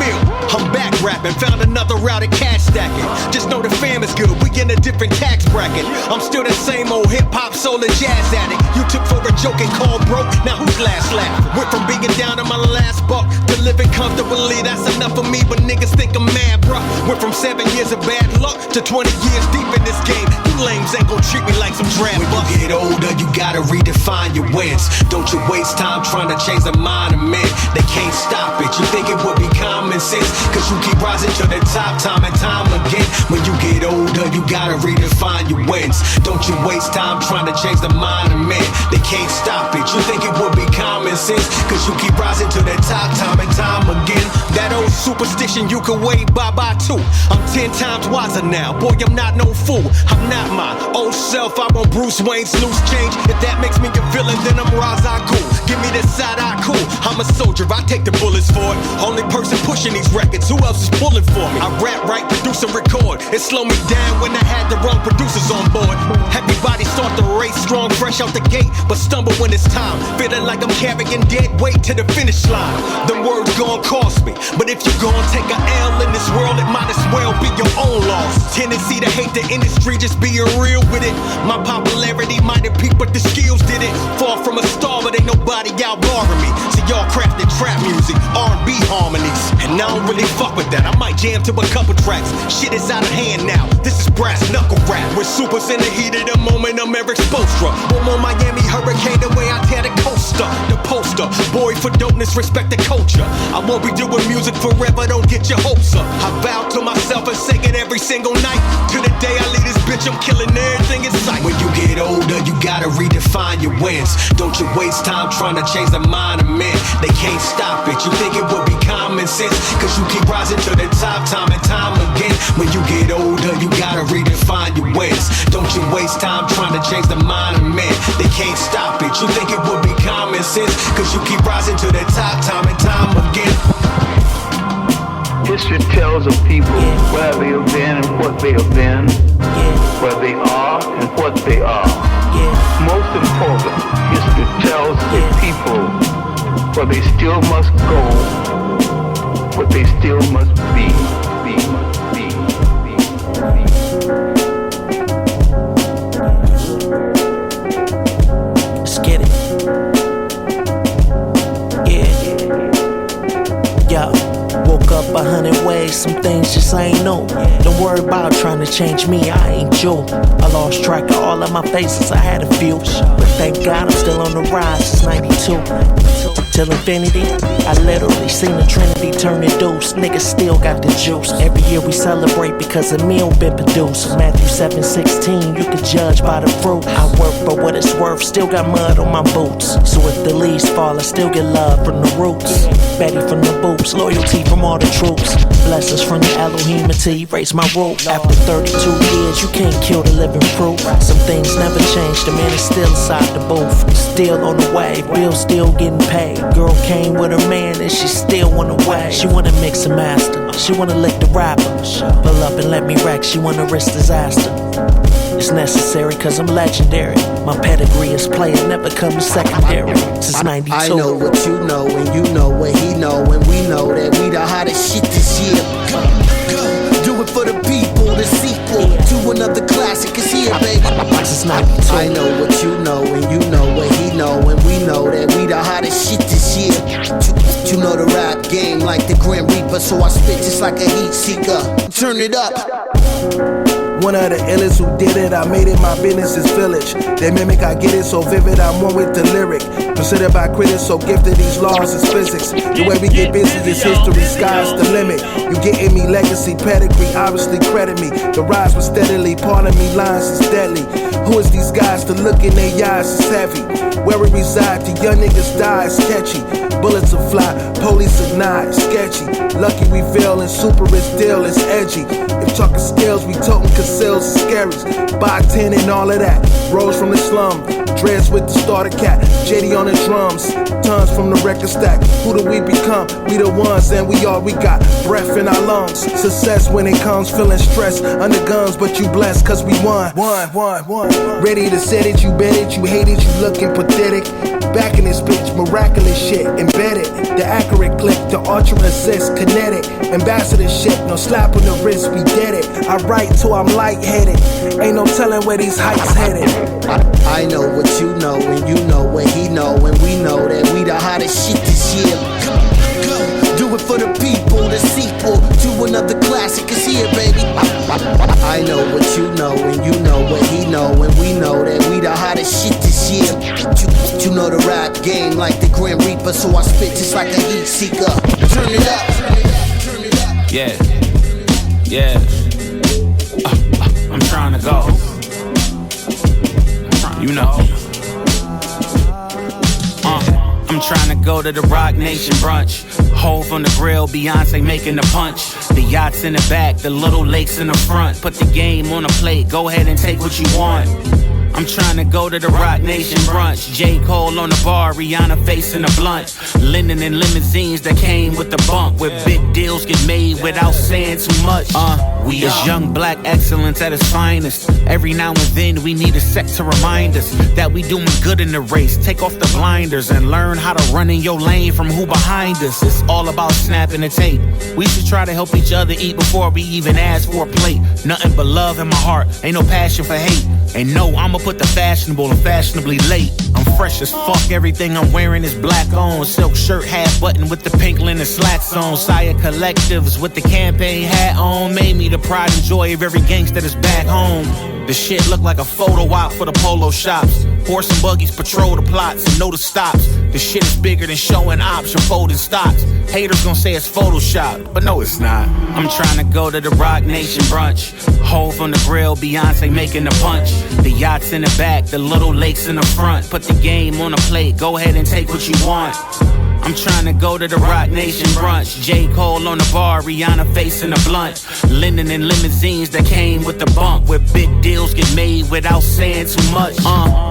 I'm back rapping, found another route of cash stacking. Just know the fam is good, we in a different tax bracket. I'm still the same old hip-hop, soul and jazz addict. You took for a joke and called broke, now who's last laugh? Went from being down to my last buck to living comfortably, that's enough for me, but niggas think I'm mad, bruh. Went from 7 years of bad luck to 20 years deep in this game. You lames ain't gon' treat me like some draft bucks. When you get older, you gotta redefine your wins. Don't you waste time trying to change the mind of men. They can't stop it. You think it would be common sense, cause you keep rising to the top time and time again. When you get older, you gotta redefine your wins. Don't you waste time trying to change the mind of men. They can't stop it. You think it would be common sense, cause you keep rising to the top time and time again. That old Supastition you can wave bye-bye to. I'm 10 times wiser now. Boy, I'm not no fool. I'm not my old self. I want Bruce Wayne's loose change. If that makes me a villain, then I'm Ra's al Ghul. Give me the side-eye cool. I'm a soldier, I take the bullets for it. Only person pushing these records, who else is pulling for me? I rap, write, produce, and record. It slowed me down when I had the wrong producers on board. Everybody start the race strong, fresh out the gate, but stumble when it's time. Feeling like I'm carrying dead weight to the finish line. Them words gon' cost me, but if you gon' take a L in this world, it might as well be your own loss. Tendency to hate the industry, just being real with it. My popularity might have peaked, but the skills did it. Far from a star, but ain't nobody out barring me. So y'all crafted trap music, R&B harmonies, and I don't really fuck with that. I might jam to a couple tracks. Shit is out of hand now. This is brass knuckle rap. With supers in the heat of the moment, I'm Eric Spoelstra. One more Miami hurricane, the way I tear the coaster. The poster, boy for dopeness, respect the culture. I won't be doing music forever, don't get your hopes up. I vow to myself and sing it every single night. To the day I leave this bitch, I'm killing everything in sight. When you get older, you gotta redefine your wins. Don't you waste time trying to change the mind of men. They can't stop it. You think it would be common sense, cause you keep rising to the top time and time again. When you get older, you gotta redefine your wins. Don't you waste time trying to change the mind of men. They can't stop it. You think it would be common sense, cause you keep rising to the top time and time again. History tells of people where they have been and what they have been, where they are and what they are. Most important, history tells the people where they still must go, what they still must be. Let's get it. Yeah. Woke up 100 ways, some things just ain't new. Don't worry about trying to change me, I ain't you. I lost track of all of my faces, I had a few, but thank God I'm still on the rise since 92. Till infinity, I literally seen the Trinity turn to deuce. Niggas still got the juice. Every year we celebrate because a meal been produced. Matthew 7:16, you can judge by the fruit. I work for what it's worth, still got mud on my boots. So if the leaves fall, I still get love from the roots. Betty from the boots, loyalty from all the troops. Blessings from the Elohim until he raised my roof. After 32 years, you can't kill the living proof. Some things never change, the man is still inside the booth. Still on the way, bills still getting paid. Girl came with her man and she still went away. She wanna mix and master, she wanna lick the rapper. Pull up and let me wreck, she wanna risk disaster. It's necessary cause I'm legendary. My pedigree is player, never come secondary. Since 92. I know what you know and you know what he know. And we know that we the hottest shit this year. Do it for the people, the sequel to another classic is here, baby. Since 92. I know what you know and you know what he know. And we know that we the hottest shit this year. You know the rap game like the Grim Reaper, so I spit just like a heat seeker. Turn it up. One of the illest who did it, I made it my business is village. They mimic, I get it so vivid, I'm one with the lyric. Considered by critics, so gifted, these laws is physics. The way we get busy is history, sky's the limit. You getting me legacy, pedigree, obviously credit me. The rise was steadily, part of me lines is deadly. Who is these guys to look in their eyes is heavy. Where we reside, the young niggas die, it's catchy. Bullets will fly, police are not, sketchy. Lucky we feel and super is still, it's edgy. If talking skills, we toting conceals scaries. Buy 10 and all of that. Rose from the slum, dreads with the starter cat. JD on the drums, tons from the record stack. Who do we become? We the ones and we all we got. Breath in our lungs, success when it comes. Feeling stressed under guns, but you blessed cause we won. Ready to set it, you bet it, you hate it, you looking pathetic. Back in this bitch, miraculous shit, embedded. The accurate click, the ultra assist, kinetic. Ambassador shit, no slap on the wrist, we get it. I write till I'm lightheaded. Ain't no telling where these heights headed. I know what you know and you know what he know. And we know that we the hottest shit this year. Do it for the people, the sequel to another classic is here, baby. I know what you know and you know what he know. And we know that we the hottest shit this year. You know the rap game like the Grim Reaper, so I spit just like a heat seeker. Turn it up. Yeah. I'm trying to go. You know. I'm trying to go to the Roc Nation brunch. Hove on the grill, Beyonce making the punch. The yachts in the back, the little lakes in the front. Put the game on a plate, go ahead and take what you want. I'm trying to go to the Roc Nation brunch. J. Cole on the bar, Rihanna facing a blunt. Linen and limousines that came with the bump, where big deals get made without saying too much. We is young black excellence at its finest. Every now and then we need a set to remind us that we doing good in the race. Take off the blinders and learn how to run in your lane from who behind us. It's all about snapping the tape. We should try to help each other eat before we even ask for a plate. Nothing but love in my heart, ain't no passion for hate. And no, I'ma put the fashionable and fashionably late. I'm fresh as fuck, everything I'm wearing is black on. Silk shirt, half button with the pink linen slacks on. Sire collectives with the campaign hat on. Made me the pride and joy of every gangster that's back home. The shit look like a photo op for the polo shops. Horse and buggies patrol the plots and know the stops. The shit is bigger than showing ops or folding stocks. Haters gon' say it's Photoshop, but no it's not. I'm trying to go to the Roc Nation brunch. Hove on the grill, Beyonce making the punch. The yachts in the back, the little lakes in the front. Put the game on a plate, go ahead and take what you want. I'm trying to go to the Roc Nation brunch. J. Cole on the bar, Rihanna facing a blunt. Linen and limousines that came with the bump, where big deals get made without saying too much.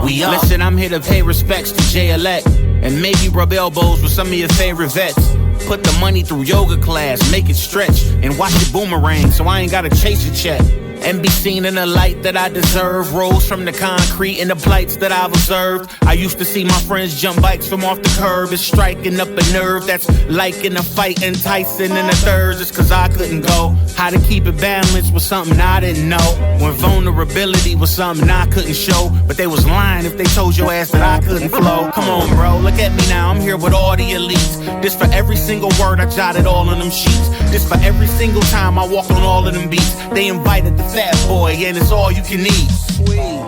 We up. Listen, I'm here to pay respects to J-Elect, and maybe rub elbows with some of your favorite vets. Put the money through yoga class, make it stretch, and watch it boomerang so I ain't gotta chase a check. And be seen in the light that I deserve. Rose from the concrete and the plights that I've observed. I used to see my friends jump bikes from off the curb. It's striking up a nerve that's like in a fight enticing in the thirds. It's cause I couldn't go. How to keep it balanced was something I didn't know. When vulnerability was something I couldn't show. But they was lying if they told your ass that I couldn't flow. Come on bro, look at me now, I'm here with all the elites. This for every single word I jotted all on them sheets. This for every single time I walked on all of them beats. They invited the fat boy and it's all you can eat.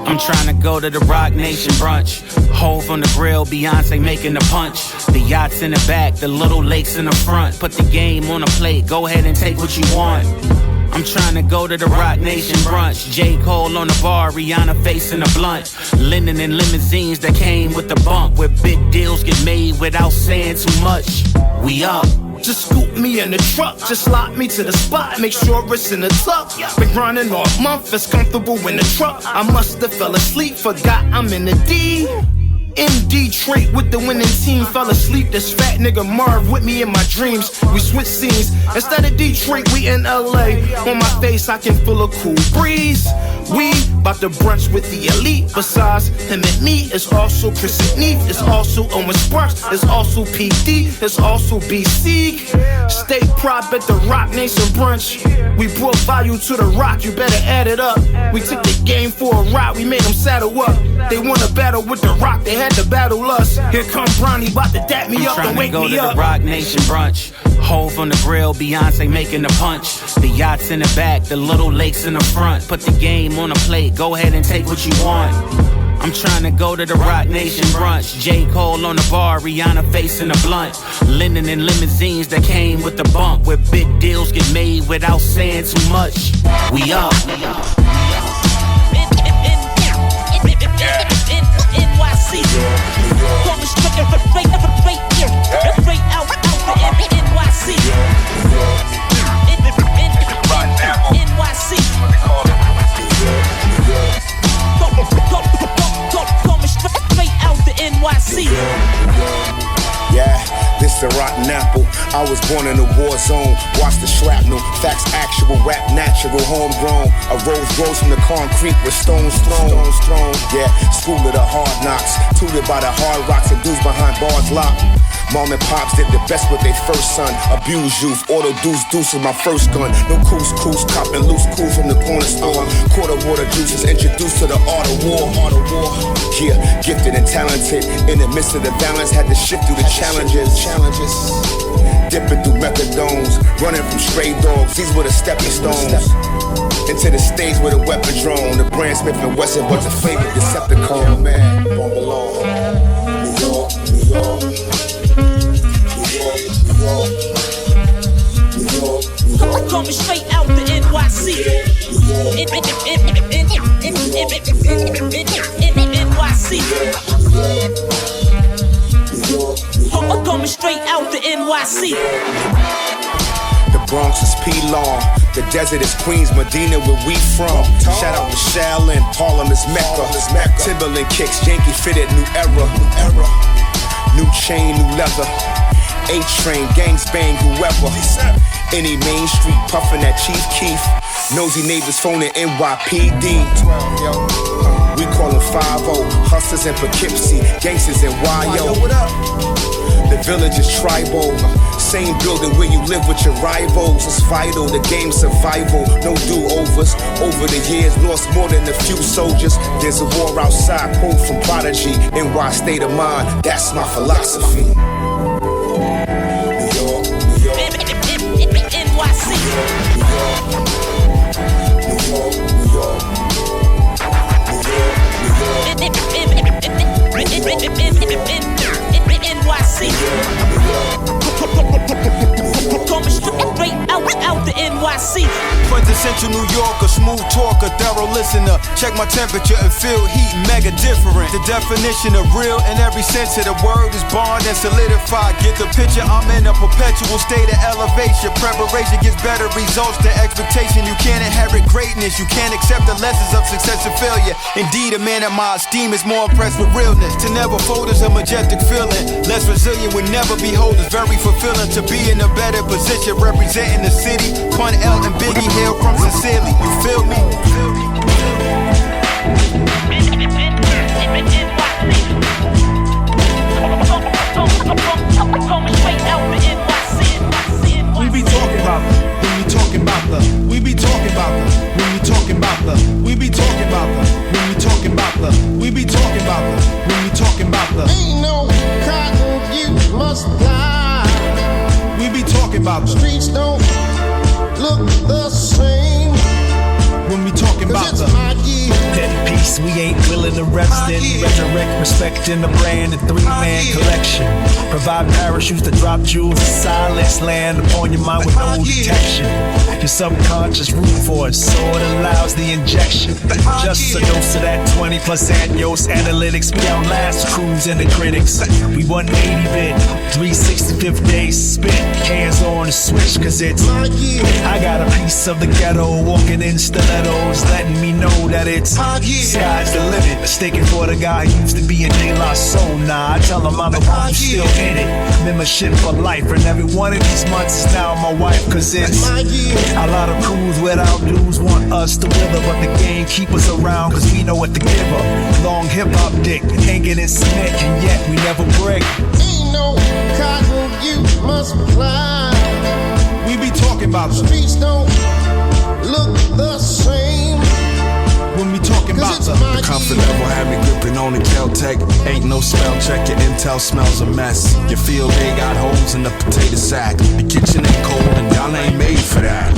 I'm trying to go to the Roc Nation brunch. Hove on the grill, Beyonce making the punch. The yachts in the back, the little lakes in the front. Put the game on a plate, go ahead and take what you want. I'm trying to go to the Roc Nation brunch. J. Cole on the bar, Rihanna facing a blunt. Linen and limousines that came with the bump, where big deals get made without saying too much. We up. Just scoop me in the truck, just lock me to the spot, make sure it's in the tuck. Been grinding all month, it's comfortable in the truck. I must have fell asleep, forgot I'm in the D. In Detroit with the winning team, fell asleep. This fat nigga Marv with me in my dreams. We switch scenes. Instead of Detroit, we in LA. On my face, I can feel a cool breeze. We bout to brunch with the elite. Besides him and me, it's also Chris and Neef. It's also Owen Sparks. It's also PD. It's also BC. Stay prop at the Roc Nation brunch. We brought value to the rock, you better add it up. We took the game for a ride, we made them saddle up. They wanna battle with the rock, they had to battle us. Here come Bronny, bout to dap me up and wake me up. I'm trying to go to the Roc Nation brunch. Hove on the grill, Beyonce making the punch. The yachts in the back, the little lakes in the front. Put the game on a plate, go ahead and take what you want. I'm trying to go to the Roc Nation brunch. J. Cole on the bar, Rihanna facing a blunt. Linen and limousines that came with the bump, where big deals get made without saying too much. We up. NYC. Going straight out the NYC. NYC. Coming straight out the NYC. Yeah, this the rotten apple. I was born in a war zone. Watch the shrapnel. Facts actual, rap natural, homegrown. A rose grows from the concrete with stones thrown. Yeah, school of the hard knocks. Tutored by the hard rocks and dudes behind bars locked. Mom and pops did the best with their first son. Abused youth, auto deuce with my first gun. No coos, copping loose cool from the corner store. Quarter water juices introduced to the art of war. Yeah, gifted and talented. In the midst of the balance, had to shift through the challenges. Dipping through methadones, running from stray dogs. These were the stepping stones. Into the stage with a weapon drone. The brand Smith and Wesson was a favorite Decepticon. Man, born below. New York, New York. Coming straight out the NYC. NYC. Coming straight out the NYC. The Bronx is P-Long. The desert is Queens, Medina, where we from. Shout out to Shaolin, Harlem is Mecca. Timberland kicks, Yankee fitted, new era. New chain, new leather. A-Train, gangs bang, whoever. Any main street puffin' at Chief Keef. Nosy neighbors phoning NYPD. We call them 5-0. Hustlers in Poughkeepsie, gangsters in YO. The village is tribal. Same building where you live with your rivals. It's vital, the game's survival. No do-overs. Over the years, lost more than a few soldiers. There's a war outside, quote from Prodigy. NY state of mind, that's my philosophy. NYC. Coming straight out the NYC. For the to Central New York, a smooth talker, thorough listener. Check my temperature and feel heat mega different. The definition of real in every sense of the word is bond and solidified. Get the picture, I'm in a perpetual state of elevation. Preparation gets better results than expectation. You can't inherit greatness, you can't accept the lessons of success and failure. Indeed, a man of my esteem is more impressed with realness. To never fold is a majestic feeling. Less resilient would never be hold is very fulfilling. To be in a better position representing the city. Pun L and Biggie hail from sincerely. You feel me? We be talking about when we talking about the. We be talking about the. When we talking about the. We be talking about the. When we talking about the. We be talking about the. When we talking about the. Ain't no cotton you must fly. We be talking about the. Streets don't look the same. When we talking about the. Petty peace, we ain't willing to rest in. Resurrect respect in the brand and three-man collection. Provide parachutes to drop jewels in silence. Land upon your mind with no detection. Your subconscious root for it, so it allows the injection. Just a dose of that 20 plus annuals analytics. We outlast crews and the critics. We 180-bit, 365th day spit. Hands on the switch, cause it's I got a piece of the ghetto, walking in stilettos, letting me know that it's sky's the limit. Mistaken for the guy who used to be in De La Soul. Nah, I tell him I'm the one who's still in it. Membership for life, and every one of these months is now my wife, cause it's a lot of crews without dues want us to wither, but the game keep us around cause we know what to give up. Long hip-hop dick, hanging in cement, and yet we never break. Ain't no cotton you must fly. We be talking about the. Streets don't look the same. When we talking about the. The comfort level had me gripping on the Kel-Tec. Ain't no spell check, your intel smells a mess. You feel they got holes in the potato sack. The kitchen ain't cold and y'all ain't made for that.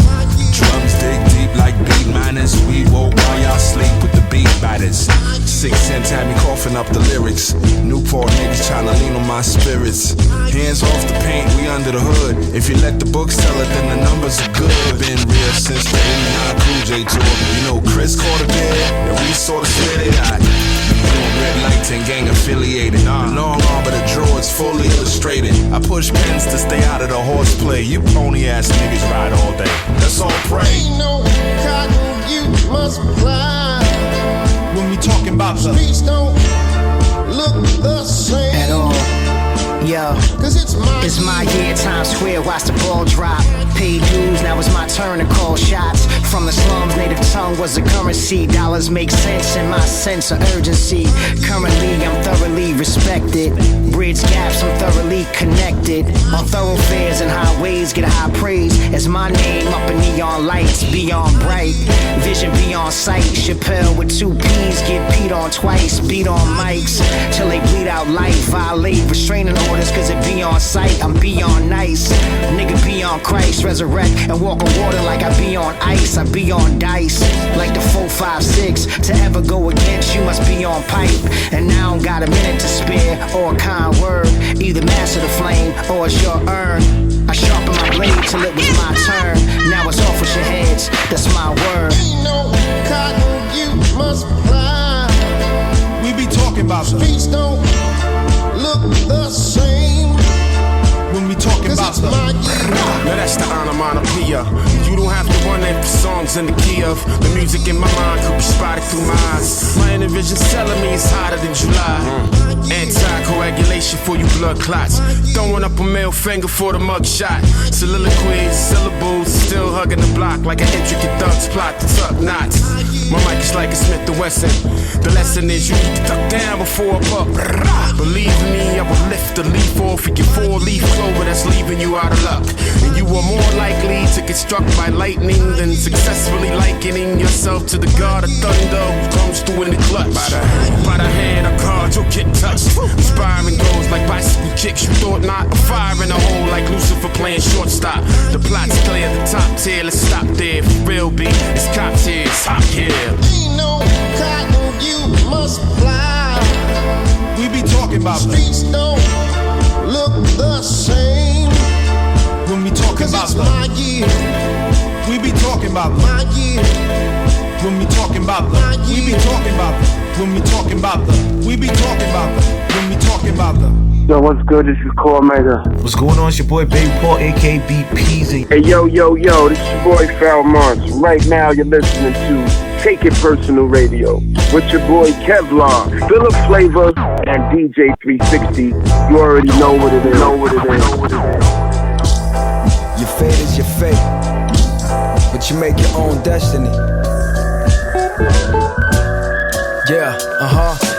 Drums dig deep like Beatminerz. We woke while y'all sleep with the beat batters. 6 cents had me coughing up the lyrics. Newport niggas tryna lean on my spirits. Hands off the paint, we under the hood. If you let the books tell it, then the numbers are good. Been real since the 89 Cool J tour. You know Chris caught a bid, and we sorta slid it out. Doing red lights and gang affiliated. The long arm of the drawer is fully illustrated. I push pins to stay out of the horseplay. You pony ass niggas ride all day. Let's all pray. Ain't no cotton you must fly. When we talking about the. Streets don't look the same at all. Yo, cause it's my year, Times Square, watch the ball drop. Paid dues, now it's my turn to call shots. From the slums, native tongue was the currency. Dollars make sense in my sense of urgency. Currently, I'm thoroughly respected. Bridge gaps, I'm thoroughly connected. On thoroughfares and highways, get high praise. As my name up in neon lights, beyond bright. Vision beyond sight. Chappelle with 2 P's, get peed on twice. Beat on mics, till they bleed out life. Violate restraining orders, cause it be on sight. I'm beyond nice. Nigga be on Christ. Resurrect and walk on water like I be on ice. I be on dice like the 4, 5, 6. To ever go against you must be on pipe. And now I don't got a minute to spare or a kind word. Either master the flame or it's your urn. I sharpen my blade till it was my turn. Now it's off with your heads, that's my word. Ain't no cotton you must fly. We be talking about the. Streets don't look the same. When we talking about the. Now that's the onomatopoeia. You don't have to wonder if the song's in the key of. The music in my mind could be spotted through my eyes. My inner vision's telling me it's hotter than July. Anti-coagulation for you blood clots. Throwing up a middle finger for the mug shot. Soliloquies, syllables, still hugging the block like an intricate thug's plot to tuck knots. My mic is like a Smith & Wesson. The lesson is you need to duck down before a buck. Believe me, I will lift the leaf off of your 4-leaf clover that's leaving you out of luck. And you are more likely to get struck by lightning than successfully likening yourself to the god of thunder who comes through in the clutch. By the hand of God, you'll get touched. Inspiring goals like bicycle kicks. You thought not, a fire in a hole like Lucifer playing shortstop. The plot's clear, the top tier, let's stop there. For real, B, it's cops here, it's hot here. Ain't no cotton you must fly. We be talking about streets don't look the same. When we talking about my year. we be talking about them. My year. When we talking about them, we be talking about them. When we talking about them, we be talking about them. When we talking about them. Yo, what's good? This is Cormaker. What's going on? It's your boy Baby Paul, aka BPZ. Hey, yo, this is your boy Pharoahe Monch. Right now, you're listening to Take It Personal Radio with your boy Kevlar, Philip Flavor, and DJ 360. You already know what it is. Your fate is your fate, but you make your own destiny. Yeah,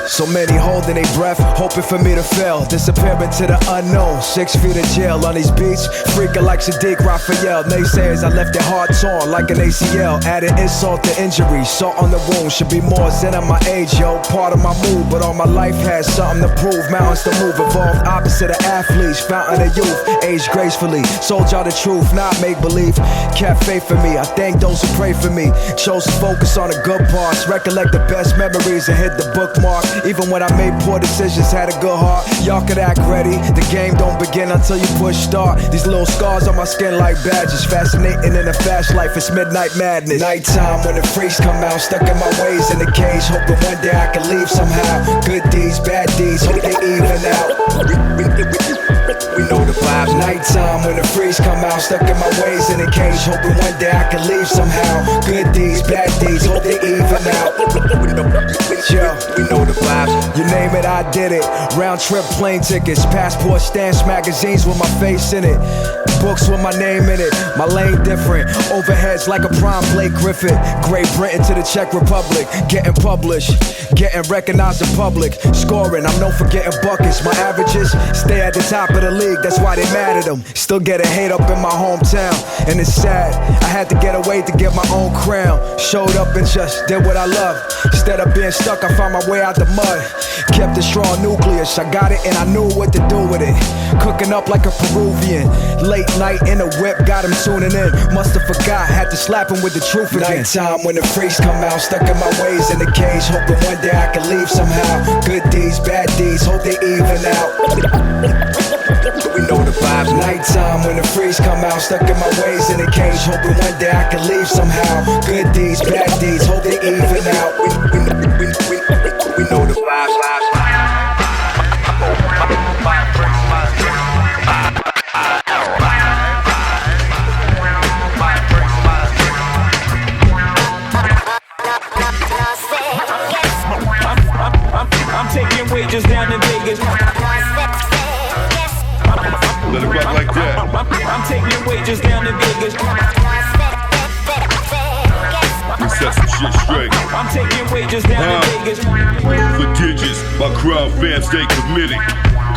so many holding their breath, hoping for me to fail. Disappearing to the unknown, 6 feet of jail on these beats. Freaking like Sadiq Raphael. Naysayers, I left their heart torn like an ACL. Added insult to injury, salt on the wound. Should be more zen at my age, yo. Part of my mood, but all my life has something to prove. Mountains to move, evolved opposite of athletes. Fountain of youth, aged gracefully. Sold y'all the truth, not make believe. Kept faith in me, I thank those who pray for me. Chose to focus on the good parts. Recollect the best memories and hit the bookmark. Even when I made poor decisions, had a good heart. Y'all could act ready. The game don't begin until you push start. These little scars on my skin like badges. Fascinating in a fast life, it's midnight madness. Nighttime when the freaks come out, stuck in my ways in the cage. Hoping one day I can leave somehow. Good deeds, bad deeds, hope they even out. We know the vibes. Nighttime when the freaks come out, stuck in my ways in the cage. Hoping one day I can leave somehow. Good deeds, bad deeds, hope they even out. We know the vibes. You name it, I did it. Round trip plane tickets, passport stamps, magazines with my face in it. Books with my name in it. My lane different. Overheads like a prime Blake Griffin. Great Britain to the Czech Republic. Getting published, getting recognized in public. Scoring, I'm known for getting buckets. My averages stay at the top of the league. That's why they mad at them. Still getting hate up in my hometown. And it's sad, I had to get away to get my own crown. Showed up and just did what I love. Instead of being stuck, I found my way out the mud. Kept a strong nucleus, I got it and I knew what to do with it. Cooking up like a Peruvian. Late night in a whip, got him tuning in. Musta forgot, had to slap him with the truth again. Nighttime when the freaks come out, stuck in my ways in the cage. Hoping one day I can leave somehow. Good deeds, bad deeds, hope they even out. We know the vibes. Nighttime when the freaks come out, stuck in my ways in the cage. Hoping one day I can leave somehow. Good deeds, bad deeds, hope they even out. We know the vibes. I'm taking wages down in Vegas. Let it rock like that. I'm taking wages down in Vegas. We set some shit straight. I'm taking wages down in Vegas. For digits, my crowd fans stay committed.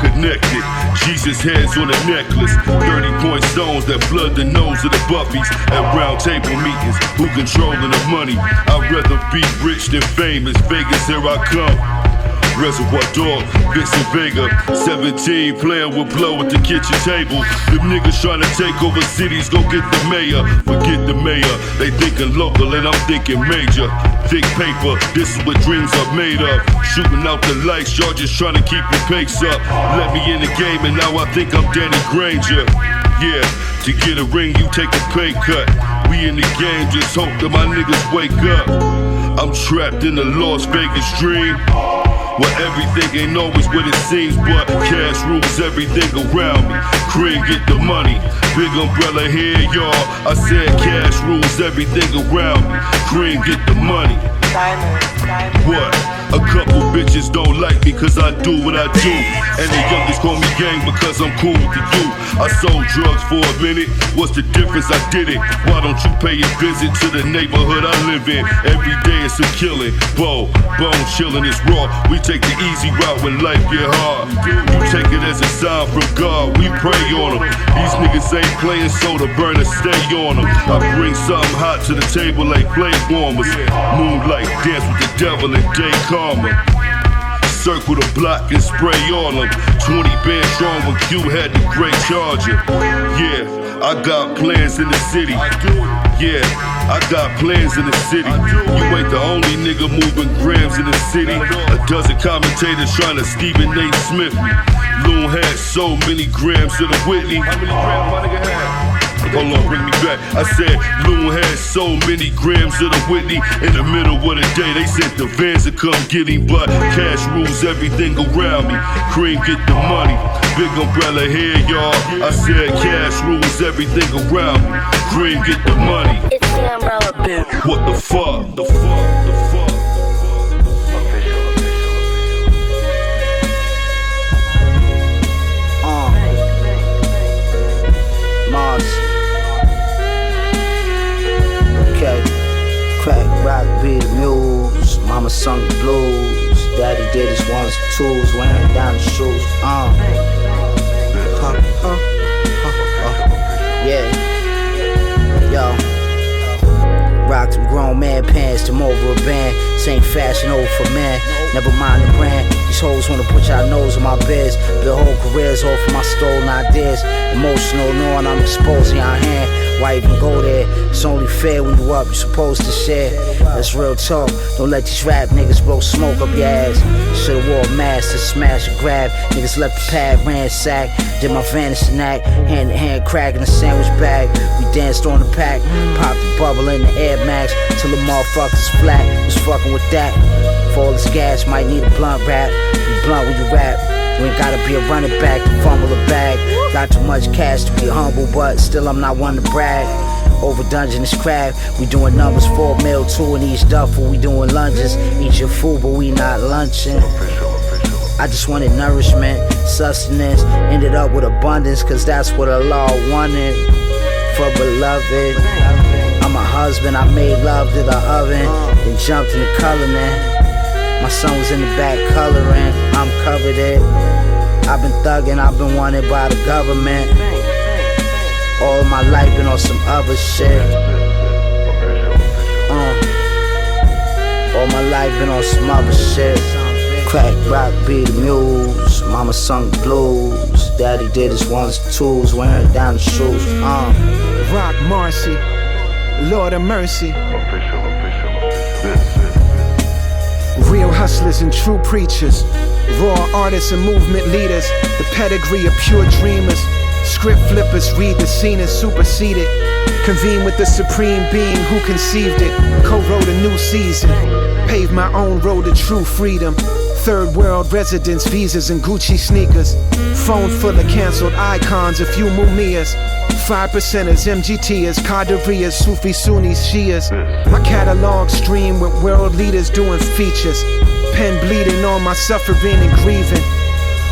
Connected, Jesus heads on a necklace. 30-point stones that flood the nose of the buffies at round table meetings. Who controlling the money? I'd rather be rich than famous. Vegas, here I come. Reservoir Dog, Vixen Vega, 17 playing with blow at the kitchen table. Them niggas trying to take over cities, go get the mayor. Forget the mayor, they thinking local and I'm thinking major. Thick paper, this is what dreams are made of. Shooting out the lights, y'all just trying to keep your pace up. Let me in the game and now I think I'm Danny Granger. Yeah, to get a ring you take a pay cut. We in the game, just hope that my niggas wake up. I'm trapped in the Las Vegas dream, where everything ain't always what it seems, but cash rules everything around me. Cream get the money, big umbrella here, y'all. I said cash rules everything around me. Cream get the money. What? A couple bitches don't like me cause I do what I do. And the youngest call me gang because I'm cool with the youth. I sold drugs for a minute, what's the difference? I did it. Why don't you pay a visit to the neighborhood I live in? Every day it's a killing. Bone chilling is raw. We take the easy route when life get hard. You take it as a sign from God, we pray on them. These niggas ain't playing, so the burner stay on them. I bring something hot to the table like flame warmers. Moonlight, dance with the devil and day karma. Circle the block and spray on them. 20 band strong when Q had the great charger. Yeah, I got plans in the city. Yeah, I got plans in the city. You ain't the only nigga moving grams in the city. A dozen commentators trying to Stephen A. Smith me. Loon had so many grams to the Whitney. How many grams my nigga had? Hold on, bring me back. I said Loon had so many grams of the Whitney. In the middle of the day, they sent the vans to come get him, but cash rules everything around me. Cream get the money, big umbrella here, y'all. I said cash rules everything around me. Cream get the money. It's the umbrella, bitch. What the fuck? The fuck? The fuck? Mars. Okay. Crack, rock, Beatminerz. Mama sung the blues. Daddy did his ones and twos, wearing down the shoes. Yeah. Yo. Rock them grown man pants, them over a band. Same fashion over for man. Never mind the brand. These hoes wanna put y'all nose in my biz. Build whole careers off of my stolen ideas. Emotional knowing I'm exposing your hand. Why even go there? It's only fair when you up, you're supposed to share. That's real talk. Don't let these rap niggas blow smoke up your ass. Should've wore a mask to smash or grab. Niggas left the pad, ransack. Did my vanishing act. Hand to hand crack in the sandwich bag. We danced on the pack. Popped the bubble in the Air Max. Till the motherfuckers flat. Was fucking with that. For all this gas, might need a blunt rap. You blunt when you rap. You ain't gotta be a running back to fumble a bag. Got too much cash to be humble, but still I'm not one to brag. Over Dungeness crab, we doing numbers 4 mil, 2 in each duffel. We doing lunges, eat your food, but we not lunching. I just wanted nourishment, sustenance. Ended up with abundance, cause that's what Allah wanted. For beloved, I'm a husband, I made love to the oven, then jumped in the coloring. My son was in the back coloring, I'm covered it. I've been thugging, I've been wanted by the government. All my life been on some other shit. All my life been on some other shit. Crack, rock, Beatminerz. Mama sung the blues. Daddy did his ones and twos, wearing down the shoes. Rock Marcy, Lord of mercy. Real hustlers and true preachers. Raw artists and movement leaders. The pedigree of pure dreamers. Script flippers read the scene and supersede it. Convene with the supreme being who conceived it. Co-wrote a new season. Paved my own road to true freedom. Third world residence, visas and Gucci sneakers. Phone full of canceled icons, a few Mumias. 5%ers, MGTers, Qadiriyas, Sufi Sunnis, Shias. My catalog stream with world leaders doing features. Pen bleeding on my suffering and grieving.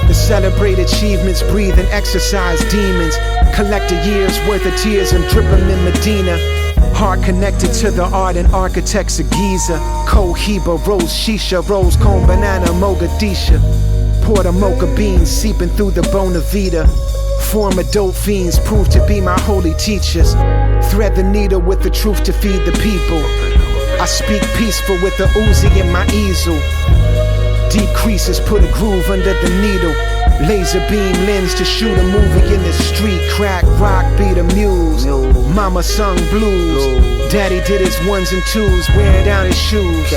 To celebrate achievements, breathe and exercise demons. Collect a year's worth of tears and drip them in Medina. Heart connected to the art and architects of Giza. Cohiba, Rose Shisha, Rose Cone, Banana, Mogadisha. Porta mocha beans seeping through the Bona Vita. Former dope fiends prove to be my holy teachers. Thread the needle with the truth to feed the people. I speak peaceful with the Uzi in my easel. Deep creases put a groove under the needle. Laser beam lens to shoot a movie in the street. Crack, rock, Beatminerz. Mama sung blues. Daddy did his ones and twos, wearing down his shoes.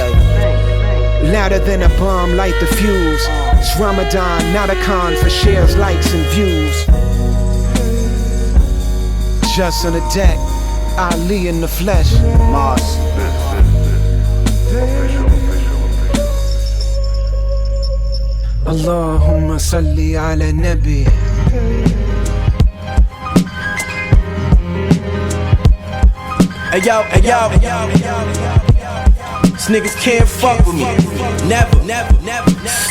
Louder than a bomb, light the fuse. It's Ramadan, not a con for shares, likes and views. Just on the deck, Ali in the flesh. Mars. Allahumma salli ala nabi. Hey yo, hey yo, these niggas can't fuck with me. Never.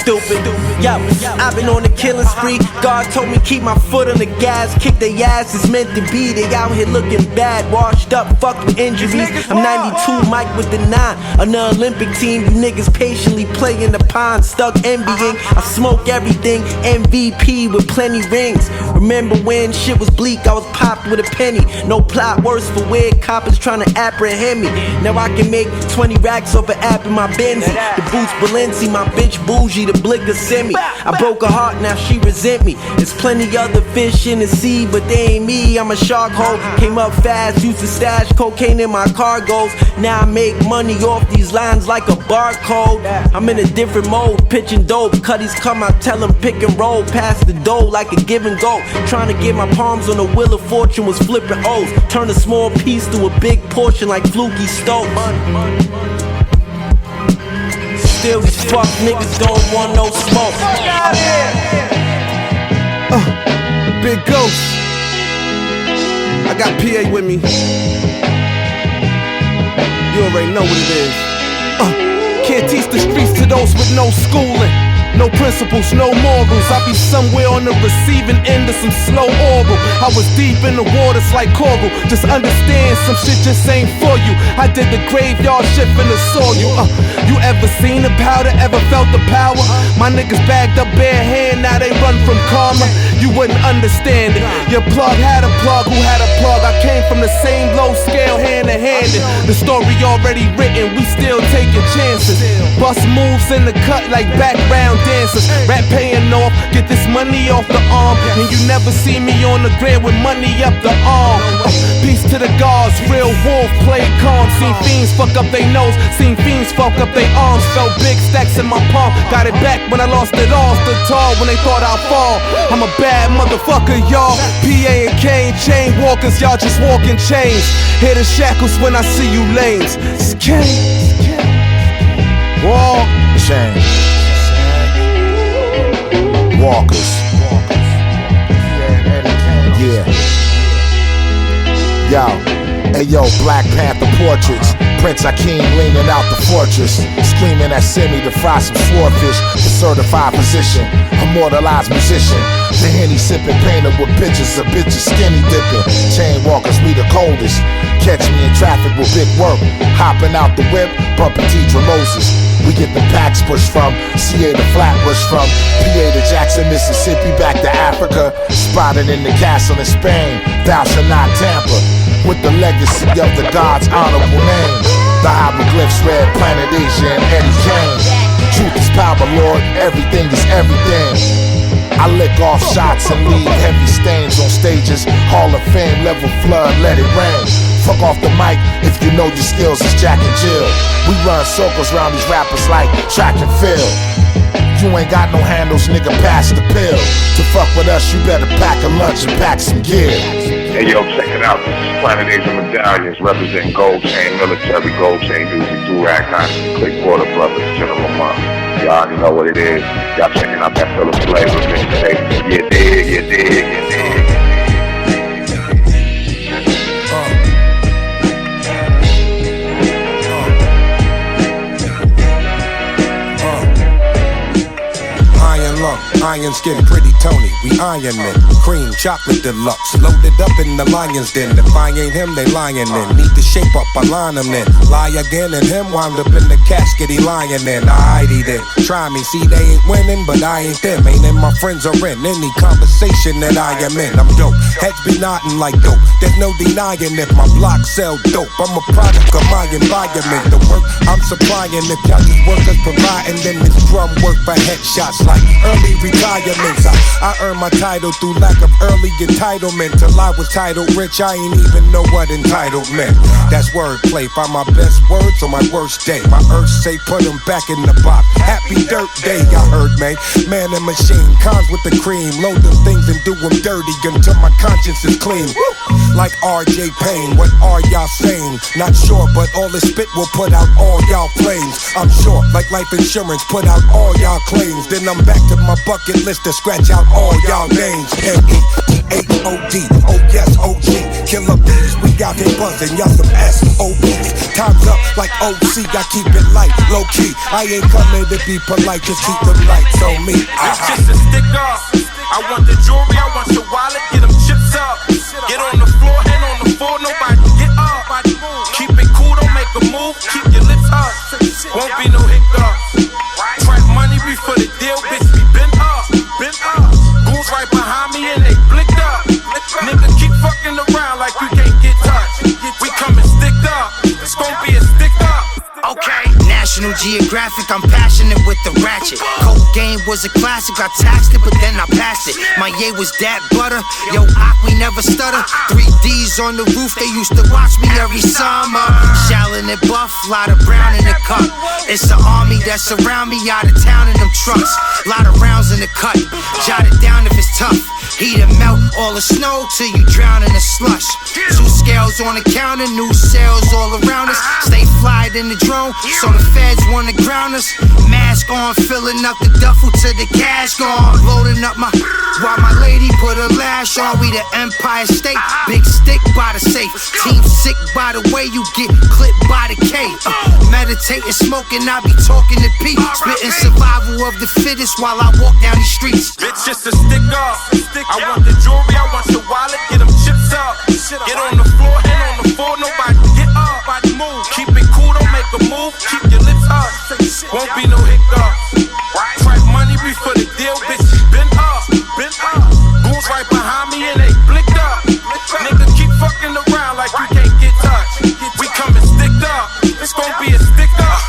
Stupid. Yo, I've been on the killing spree. God told me keep my foot on the gas. Kick their ass, it's meant to be. They out here looking bad, washed up, fucked with injuries. I'm 92, Mike with the 9. On the Olympic team, you niggas patiently play in the pond. Stuck envying, I smoke everything. MVP with plenty rings. Remember when shit was bleak, I was popped with a penny. No plot, worse for weird coppers trying to apprehend me. Now I can make 20 racks off an app in my Benzie. The boots Balenci, my bitch boo bougie, the blicker sent me. I broke her heart, now she resent me. There's plenty other fish in the sea, but they ain't me. I'm a shark hole, came up fast, used to stash cocaine in my cargoes. Now I make money off these lines like a barcode. I'm in a different mode, pitching dope. Cuddies come out, tell them pick and roll. Pass the dough like a give and go. Trying to get my palms on the wheel of fortune was flipping O's. Turn a small piece to a big portion like Fluky Stokes. Still these fuck niggas don't want no smoke. Big Ghost. I got PA with me. You already know what it is. Can't teach the streets to those with no schooling. No principles, no morals. I be somewhere on the receiving end of some slow oral. I was deep in the waters like coral. Just understand, some shit just ain't for you. I did the graveyard shit in the soil. You ever seen the powder? Ever felt the power? My niggas bagged up bare hand, now they run from karma. You wouldn't understand it. Your plug had a plug who had a plug. I came from the same low scale, hand to hand. The story already written, we still taking chances. Bust moves in the cut like background dancers. Rap paying off, get this money off the arm. And you never see me on the grid with money up the arm. Peace to the gods, real wolf, play calm. Seen fiends fuck up they nose, seen fiends fuck up they arms. Felt big stacks in my palm, got it back when I lost it all. Stood tall when they thought I'd fall. I'm a bad motherfucker, y'all. PA and Kane, chain walkers, y'all just walking chains. Hear the shackles when I see you lanes. It's Kane. Walk, chain. Walkers. Yeah. Yo, hey yo, Black Panther portraits. Prince Hakeem leaning out the fortress, screaming at Simi to fry some swordfish. The certified physician, immortalized musician. The Henny sipping, painted with pictures of bitches skinny dipping. Chain walkers, we the coldest. Catch me in traffic with big work. Hopping out the whip, bumping Tidra Moses. We get the packs pushed from CA to Flatbush, from PA to Jackson, Mississippi, back to Africa. Spotted in the castle in Spain, thou shalt not tamper with the legacy of the God's honorable name. The hieroglyphs read Planet Asia and Eddie Kane. Truth is power, Lord, everything is everything. I lick off shots and leave heavy stains on stages. Hall of Fame level flood, let it rain. Fuck off the mic if you know your skills is Jack and Jill. We run circles around these rappers like track and field. You ain't got no handles, nigga, pass the pill. To fuck with us, you better pack a lunch and pack some gear. Hey yo, check it out. This is Planet Asia Medallions representing Gold Chain Military, Gold Chain Music, Droog Conscious, Quik Border Brothers, General Monk. Y'all already know what it is. Y'all checking out that Philip Flavor mixtape. You dig, you dig, you dig. Iron skin, pretty Tony, we iron men. Cream, chocolate deluxe, loaded up in the lion's den. If I ain't him, they lying in. Need to shape up, I line him then. Lie again and him wound up in the casket, he lying in. I hide then. Try me, see they ain't winning, but I ain't them. Ain't in my friends are in any conversation that I am in. I'm dope, heads be nodding like dope. There's no denying if my block sell dope. I'm a product of my environment. The work I'm supplying, if y'all just workers providing, then it's drum work for headshots like early retirements. I earned my title through lack of early entitlement. Till I was titled rich, I ain't even know what entitled meant. That's wordplay, find my best words on my worst day. My earth say put them back in the box. Happy dirt day, I heard, man. Man and machine, cons with the cream. Load them things and do them dirty until my conscience is clean. Like RJ Payne, what are y'all saying? Not sure, but all the spit will put out all y'all flames. I'm sure, like life insurance, put out all y'all claims. Then I'm back to my bucket list to scratch out all y'all names. M-E-H-O-D, oh yes, OG. Killer bees, we got here buzzing, y'all some S-O-Bs. Time's up like OC, I keep it light, low key. I ain't coming to be polite, just keep the lights on me. It's just a sticker. I want the jewelry, I want your wallet, get them chips up. Get on the floor, hand on the floor, nobody get up. Keep it cool, don't make a move, keep your lips up. Won't be no hiccups. Track money before the deal, bitch, we been up, been up. Goons right behind me and they blicked up. Nigga keep fucking around like you can't get touched. We coming sticked up, it's gon' be a stick up. Okay, National Geographic, I'm passionate with the ratchet. Cold game was a classic, I taxed it, but then I passed it. My yay was that butter, yo, we never stutter. 3Ds on the roof, they used to watch me every summer. Shallon and Buff, lot of brown in the cup. It's the army that surround me out of town in them trucks. Lot of rounds in the cut, jot it down if it's tough. Heat and melt all the snow till you drown in the slush. 2 scales on the counter, new sales all around us. Stay flyed in the drone, so the feds wanna ground us. Mask on, filling up the duffel till the cash gone. Loading up while my lady put her lash on. We the Empire State, big stick by the safe. Team sick by the way you get clipped by the K. Meditating, smoking, I be talking to Pete. Spitting survival of the fittest while I walk down these streets. Bitch, just a stick up. I want the jewelry, I want your wallet, get them chips up. Get on the floor, hand on the floor, nobody get up. Move. Keep it cool, don't make a move, keep your lips up. Won't be no hiccups. Track money before the deal, bitch, been up. Goons right behind me and they blicked up. Nigga keep fucking around like you can't get touched. We coming sticked up, it's gon' be a stick up.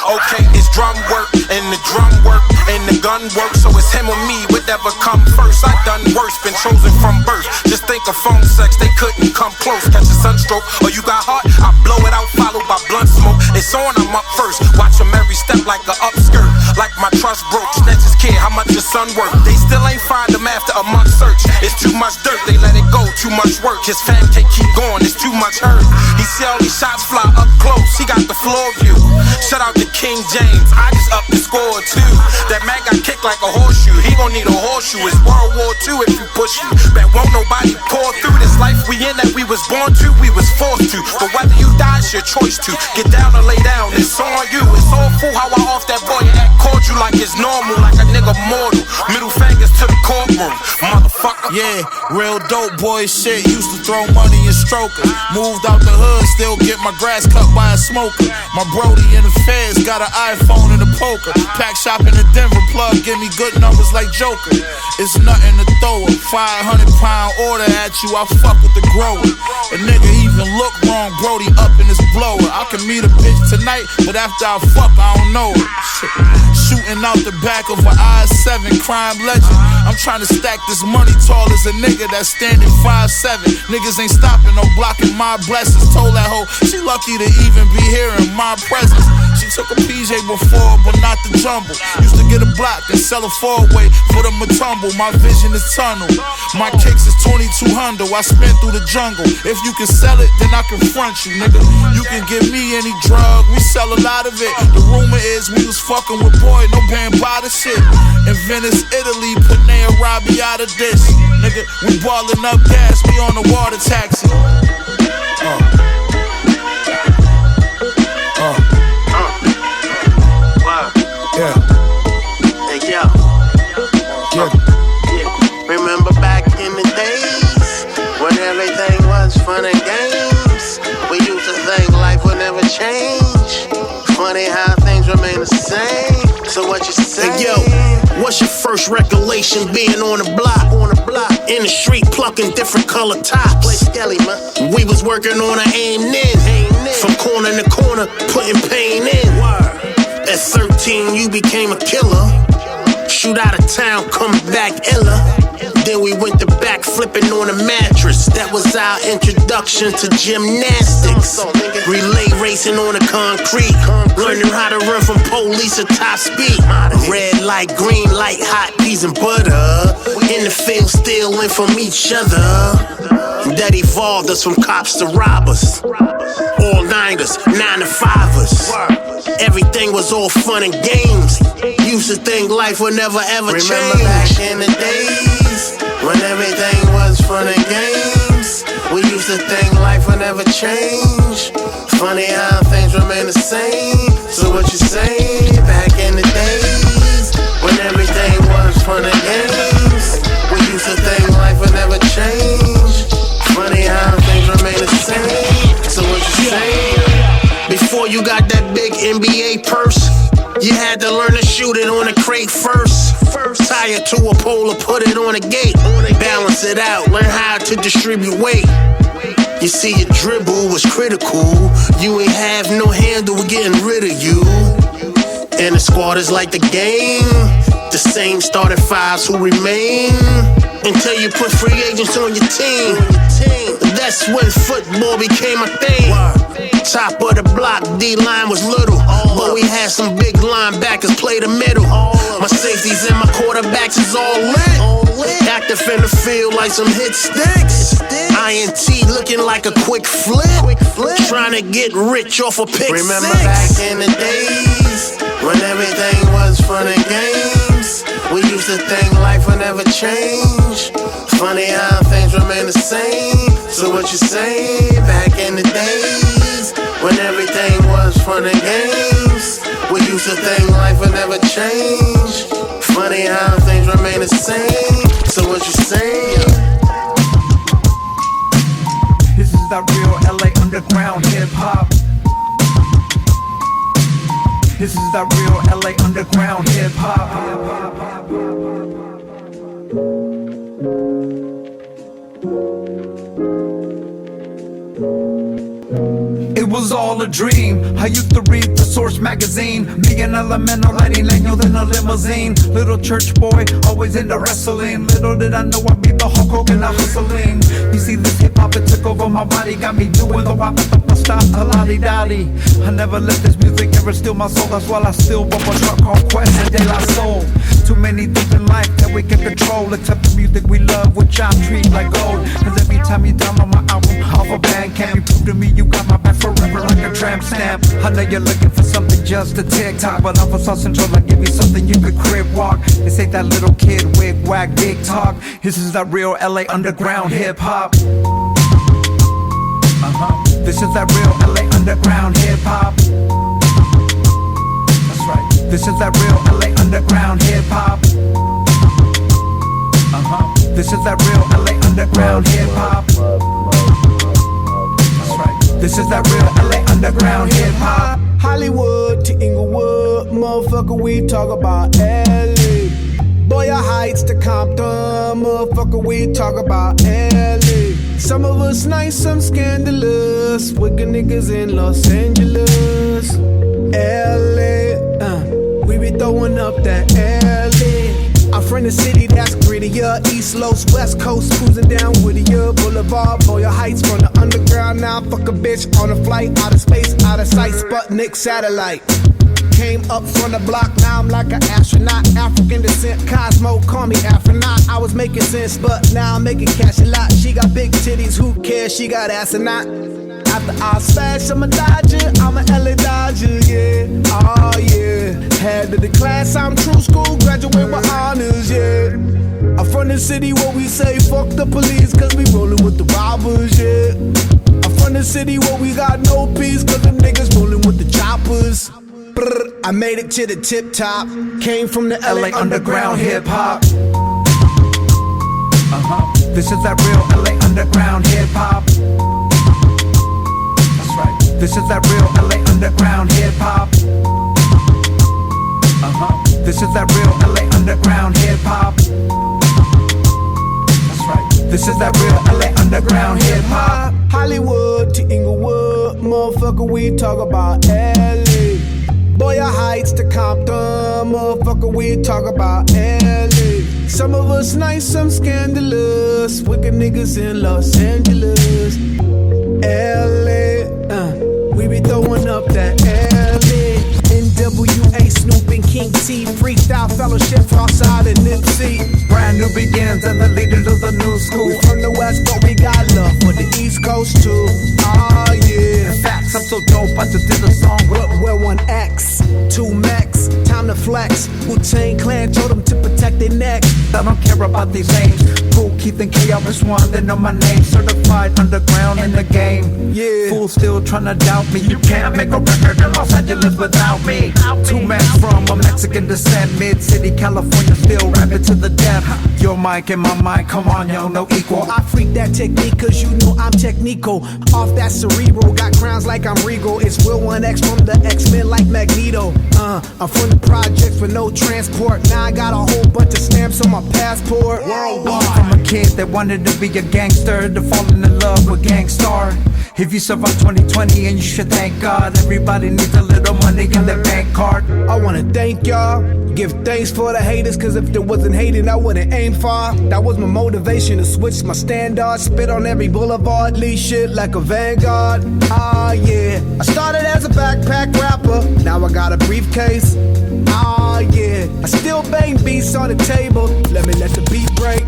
Okay, it's drum work, and the drum work, and the gun work. So it's him or me, whatever come first. I done worse, been chosen from birth. Just think of phone sex, they couldn't come close. Catch a sunstroke, or you got heart, I blow it out, followed by blunt smoke. It's on, I'm up first. Watch him every step like a upskirt. Like my trust broke, snatches kid, how much your son worth? They still ain't find him after a month search. It's too much dirt, they let it go, too much work. His fam can't keep going, it's too much hurt. He see all these shots fly up close, he got the floor view. Shout out to King James, I just upped the score too. That man got kicked like a horseshoe, he gon' need a horseshoe. It's World War II if you push you. Bet won't nobody pour through this life we in that we was born to, we was forced to. But whether you die, it's your choice to. Get down or lay down, it's on you. It's awful how I off that boy and act cordial like it's normal, like a nigga mortal. Middle fingers to the courtroom, motherfucker. Yeah, real dope boy shit, used to throw money in strokers. Moved out the hood, still get my grass cut by a smoker. My Brody in the feds got an iPhone and a poker. Pack shopping in Denver, plug give me good numbers like Joker. It's nothing to throw a 500-pound order at you, I fuck with the grower. A nigga even look wrong, Brody up in his blower. I can meet a bitch tonight, but after I fuck, I don't know her. Shooting out the back of an I-7 crime legend. I'm trying to stack this money tall as a nigga that's standing 5'7". Niggas ain't stopping, no blocking my blessings. Told that hoe she lucky to even be here in my presence. She took a PJ before, but not the jumble. Used to get a block and sell a four-way for the Matumble. My vision is tunnel. My kicks is 2200. I spin through the jungle. If you can sell it, then I confront you, nigga. You can give me any drug, we sell a lot of it. The rumor is we was fucking with boy, no paying by the shit. In Venice, Italy, Panea Robbie out of this. Nigga, we ballin' up gas, we on the water taxi. Yeah. Hey, yo. Remember back in the days when everything was fun and games? We used to think life would never change. Funny how things remain the same. So what you say? Hey, yo, what's your first recollection being on the block? In the street plucking different color tops. Play Skelly, man. We was working on an aim in. From corner to corner, putting pain in. At 13, you became a killer. Shoot out of town, come back illa. Then we went to back flipping on a mattress. That was our introduction to gymnastics. Relay racing on the concrete. Learning how to run from police at top speed. Red light, green light, hot peas and butter. In the field stealing from each other. That evolved us from cops to robbers. All nighters, 9 to 5ers. Everything was all fun and games. Used to think life would never ever change. Remember back in the days when everything was fun and games? We used to think life would never change. Funny how things remain the same. So what you say? Back in the days when everything was fun and games? We used to think life would never change. Funny how things remain the same. So what you say? Before you got that big NBA purse, you had to learn to shoot it on a crate first. Tie it to a pole or put it on a gate. Balance it out, learn how to distribute weight. You see, your dribble was critical. You ain't have no handle with getting rid of you. And the squad is like the game. The same starting fives who remain until you put free agents on your team. That's when football became a thing. Top of the block, D-line was little, but we had some big linebackers play the middle. My safeties and my quarterbacks is all lit. Active in the field like some hit sticks. INT looking like a quick flip. Trying to get rich off a pick. Remember back in the days when everything was fun and games? We used to think life would never change. Funny how things remain the same. So what you say? Back in the days when everything was fun and games, we used to think life would never change. Funny how things remain the same. So what you say? This is that real LA underground hip hop. This is that real LA underground hip hop. It was all a dream. I used to read the Source magazine. Me and Elemental riding Leños in a limousine. Little church boy, always into wrestling. Little did I know I'd be the Hulk Hogan of hustling. You see this hip hop, it took over my body. Got me doing the wop at the stop, a lottie dotty. I never let this music ever steal my soul. That's why I still bump a truck called Quest and De La Soul. Too many things in life that we can control, except the music we love, which I treat like gold. Cause every time you download my album off a band, can you prove to me you got my back forever like a tramp stamp? I know you're looking for something just to TikTok, but I'm for South Central, I give you something you could crib walk. This ain't that little kid wig wag big talk. This is that real LA underground hip hop. This is that real LA underground hip hop. That's right. This is that real LA underground hip hop. This is that real LA underground hip hop. That's right. This is that real LA underground hip hop. Hollywood to Inglewood, motherfucker, we talk about LA. Boyer Heights to Compton, motherfucker, we talk about LA. Some of us nice, some scandalous. Wicked niggas in Los Angeles. LA, we be throwing up that LA. I'm from the city that's grittier. East Los, West Coast, cruising down Whittier Boulevard, Boyer Heights, from the underground. Now fuck a bitch on a flight, out of space, out of sight, Sputnik satellite. Came up from the block, now I'm like an astronaut. African descent, Cosmo, call me astronaut. I was making sense, but now I'm making cash a lot. She got big titties, who cares? She got ass or not. After I smash, I'm a Dodger, I'm a LA Dodger, yeah. Oh yeah. Head of the class, I'm true school, graduate with honors, yeah. I'm from the city where we say fuck the police, cause we rollin' with the robbers, yeah. I'm from the city where we got no peace, cause the niggas rollin' with the choppers. Brr, I made it to the tip top. Came from the LA underground hip hop. This is that real LA underground hip hop. That's right. This is that real LA underground hip hop. This is that real LA underground hip hop. That's right. This is that real LA underground hip hop. Hollywood to Inglewood, motherfucker, we talk about LA. Boyer Heights to Compton, motherfucker, we talk about LA. Some of us nice, some scandalous. Wicked niggas in Los Angeles. LA, we be throwing up that LA. NWA, Snoop and King T, Freestyle Fellowship, outside of Nipsey. Brand new beginnings and the leaders of the new school. We from the West, but we got love for the East Coast too. Oh yeah. Facts, I'm so dope, I just did a song with we're 1X, 2 Max, time to flex. Wu-Tang Clan told them to protect their neck. I don't care about these names. Cool Keith and KRS-One, they know my name. Certified underground in the game. Yeah. Fools still tryna doubt me. You can't make a record in Los Angeles without me. 2 Max from a Mexican descent. Mid-City, California, still rapping to the death. Your mic and my mind, come on, yo, no equal. I freak that technique cause you know I'm technical. Off that cerebral, got crowns like I'm regal. It's Will 1X from the X-Men like Magneto. I'm from the projects with no transport. Now I got a whole bunch of stamps on my passport. I'm from a kid that wanted to be a gangster, to falling in love with Gangstar. If you survive 2020 and you should thank God. Everybody needs a little money in their bank card. I wanna thank y'all, give thanks for the haters, cause if there wasn't hating I wouldn't aim far. That was my motivation to switch my standard, spit on every boulevard, lead shit like a vanguard. Ah yeah, I started as a backpack rapper, now I got a briefcase. Ah yeah, I still bang beats on the table, let me let the beat break.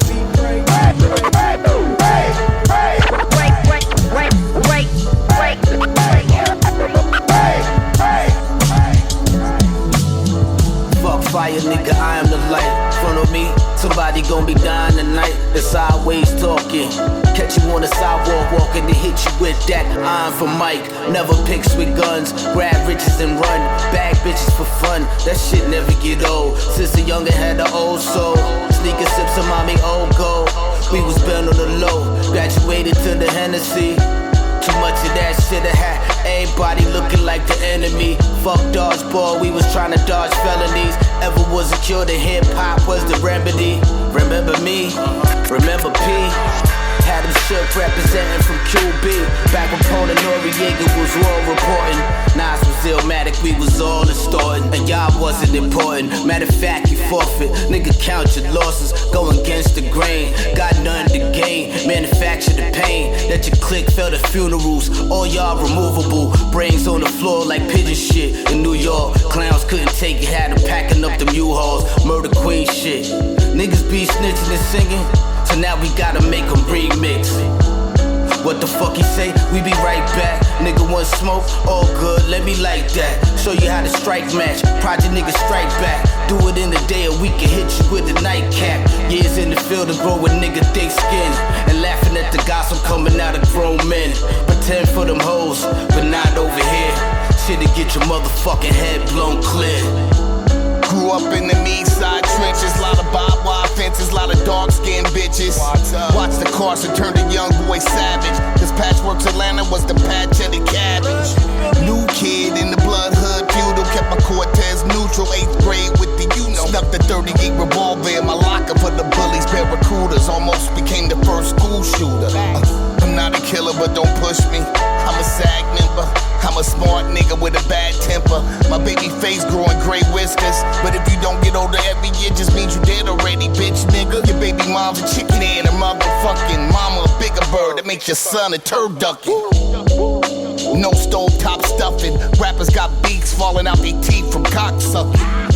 Fuck fire, nigga, I am the light. Front of me, somebody gon' be dying tonight. The sideways talking. Catch you on the sidewalk walking to hit you with that iron for Mike. Never picks with guns, grab riches and run. Bag bitches for fun, that shit never get old. Sister Younger had the old soul. Sneaker sips of mommy old gold. We was bent on the low, graduated to the Hennessy. Too much of that shit I had everybody looking like the enemy. Fuck dodgeball, we was trying to dodge felonies. Ever was a cure to hip hop was the remedy. Remember me, remember P. Had him shook representing from QB. Back when Pona Noriega was war reporting. Nas was illmatic, we was all distorting. And y'all wasn't important. Matter of fact, you forfeit. Nigga, count your losses, go against the grain. Got nothing to gain, manufacture the pain. Let your clique fill the funerals, all y'all removable. Brains on the floor like pigeon shit in New York. Clowns couldn't take it, had them packing up them U-Hauls. Murder Queen shit. Niggas be snitching and singing, so now we gotta make them remix. What the fuck he say? We be right back. Nigga want smoke? All good, let me like that. Show you how to strike match. Project nigga strike back. Do it in the day or we can hit you with a nightcap. Years in the field to grow a nigga thick skin. And laughing at the gossip coming out of grown men. Pretend for them hoes, but not over here. Shit to get your motherfucking head blown clear. Grew up in the east side trenches, lot of barbed wire fences, lot of dark-skinned bitches. Watched the Carson turn the young boy savage, cause Patchworks Atlanta was the patch of the cabbage. New kid in the blood hood feudal, kept my Cortez neutral, 8th grade with the Snuck the 38 revolver in my locker for the bullies, barracudas. Almost became the first school shooter. I'm not a killer, but don't push me. I'm a SAG member. I'm a smart nigga with a bad temper. My baby face growing gray whiskers. But if you don't get older every year, just means you dead already, bitch nigga. Your baby mom's a chicken and her motherfucking mama a bigger bird that makes your son a turd ducking. No stovetop stuffing. Rappers got beaks falling out their teeth from cocksucking.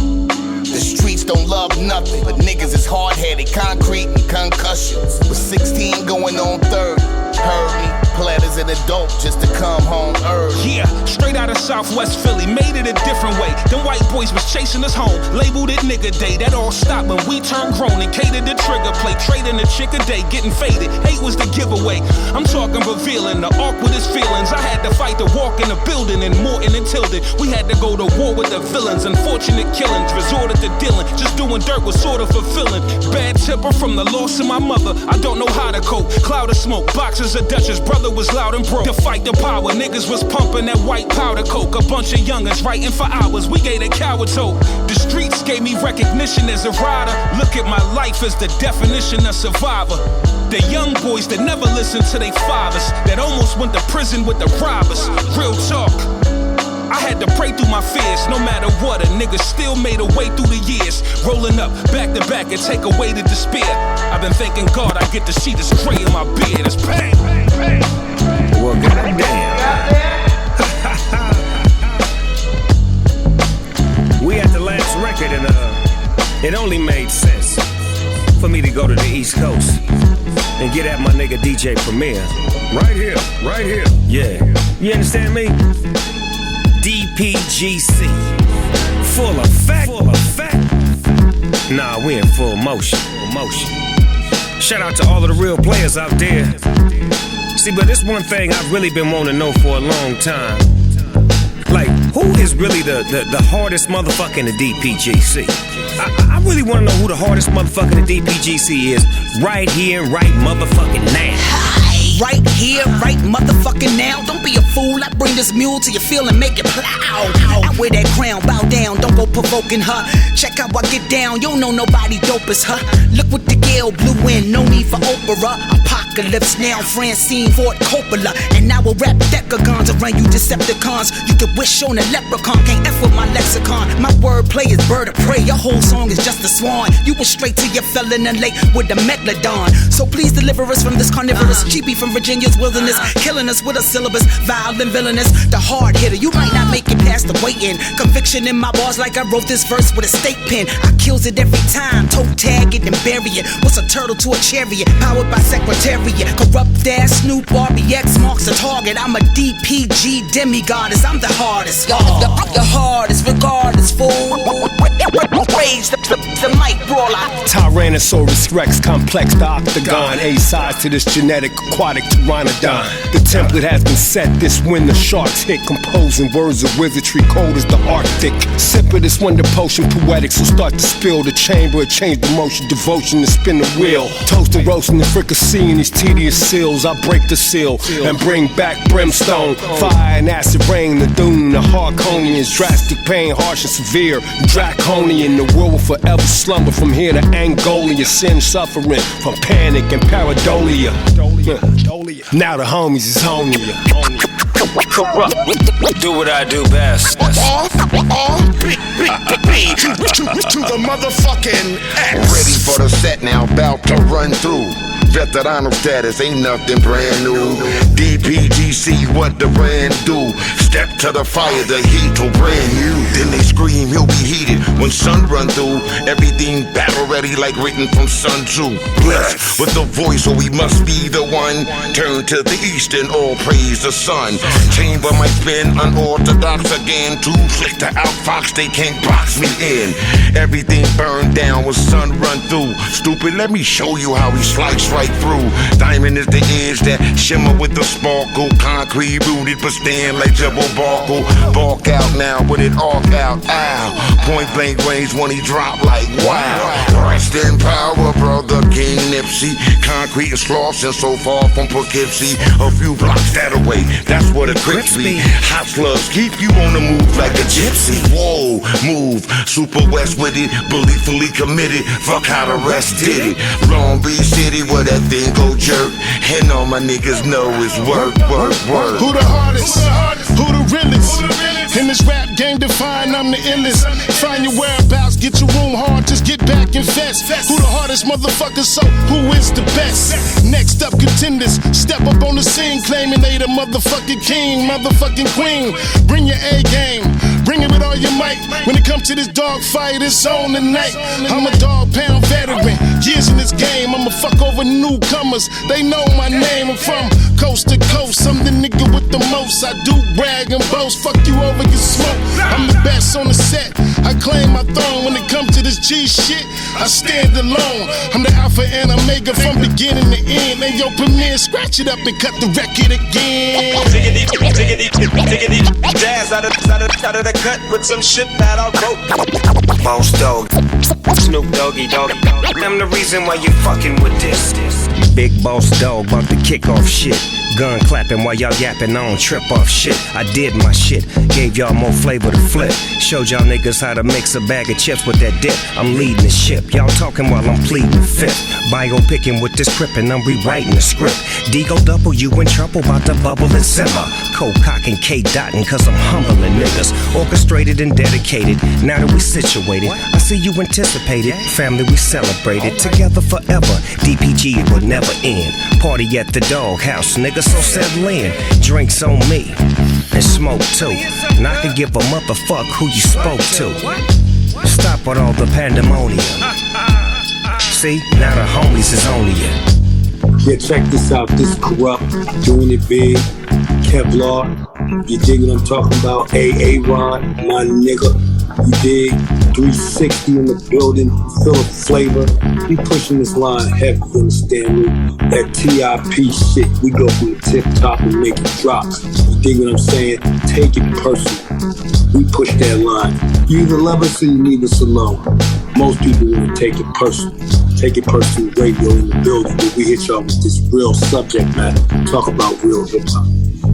The streets don't love nothing, but niggas is hard-headed, concrete and concussions. With 16 going on 3rd, heard me. Platters and adult just to come home early. Yeah, straight out of Southwest Philly, made it a different way. Them white boys was chasing us home, labeled it nigga day. That all stopped when we turned grown and catered the trigger play. Trading a chick a day, getting faded. Hate was the giveaway. I'm talking revealing the awkwardest feelings. I had to fight to walk in the building in Morton and Tilden. We had to go to war with the villains. Unfortunate killings, resorted to dealing. Just doing dirt was sort of fulfilling. Bad temper from the loss of my mother. I don't know how to cope. Cloud of smoke, boxes of Dutchess. Brother was loud and broke. To fight the power, niggas was pumping that white powder coke. A bunch of youngins writing for hours. We gave a coward's hope. The streets gave me recognition as a rider. Look at my life as the definition of survivor. The young boys that never listened to their fathers, that almost went to prison with the robbers. Real talk. I had to pray through my fears. No matter what, a nigga still made a way through the years. Rolling up, back to back, and take away the despair. I've been thanking God I get to see this gray in my beard. It's pain. Well, goddamn. We at the last record, and it only made sense for me to go to the East Coast and get at my nigga DJ Premier. Right here, right here. Yeah. You understand me? DPGC. Full effect. Full effect. Nah, we in full motion. Shout out to all of the real players out there. See, but this one thing I've really been wanting to know for a long time. Like, who is really the hardest motherfucker in the DPGC? I really want to know who the hardest motherfucker in the DPGC is. Right here, right motherfucking now. Right here, right motherfucking now. Don't be a fool, I bring this mule to your field and make it plow. I wear that crown, bow down, don't go provoking her. Check out I get down, you don't know nobody dope as her. Look what the Gale blew in, no need for opera. I'm apocalypse. Now Francine Ford Coppola, and now a rap decagons around you Decepticons. You can wish on a leprechaun, can't F with my lexicon. My wordplay is bird of prey, your whole song is just a swan. You went straight to your felon and late with the megalodon. So please deliver us from this carnivorous cheapie from Virginia's wilderness, killing us with a syllabus, vile and villainous. The hard hitter, you might not make it past the waiting. Conviction in my bars like I wrote this verse with a steak pen. I kills it every time, toe tag it and bury it. What's a turtle to a chariot, powered by Secretariat. Corrupt ass Snoop RBX marks a target. I'm a DPG demigoddess, I'm the hardest, y'all. The hardest, regardless, fool. Rage the mic brawler. Tyrannosaurus Rex, complex, the octagon. A size to this genetic aquatic pteranodon. The template has been set this when the sharks hit. Composing words of wizardry cold as the Arctic. Sip of this wonder potion poetic, so start to spill the chamber, change the motion, devotion to spin the wheel. Toast and roasting the fricasseeing these tedious seals. I break the seal and bring back brimstone. Fire and acid rain, the doom, the Harkonians. Drastic pain, harsh and severe, draconian. The world will forever slumber from here to Angolia. Sin suffering from panic and pareidolia. Now the homies is on ya. Corrupt. Do what I do best. To the motherfucking X. Ready for the set now, about to run through. Veterano status ain't nothing brand new. DPGC, what the brand do? Step to the fire, the heat will brand new. Then they scream, he'll be heated when sun run through. Everything battle ready like written from Sun Tzu. Blessed with the voice, so we must be the one. Turn to the east and all praise the sun. Chamber might spin unorthodox again. Too slick to outfox, they can't box me in. Everything burned down when sun run through. Stupid, let me show you how we slice right through. Diamond is the edge that shimmer with the sparkle. Concrete rooted but stand like Jebel Barkle. Bark out now with it arc out. Ow. Point blank range when he drop like wow. Rest in power, brother King Nipsey. Concrete and Slauson so far from Poughkeepsie. A few blocks that away, that's what a Crips be. Hot slugs keep you on the move like a gypsy. Whoa, move, super west with it, beliefully committed. Fuck how the rest did it. Long Beach City where that thing go jerk, and all my niggas know it's work, work, work. Who the hardest? Who the realest? In this rap game define I'm the illest. Find your whereabouts, get your room hard, just get back and fest. Who the hardest motherfucker, so who is the best? Next up contenders, step up on the scene, claiming they the motherfucking king, motherfucking queen. Bring your A game, bring it with all your might. When it comes to this dog fight, it's on tonight. I'm a dog pound veteran, years in this game. I'ma fuck over newcomers, they know my name. I'm from coast to coast, I'm the nigga with the most. I do brag and boast, fuck you over your smoke. I'm the best on the set, I claim my throne. When it comes to this G shit, I stand alone. I'm the alpha and omega from beginning to end. And yo, Premiere, scratch it up and cut the record again. Diggity, jazz out of the cut with some shit that I wrote. Boss Dogg, Snoop Doggy Doggy. I'm the reason why you fucking with this. Big Boss Dogg about to kick off shit. Gun clapping while y'all yapping, I don't trip off shit. I did my shit, gave y'all more flavor to flip. Showed y'all niggas how to mix a bag of chips with that dip. I'm leading the ship, y'all talking while I'm pleading the fifth. Bio picking with this crip and I'm rewriting the script. D-Go double, you in trouble, about to bubble and simmer. Cold cock and K-dotting, cause I'm humbling niggas. Orchestrated and dedicated, now that we situated. I see you anticipated, family we celebrated. Together forever, DPG it will never end. Party at the doghouse, niggas so settle in. Drinks on me, and smoke too. And I can give a motherfuck who you spoke to. Stop with all the pandemonium. See, now the homies is on you. Yeah, check this out, this Corrupt, doing it big, Kevlar, you dig what I'm talking about, A-Ron, my nigga, you dig, 360 in the building, full of flavor, we pushing this line heavy, you understand me, that TIP shit, we go from the tip top and make it drop, you dig what I'm saying, take it personal, we push that line, you either love us or you leave us alone, most people want to take it personal. Take It Personal Radio in the building where we hit y'all with this real subject matter. Talk about real hip hop.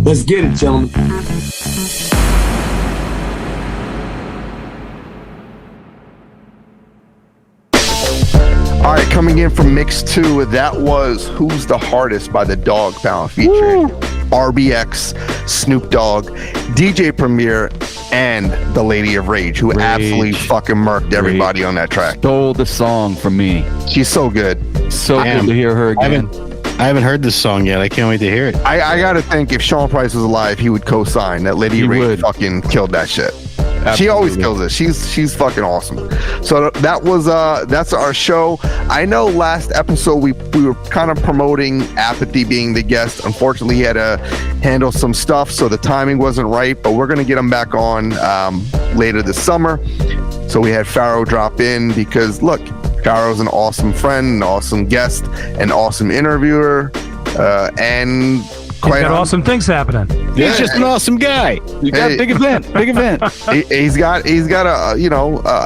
Let's get it, gentlemen. Alright, Coming in from mix 2, that was Who's the Hardest by the Dogg Pound featuring RBX, Snoop Dogg, DJ Premier, and the Lady of Rage, who absolutely fucking murked everybody on that track. Stole the song from me. She's so good. So good to hear her again. I haven't heard this song yet. I can't wait to hear it. I gotta think if Sean Price was alive, he would co-sign that Lady of Rage fucking killed that shit. Absolutely. She always kills it. She's fucking awesome. So that was that's our show. I know last episode we were kind of promoting Apathy being the guest. Unfortunately, he had to handle some stuff, so the timing wasn't right. But we're gonna get him back on later this summer. So we had Pharaoh drop in because look, Pharaoh's an awesome friend, an awesome guest, an awesome interviewer, and quite awesome things happening. He's just an awesome guy. You got big event. He's got a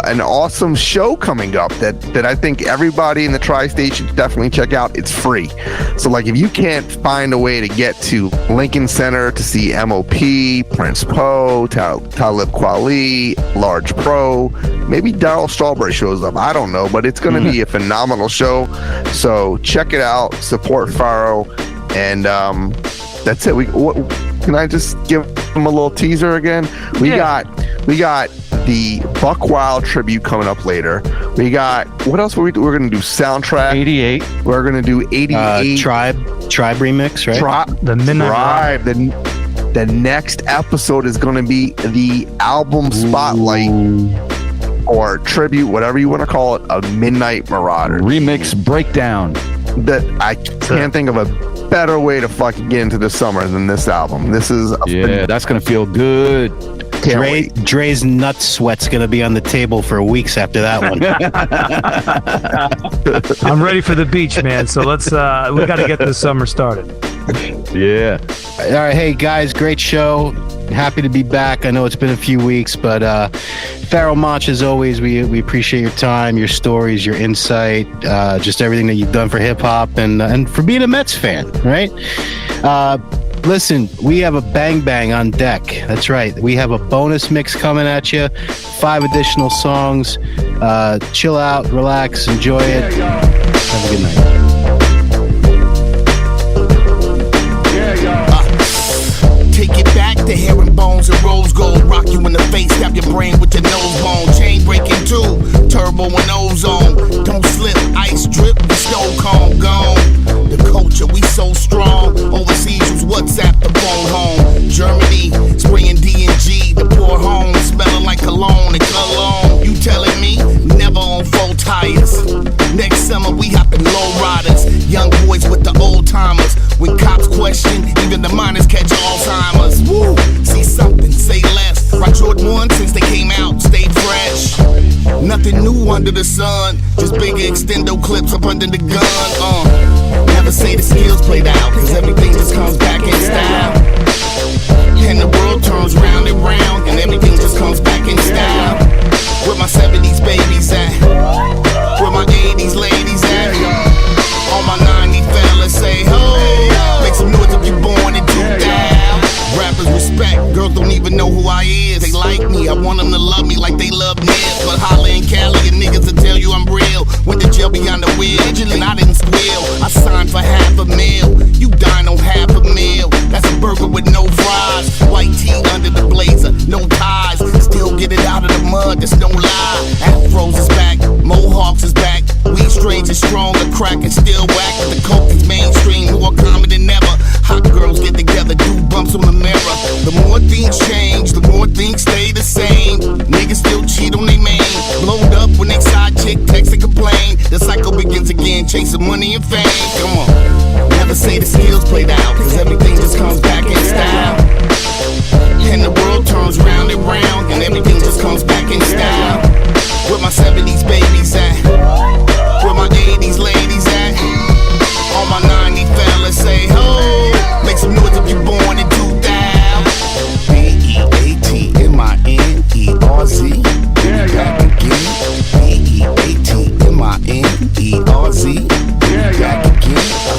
an awesome show coming up that I think everybody in the tri-state should definitely check out. It's free. So like if you can't find a way to get to Lincoln Center to see M.O.P, Prince Poe, Talib Kweli, Large Pro, maybe Daryl Strawberry shows up. I don't know, but it's going to be a phenomenal show. So check it out. Support Pharaoh. And that's it. Can I just give them a little teaser again? We got the Buckwild tribute coming up later. We got what else? We're going to do soundtrack 88. We're going to do 88 Tribe remix, right? The Midnight Tribe. The next episode is going to be the album spotlight or tribute, whatever you want to call it, of Midnight Marauder remix breakdown. That I can't think of a better way to fucking get into the summer than this album. This is that's gonna feel good. Dre's nut sweat's gonna be on the table for weeks after that one. I'm ready for the beach, man. So let's we got to get this summer started. Yeah. All right, hey guys, great show. Happy to be back. I know it's been a few weeks, but Pharoahe Monch, as always, we appreciate your time, your stories, your insight, just everything that you've done for hip hop and for being a Mets fan, right? Listen, we have a bang bang on deck. That's right. We have a bonus mix coming at you. 5 additional songs. Chill out, relax, enjoy it. Have a good night. Take it back to herringbones and rose gold. Rock you in the face, stab your brain with your nose bone. Chain breaking too, turbo and ozone. Don't slip, ice drip, the snow cone gone. The culture, we so strong. Overseas, use WhatsApp to phone home. Germany, spraying D&G, the poor home, smelling like cologne and cologne. You telling me, never on 4 tires. Next summer, we hopping low riders. Young boys with the old timers. When cops question, even the minors catch Alzheimer's. Woo! See something, say less. Rock Jordan 1 since they came out, stay fresh. Nothing new under the sun. Just bigger extendo clips up under the gun. Never say the skills played out, cause everything just comes back in style. And the world turns round and round, and everything just comes back in style. Where my 70s babies at? Where my 80s ladies at? All my 90 fellas say, ho! Make some noise if you're born in 2000. Rappers respect, girls don't even know who I is. They like me, I want them to love me like they love Nibs. But holla in Cali and niggas will tell you I'm real. Went to jail behind the wheel, and I didn't squeal. I signed for $500,000, you dine on $500,000. That's a burger with no fries. White tee under the blazer, no ties. Still get it out of the mud, there's no lie. Afros is back, Mohawks is back. Weed strains is strong, the crack is still whack. The coke is mainstream, more common than ever. Hot girls get together, do bumps on the mirror. The more things change, the more things stay the same. Niggas still cheat on they main. Blowed up when they side chick text and complain. The cycle begins again, chasing money and fame. Come on, never say the skills played out, cause everything just comes back in style. And the world turns round and round, and everything just comes back in style. Where my 70s babies at? Where my 80s ladies at? All my 90 fellas say, ho! Make some noise if you're born in 2000. B-E-A-T-M-I-N-E-R-Z. Back again. B-E-A-T-M-I-N-E-R-Z. Back again.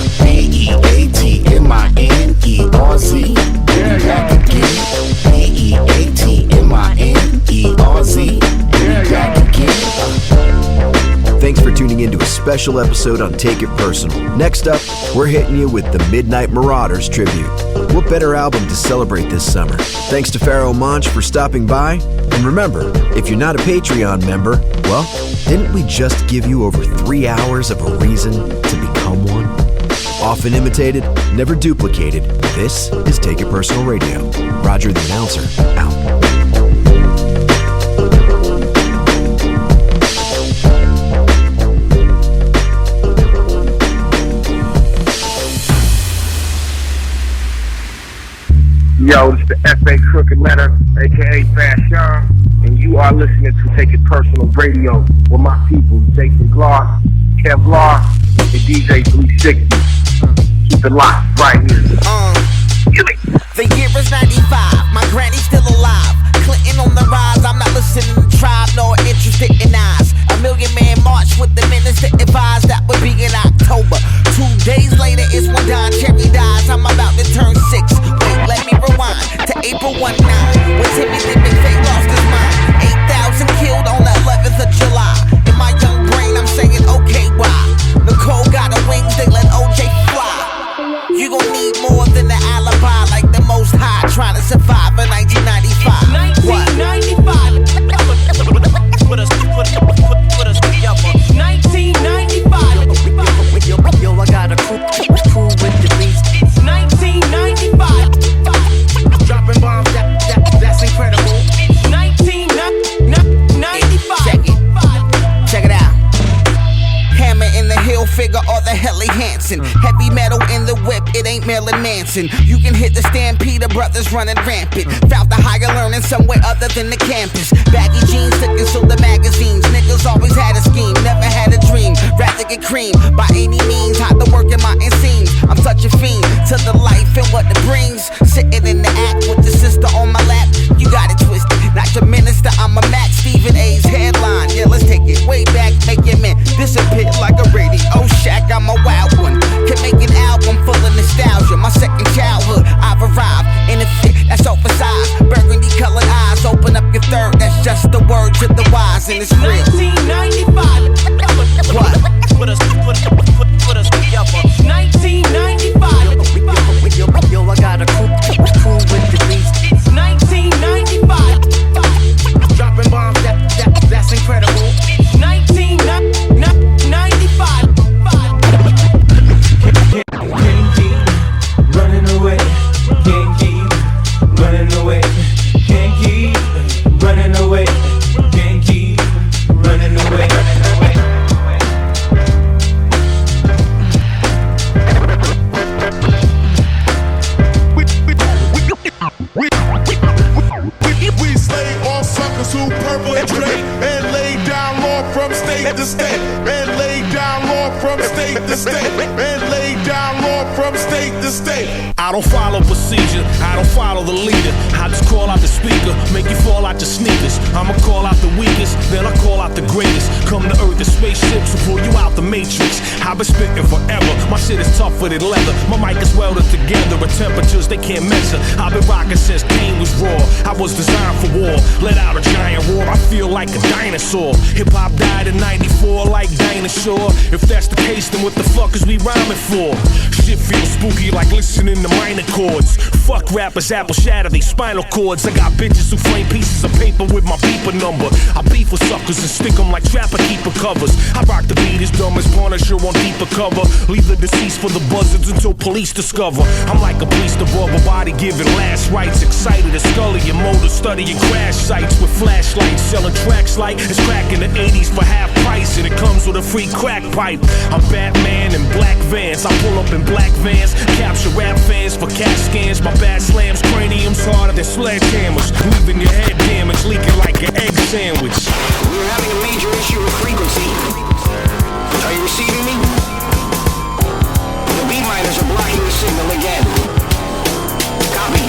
special episode on Take It Personal. Next up, we're hitting you with the Midnight Marauders tribute. What better album to celebrate this summer? Thanks to Pharoahe Monch for stopping by. And remember, if you're not a Patreon member, well, didn't we just give you over 3 hours of a reason to become one? Often imitated, never duplicated, this is Take It Personal Radio. Roger the announcer, out. Yo, it's the F.A. Crooked Letter, a.k.a. Fashawn, and you are listening to Take It Personal Radio with my people, Jason Clark, Kevlar, and DJ 360. Keep it locked right here. The year is 95, my granny's still alive. Clinton on the rise, I'm not listening to Tribe nor interested in eyes. A million-man march with the minister advised that would be in October. 2 days later is when Don Cherry dies. I'm about to turn 6. Wait, let me rewind to April 19, when Timothy McVeigh lost his mind. 8,000 killed on the 11th of July. In my young brain, I'm saying, okay, why? Nicole got her wings, they let OJ fly. You gon' need more than an alibi, like the Most High trying to survive in 1995. 1995. Put us together. 1995. Yo, I got a crew with the beats. It's 1995. Dropping bombs, that's incredible. It's 1995. Check it out. Hammer in the hill figure or the Helly Hansen. Heavy metal in the whip, it ain't Marilyn Manson. You can hit the Stampede, brothers running rampant. Found the higher learning somewhere other than the campus. Baggy jeans sticking to the magazines. Niggas always had a scheme, never had a dream. Rather get cream by any means. Hide the work in my inseams. I'm such a fiend to the life and what it brings. Sitting in the act with the sister on my lap. You got it twisted, not your minister. I'm a Mac Stephen A's headline. Yeah, let's take it way back, make your man disappear like a radio shack. I'm a wild one, can make an album full of nostalgia. My second childhood, I've arrived in a fit that's oversized. Burgundy colored eyes, open up your third. That's just the words of the wise, and it's real. 1995. What? Put us together. 1995. Yo, I got a crew with the beats. It's 1995. Dropping bombs, that's incredible. It's 1995. Can't keep running away. Can't keep running away. Can't keep running away. Can't keep running away. We slay all suckers who perpetrate and lay down law from state to state. And lay down law from state to state. And lay down law from state to state. I don't follow procedure, I don't follow the leader. I just call out the speaker, make you fall out your sneakers. I'ma call out the weakest, then I call out the greatest. Come to earth in spaceships and pull you out the matrix. I've been spitting forever, my shit is tougher than leather. My mic is welded together at temperatures they can't measure. I've been rocking since Kane was raw. I was designed for war, let out a giant roar. I feel like a dinosaur. Hip-hop died in 94 like dinosaur. If that's the case, then what the fuck is we rhyming for? Shit feels spooky like listening to minor chords. Fuck rappers, apple shatter they spinal cords. I got bitches who frame pieces of paper with my beeper number. I beef with suckers and stick them like trapper keeper covers. I rock the beat as dumb as Punisher on deeper cover. Leave the deceased for the buzzards until police discover. I'm like a priest of rubber body giving last rites. Excited as Scully and motor studying crash sites with flashlights. Selling tracks like it's crack in the 80s for half price. And it comes with a free crack pipe. I'm Batman in black vans. I pull up in black vans. Capture rap fans for cash scans. My bad slams, craniums harder than sledgehammers. Leaving your head damaged, leaking like an egg sandwich. We're having a major issue with frequency. Are you receiving me? The Beatminerz are blocking the signal again. Copy.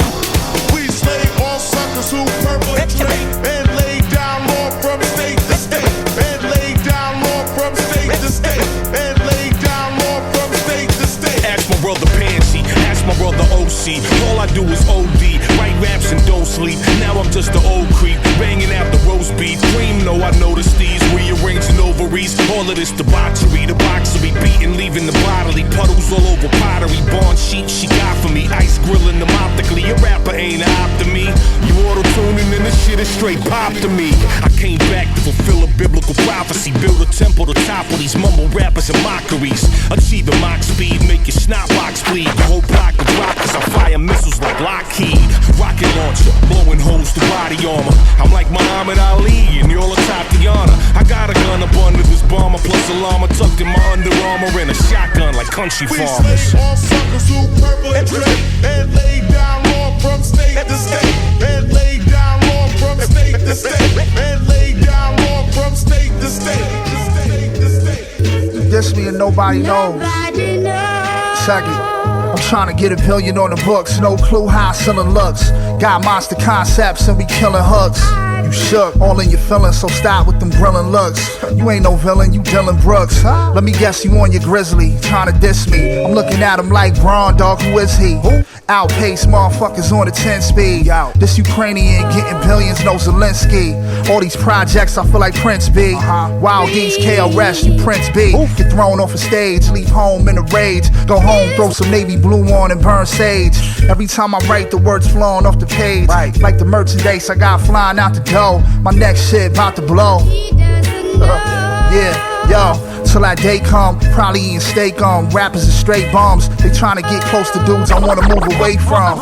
We slay all suckers who perpetrate and lay down law from state to state. And lay down law from state to state. And lay down law from state to state. Ask my brother Pansy, ask my brother the OC. All I do is OD, write raps and don't sleep. Now I'm just the old creep, banging out the roast beef. Cream, no, I noticed these rearranging ovaries. All of this debauchery, the boxer be beating, leaving the bodily puddles all over pottery. Barn sheep she got for me, ice grilling them optically. A rapper ain't a op to me. You auto-tuning and this shit is straight pop to me. I came back to fulfill a biblical prophecy, build a temple to topple these mumble rappers and mockeries. Achieving Mach speed, make your snot box bleed. The whole block of rock cause I fire missiles like Lockheed. Rocket launcher, blowing holes through body armor. I'm like Muhammad Ali and you're a Tatiana. I got a gun up under this bomber plus a llama tucked in my Under Armour and a shotgun like country farmers. We slay all suckers who perpetrate and lay down law from state to state. And lay down law from state to state. And lay down law from state to state. You diss me and nobody knows. Check it. I'm trying to get $1 billion on the books. No clue how I'm selling looks. Got monster concepts and we killing hooks. You shook, all in your feelings, so stop with them grilling looks. You ain't no villain, you Dylan Brooks. Let me guess you on your grizzly, trying to diss me. I'm looking at him like Braun, dog, who is he? Outpace motherfuckers on the 10 speed. This Ukrainian getting billions, no Zelensky. All these projects, I feel like Prince B. Wild D's KRS, you Prince B. Get thrown off a stage, leave home in a rage. Go home, throw some navy blue on and burn sage. Every time I write, the words flowing off the page. Like the merchandise I got flying out the door. My next shit about to blow. Yeah, yo. Till that day come, probably eating steak on. Rappers are straight bums. They trying to get close to dudes I wanna move away from,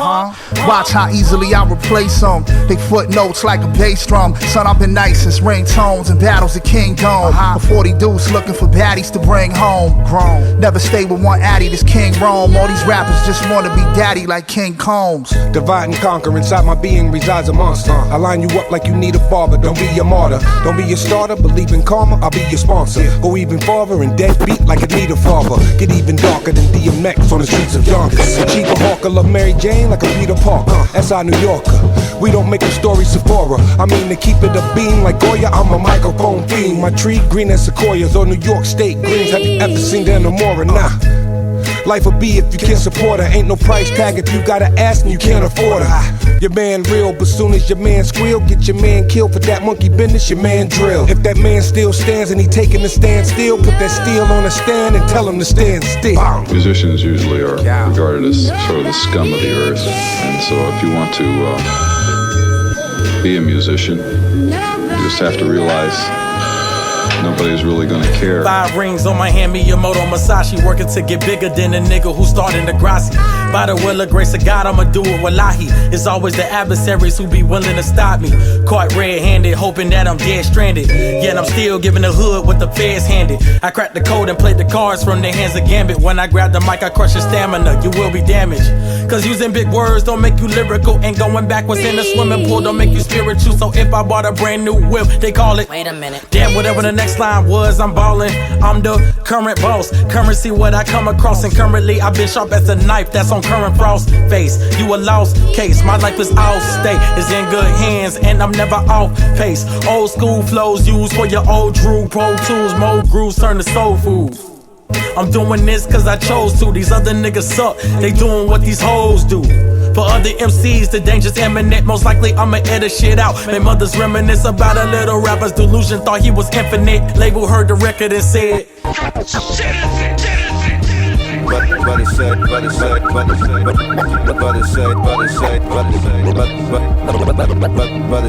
Watch how easily I replace them. They footnotes like a bass drum. Son, I've been nice since ringtones and battles of Kingdom. 40 dudes looking for baddies to bring home. Grown, never stay with one addy, this King Rome. All these rappers just wanna be daddy like King Combs. Divide and conquer, inside my being resides a monster. I line you up like you need a father, don't be a martyr. Don't be a starter, believe in karma, I'll be your sponsor. Go even farther and dead beat like a need a father. Get even darker than DMX on the streets of Yonkers. Chica Hawker love Mary Jane like a Peter Parker. That's our New Yorker. We don't make a story Sephora. I mean to keep it a beam like Goya, I'm a microphone fiend. My tree green as sequoias or New York State greens. Have you ever seen the Namora? Nah. Life will be if you can't support her. Ain't no price tag if you gotta ask and you can't afford her. Your man real, but soon as your man squeal, get your man killed for that monkey business, your man drill. If that man still stands and he taking the stand still, put that steel on a stand and tell him to stand still. Musicians usually are regarded as sort of the scum of the earth. And so if you want to be a musician, you just have to realize nobody's really gonna care. 5 rings on my hand, Miyamoto Masashi, working to get bigger than a nigga who started the Degrassi. By the will of grace of God, I'ma do it, wallahi. It's always the adversaries who be willing to stop me. Caught red-handed, hoping that I'm dead stranded. Yet I'm still giving the hood what the feds handed. I cracked the code and played the cards from the hands of Gambit. When I grab the mic, I crush your stamina, you will be damaged. Cause using big words don't make you lyrical, and going backwards in the swimming pool don't make you spiritual. So if I bought a brand new whip, they call it, wait a minute, damn, whatever the next line was, I'm ballin'. I'm the current boss. Currency what I come across, and currently I've been sharp as a knife that's on current frost face. You a lost case, my life is off state, is in good hands, and I'm never off pace. Old school flows used for your old Droog. Pro tools, more grooves turn to soul food. I'm doing this cause I chose to. These other niggas suck, they doing what these hoes do. For other MCs, the danger's imminent. Most likely I'ma edit shit out. My mothers reminisce about a little rapper's delusion. Thought he was infinite. Label heard the record and said, Brother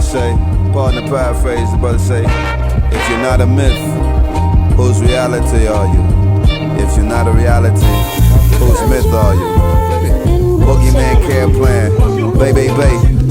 say, pardon the paraphrase, the brother say, if you're not a myth, whose reality are you? If you're not a reality, whose myth are you? Boogeyman care plan, baby.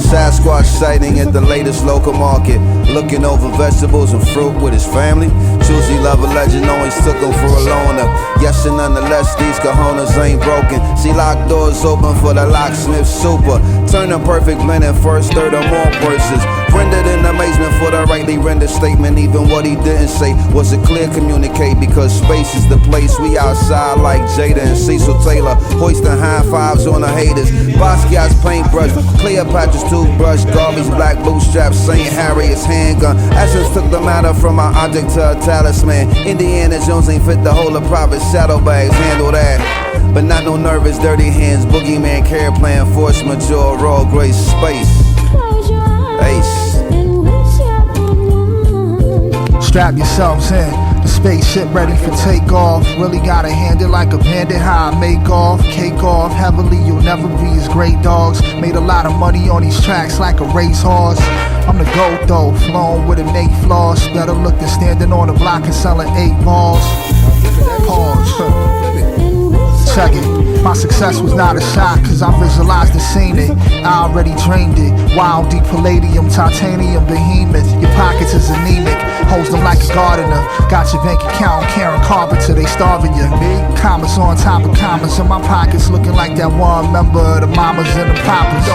Sasquatch sighting at the latest local market. Looking over vegetables and fruit with his family. Choosy lover legend always took him for a loner. Yes, and nonetheless, these cojones ain't broken. See, locked doors open for the locksmith super. Turn a perfect blending first, third, or more purses. Rendered in amazement for the rightly rendered statement. Even what he didn't say was a clear communicate, because space is the place. We outside like Jada and Cecil Taylor, hoisting high fives on the haters. Basquiat's paintbrush, Cleopatra's toothbrush, Garvey's black bootstraps, St. Harriet's handgun. Essence took the matter from my object to a talisman. Indiana Jones ain't fit the whole of private saddlebags. Handle that. but not no nervous, dirty hands. Boogeyman care plan, force majeure, raw grace, space. Ace. Strap yourselves in. The spaceship ready for takeoff. Really gotta hand it like a bandit. How I make off, cake off. Heavily, you'll never be as great dogs. Made a lot of money on these tracks like a racehorse. I'm the GOAT though, flown with innate flaws. Better look than standing on the block and selling 8 balls. Pause. Check it. My success was not a shot, cause I visualized and seen it. I already dreamed it. Wild, deep palladium, titanium, behemoth. Your pockets is anemic. Holds them like a gardener. Got your bank account, Karen Carpenter, they starving you. Commas on top of commas in my pockets, looking like that one member of the mamas and the papas.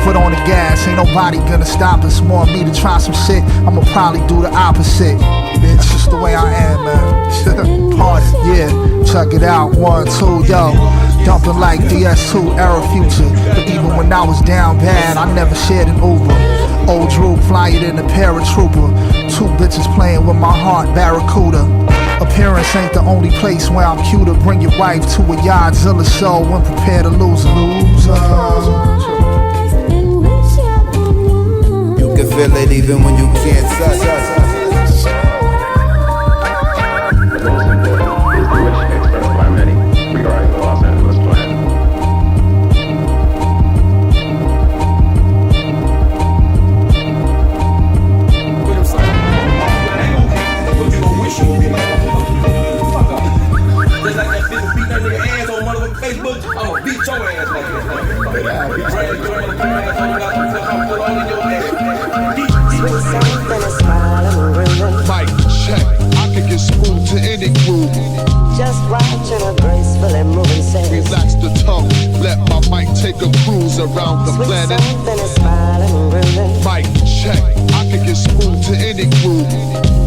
Foot on the gas, ain't nobody gonna stop us. More me to try some shit, I'ma probably do the opposite. Bitch, just the way I am, man. Party, yeah, check it out, 1, 2, yo. Dumping like DS2 era future. But even when I was down bad, I never shared an Uber. Old Droog flyer than a paratrooper. 2 bitches playing with my heart, Barracuda. Appearance ain't the only place where I'm cuter. Bring your wife to a Yadzilla show and prepare to lose. You can feel it even when you can't touch. Mic check, I can get smooth to any groove. Just watching a graceful and moving sense. Relax the tongue, let my mic take a cruise around the planet. Mic check, I can get smooth to any groove.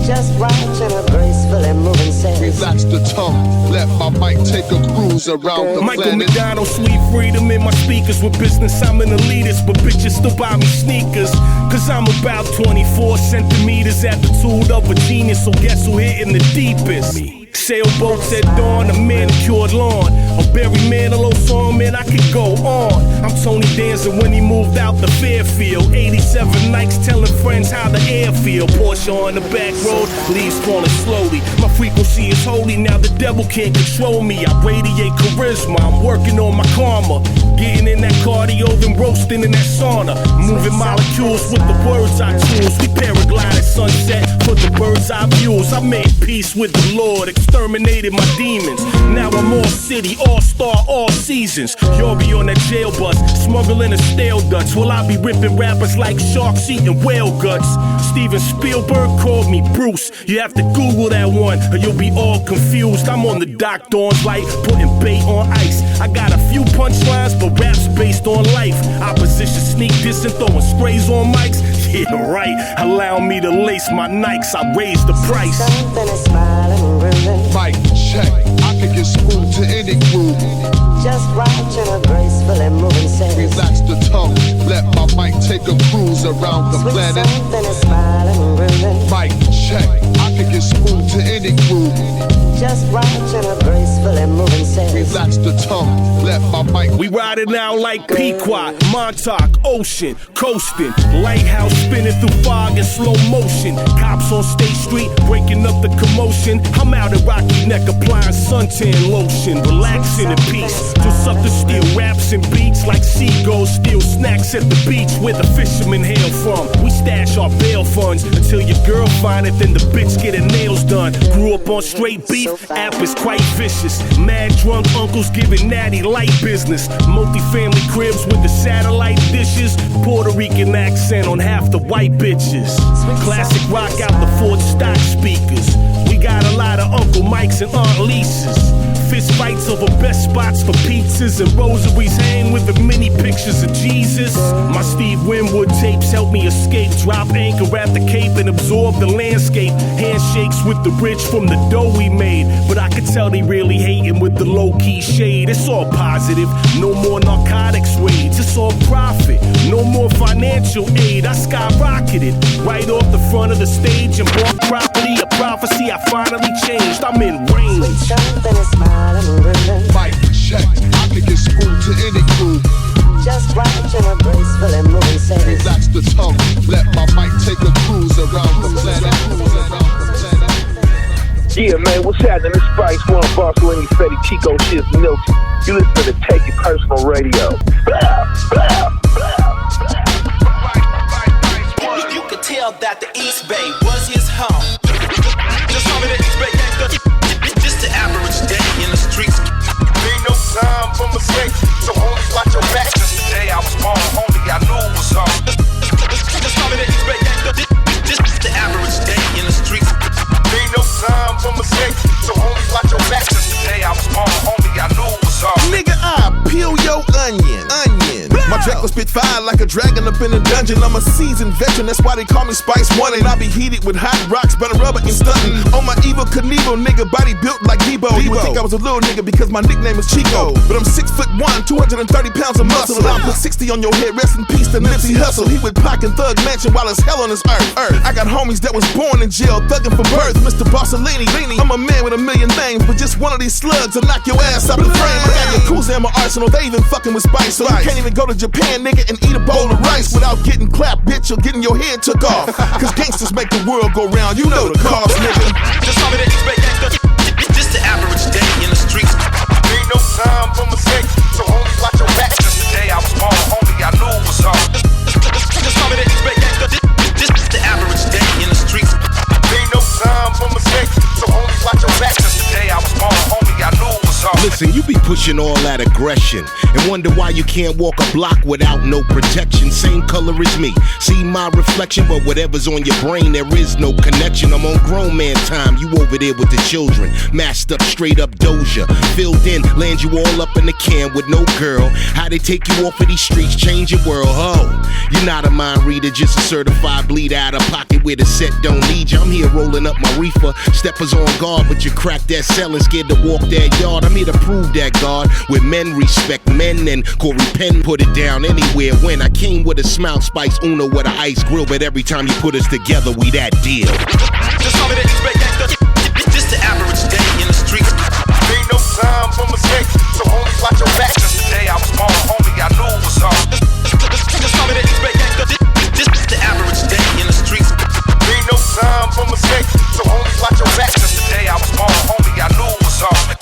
Just watching a graceful and moving sense. Relax the tongue, let my mic take a cruise around the Michael planet. McDonald, sweet freedom in my speakers. With business, I'm an elitist, but bitches still buy me sneakers. Cause I'm about 24 centimeters, attitude of a genius. So guess who hitting the deepest? Sailboats at dawn, a manicured lawn. A Barry Manilow song, man, I could go on. I'm Tony Danza when he moved out the Fairfield. 87 nights telling friends how the air feel. Porsche on the back road, leaves falling slowly. My frequency is holy, now the devil can't control me. I radiate charisma, I'm working on my karma. Getting in that cardio, then roasting in that sauna. Moving molecules with the words I choose. We paraglide at sunset for the bird's eye views. I made peace with the Lord, exterminated my demons. Now I'm all city, all-star, all seasons. You'll be on that jail bus, smuggling a stale Dutch. Will I be ripping rappers like sharks eating whale guts? Steven Spielberg called me Bruce. You have to Google that one, or you'll be all confused. I'm on the Doc Dawn's light, putting bait on ice. I got a few punchlines, but rap's based on life. Opposition sneak diss and throwing sprays on mics. Yeah, right. Allow me to lace my Nikes. I raise the price. Mic check, I can get smooth to any groove. Just watching a graceful and moving sense. Relax the tongue, let my mic take a cruise around the planet. Mic check, I can get smooth to any groove. Just watching a graceful and moving sense. Relax the tongue, let my mic. We riding out like Pequot, Montauk, Ocean, coasting. Lighthouse spinning through fog in slow motion. Cops on State Street breaking up the commotion. I'm out at Rocky Neck applying suntan lotion. Relaxing in peace. Just suck the steel raps and beats like seagulls steal snacks at the beach where the fishermen hail from. We stash our bail funds until your girl find it, then the bitch get her nails done. Grew up on straight beef, app is quite vicious. Mad drunk uncles giving natty light business. Multi-family cribs with the satellite dishes. Puerto Rican accent on half the white bitches. Classic rock out the Ford stock speakers. We got a lot of Uncle Mikes and Aunt Lisa's. Fist fights over best spots for pizzas and rosaries hang with the mini pictures of Jesus. My Steve Winwood tapes help me escape. Drop anchor at the Cape and absorb the landscape. Handshakes with the rich from the dough we made. But I could tell they really hating with the low-key shade. It's all positive. No more narcotics raids. It's all profit. No more financial aid. I skyrocketed right off the front of the stage and bought property. A prophecy I finally changed. I'm in range. Mic check. I can get screwed to any groove. Just watching a graceful and moving sense. Relax the tongue, let my mic take a cruise around the planet. Yeah, man, what's happening? It's Spice One, Barcelona, Lenny, Fetty, Chico, shit's Milton. You listen to Take It Personal Radio. You could tell that the East Bay was his home. Just call me the East Bay gangster. Just the average day in the streets. Ain't no time for mistakes, so homies watch your back. Just the day I was born, only I knew it was home. Just call me the East Bay gangster. Just the average day in the streets. Ain't no time for mistakes, so homies watch your back. Just the day I was born, only I knew it was home. Nigga, I peel your onion. My track will spit fire like a dragon up in a dungeon. I'm a seasoned veteran, that's why they call me Spice One. And I be heated with hot rocks, butter rubber and stunting. On my evil Knievel, nigga, body built like Debo. You would think I was a little nigga because my nickname is Chico. But I'm 6'1", 230 pounds of muscle. And I'll put 60 on your head, rest in peace to Nipsey Hussle. He would Pac and Thug Mansion while it's hell on this earth. I got homies that was born in jail, thugging for birth. Mr. Barcelini, I'm a man with a million names, but just one of these slugs will knock your ass out the frame. I got Yakuza in my arsenal, they even fucking with Spice. So you can't even go to Japan, nigga, and eat a bowl of rice without getting clapped, bitch, or getting your head took off. Cause gangsters make the world go round, you know the cost, nigga. Just call me the East Bay gangster. Just the average day in the streets. Ain't no time for mistakes, so homies watch your back. Just the day I was born, only I knew it was home. Just call me the East Bay gangster. Just the average day in the streets. Ain't no time for mistakes, so homies watch your back. Just the day I was born, only I knew it was home. Listen, you be pushing all that aggression and wonder why you can't walk a block without no protection. Same color as me, see my reflection, but whatever's on your brain, there is no connection. I'm on grown man time, you over there with the children. Masked up, straight up Doja, filled in, land you all up in the can with no girl. How they take you off of these streets, change your world. Oh, you're not a mind reader, just a certified bleed out of pocket where the set don't need you. I'm here rolling up my reefer, steppers on guard, but you crack that cell and scared to walk that yard. I'm here to prove that God, with men respect men, and Corey Penn put it down anywhere. When I came with a smile, Spice Uno with an ice grill, but every time you put us together, we that deal. Just call me the East Bay gangster. Just the average day in the streets. Ain't no time for mistakes, so homies watch your back. Just the day I was born, only I knew it was home. Just call me the East Bay gangster. Just the average day in the streets. Ain't no time for mistakes, so homies watch your back. Just the day I was born, only I knew it was home.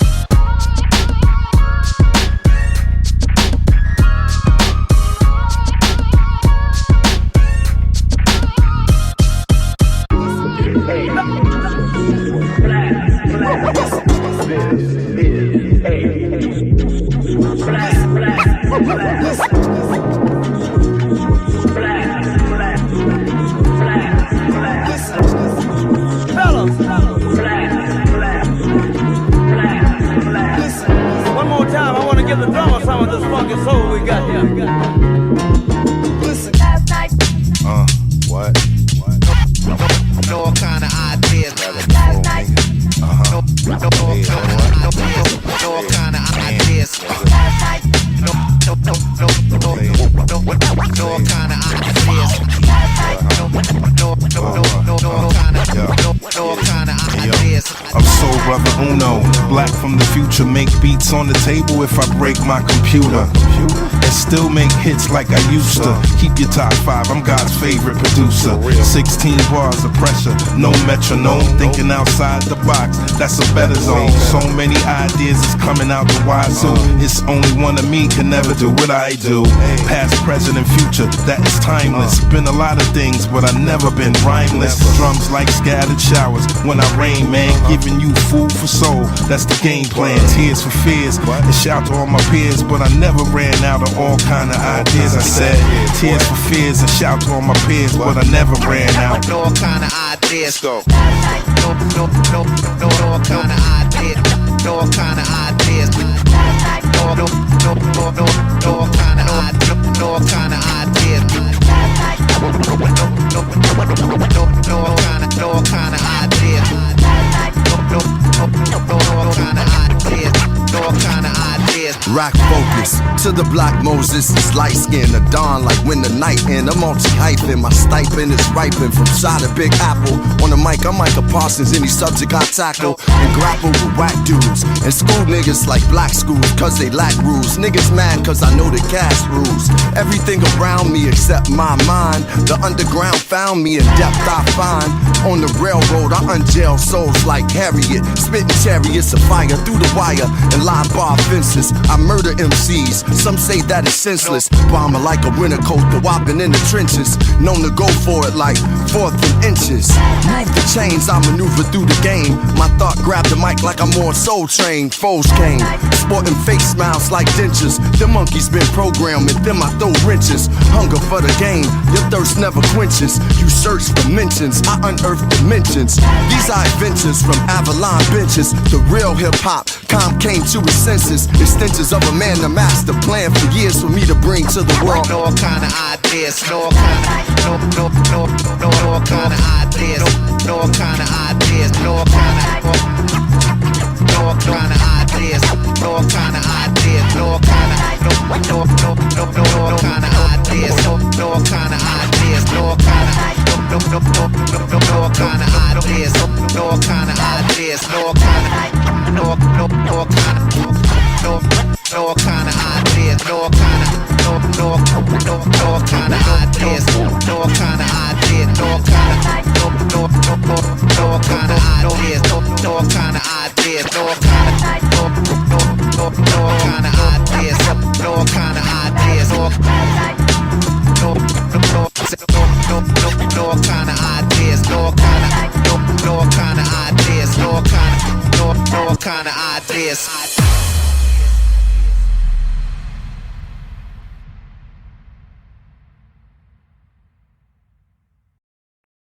One more time, I want to give the drummer some of this fucking soul we got here. Last night. What? No kind of ideas. Last night. No kind of ideas. Last night. No kind of ideas. No kind of ideas. I'm Soul Brother Uno, black from the future. Make beats on the table if I break my computer. And still make hits like I used to. Keep your top 5, I'm God's favorite producer. 16 bars of pressure, no metronome. Thinking outside the box, that's a better zone. So many ideas is coming out the wazoo. It's only one of me can never do what I do. Past, present, and future, that is timeless. Been a lot of things, but I never been rhymeless. Drums like scattered showers when I rain, man. Giving you food for soul, that's the game plan. Tears for fears, and shout to all my peers, but I never ran out of all kind of ideas. I said, tears for fears, and shout to all my peers, but I never ran out. No kind of ideas. No kind of ideas. No kind of ideas. No kind of ideas. No kind of ideas. No kind of ideas. Rock focus, Peace to the black Moses, is light skin, a dawn like when the night end. I'm multi-hyping, my stipend is ripen from side of Big Apple. On the mic, I'm Micah Parsons, any subject I tackle and grapple with whack dudes and school niggas like black schools, cause they lack rules. Niggas mad cause I know the cash rules. Everything around me except my mind. The underground found me, in depth I find. On the railroad, I unjail souls like Harriet, spitting chariots of fire through the wire and line bar fences. I murder MCs, some say that it's senseless. Bomber like a winter coat, the whopping in the trenches. Known to go for it like 4th and inches. Move the chains, I maneuver through the game. My thought grabbed the mic like I'm on Soul Train. Foes came, sporting fake smiles like dentures. The monkeys been programmed, and them I throw wrenches. Hunger for the game, your thirst never quenches. You search for mentions, I unearth dimensions. These are adventures from Avalon benches. The real hip-hop, calm came to his senses. Extensions of a man, the master plan for years for me to bring to the world. No kind of ideas, no kind of ideas, no kind of ideas, no kind of ideas, no kind of ideas, no kind of kind of ideas, no kind of ideas, no kind of ideas, no kind of ideas, no kind of ideas, no kind of kind of ideas, no kind of ideas, no kind of kind of ideas, no kind of ideas, no kind of ideas, no kind of ideas, no kind of ideas, no kind of ideas, no kind of ideas.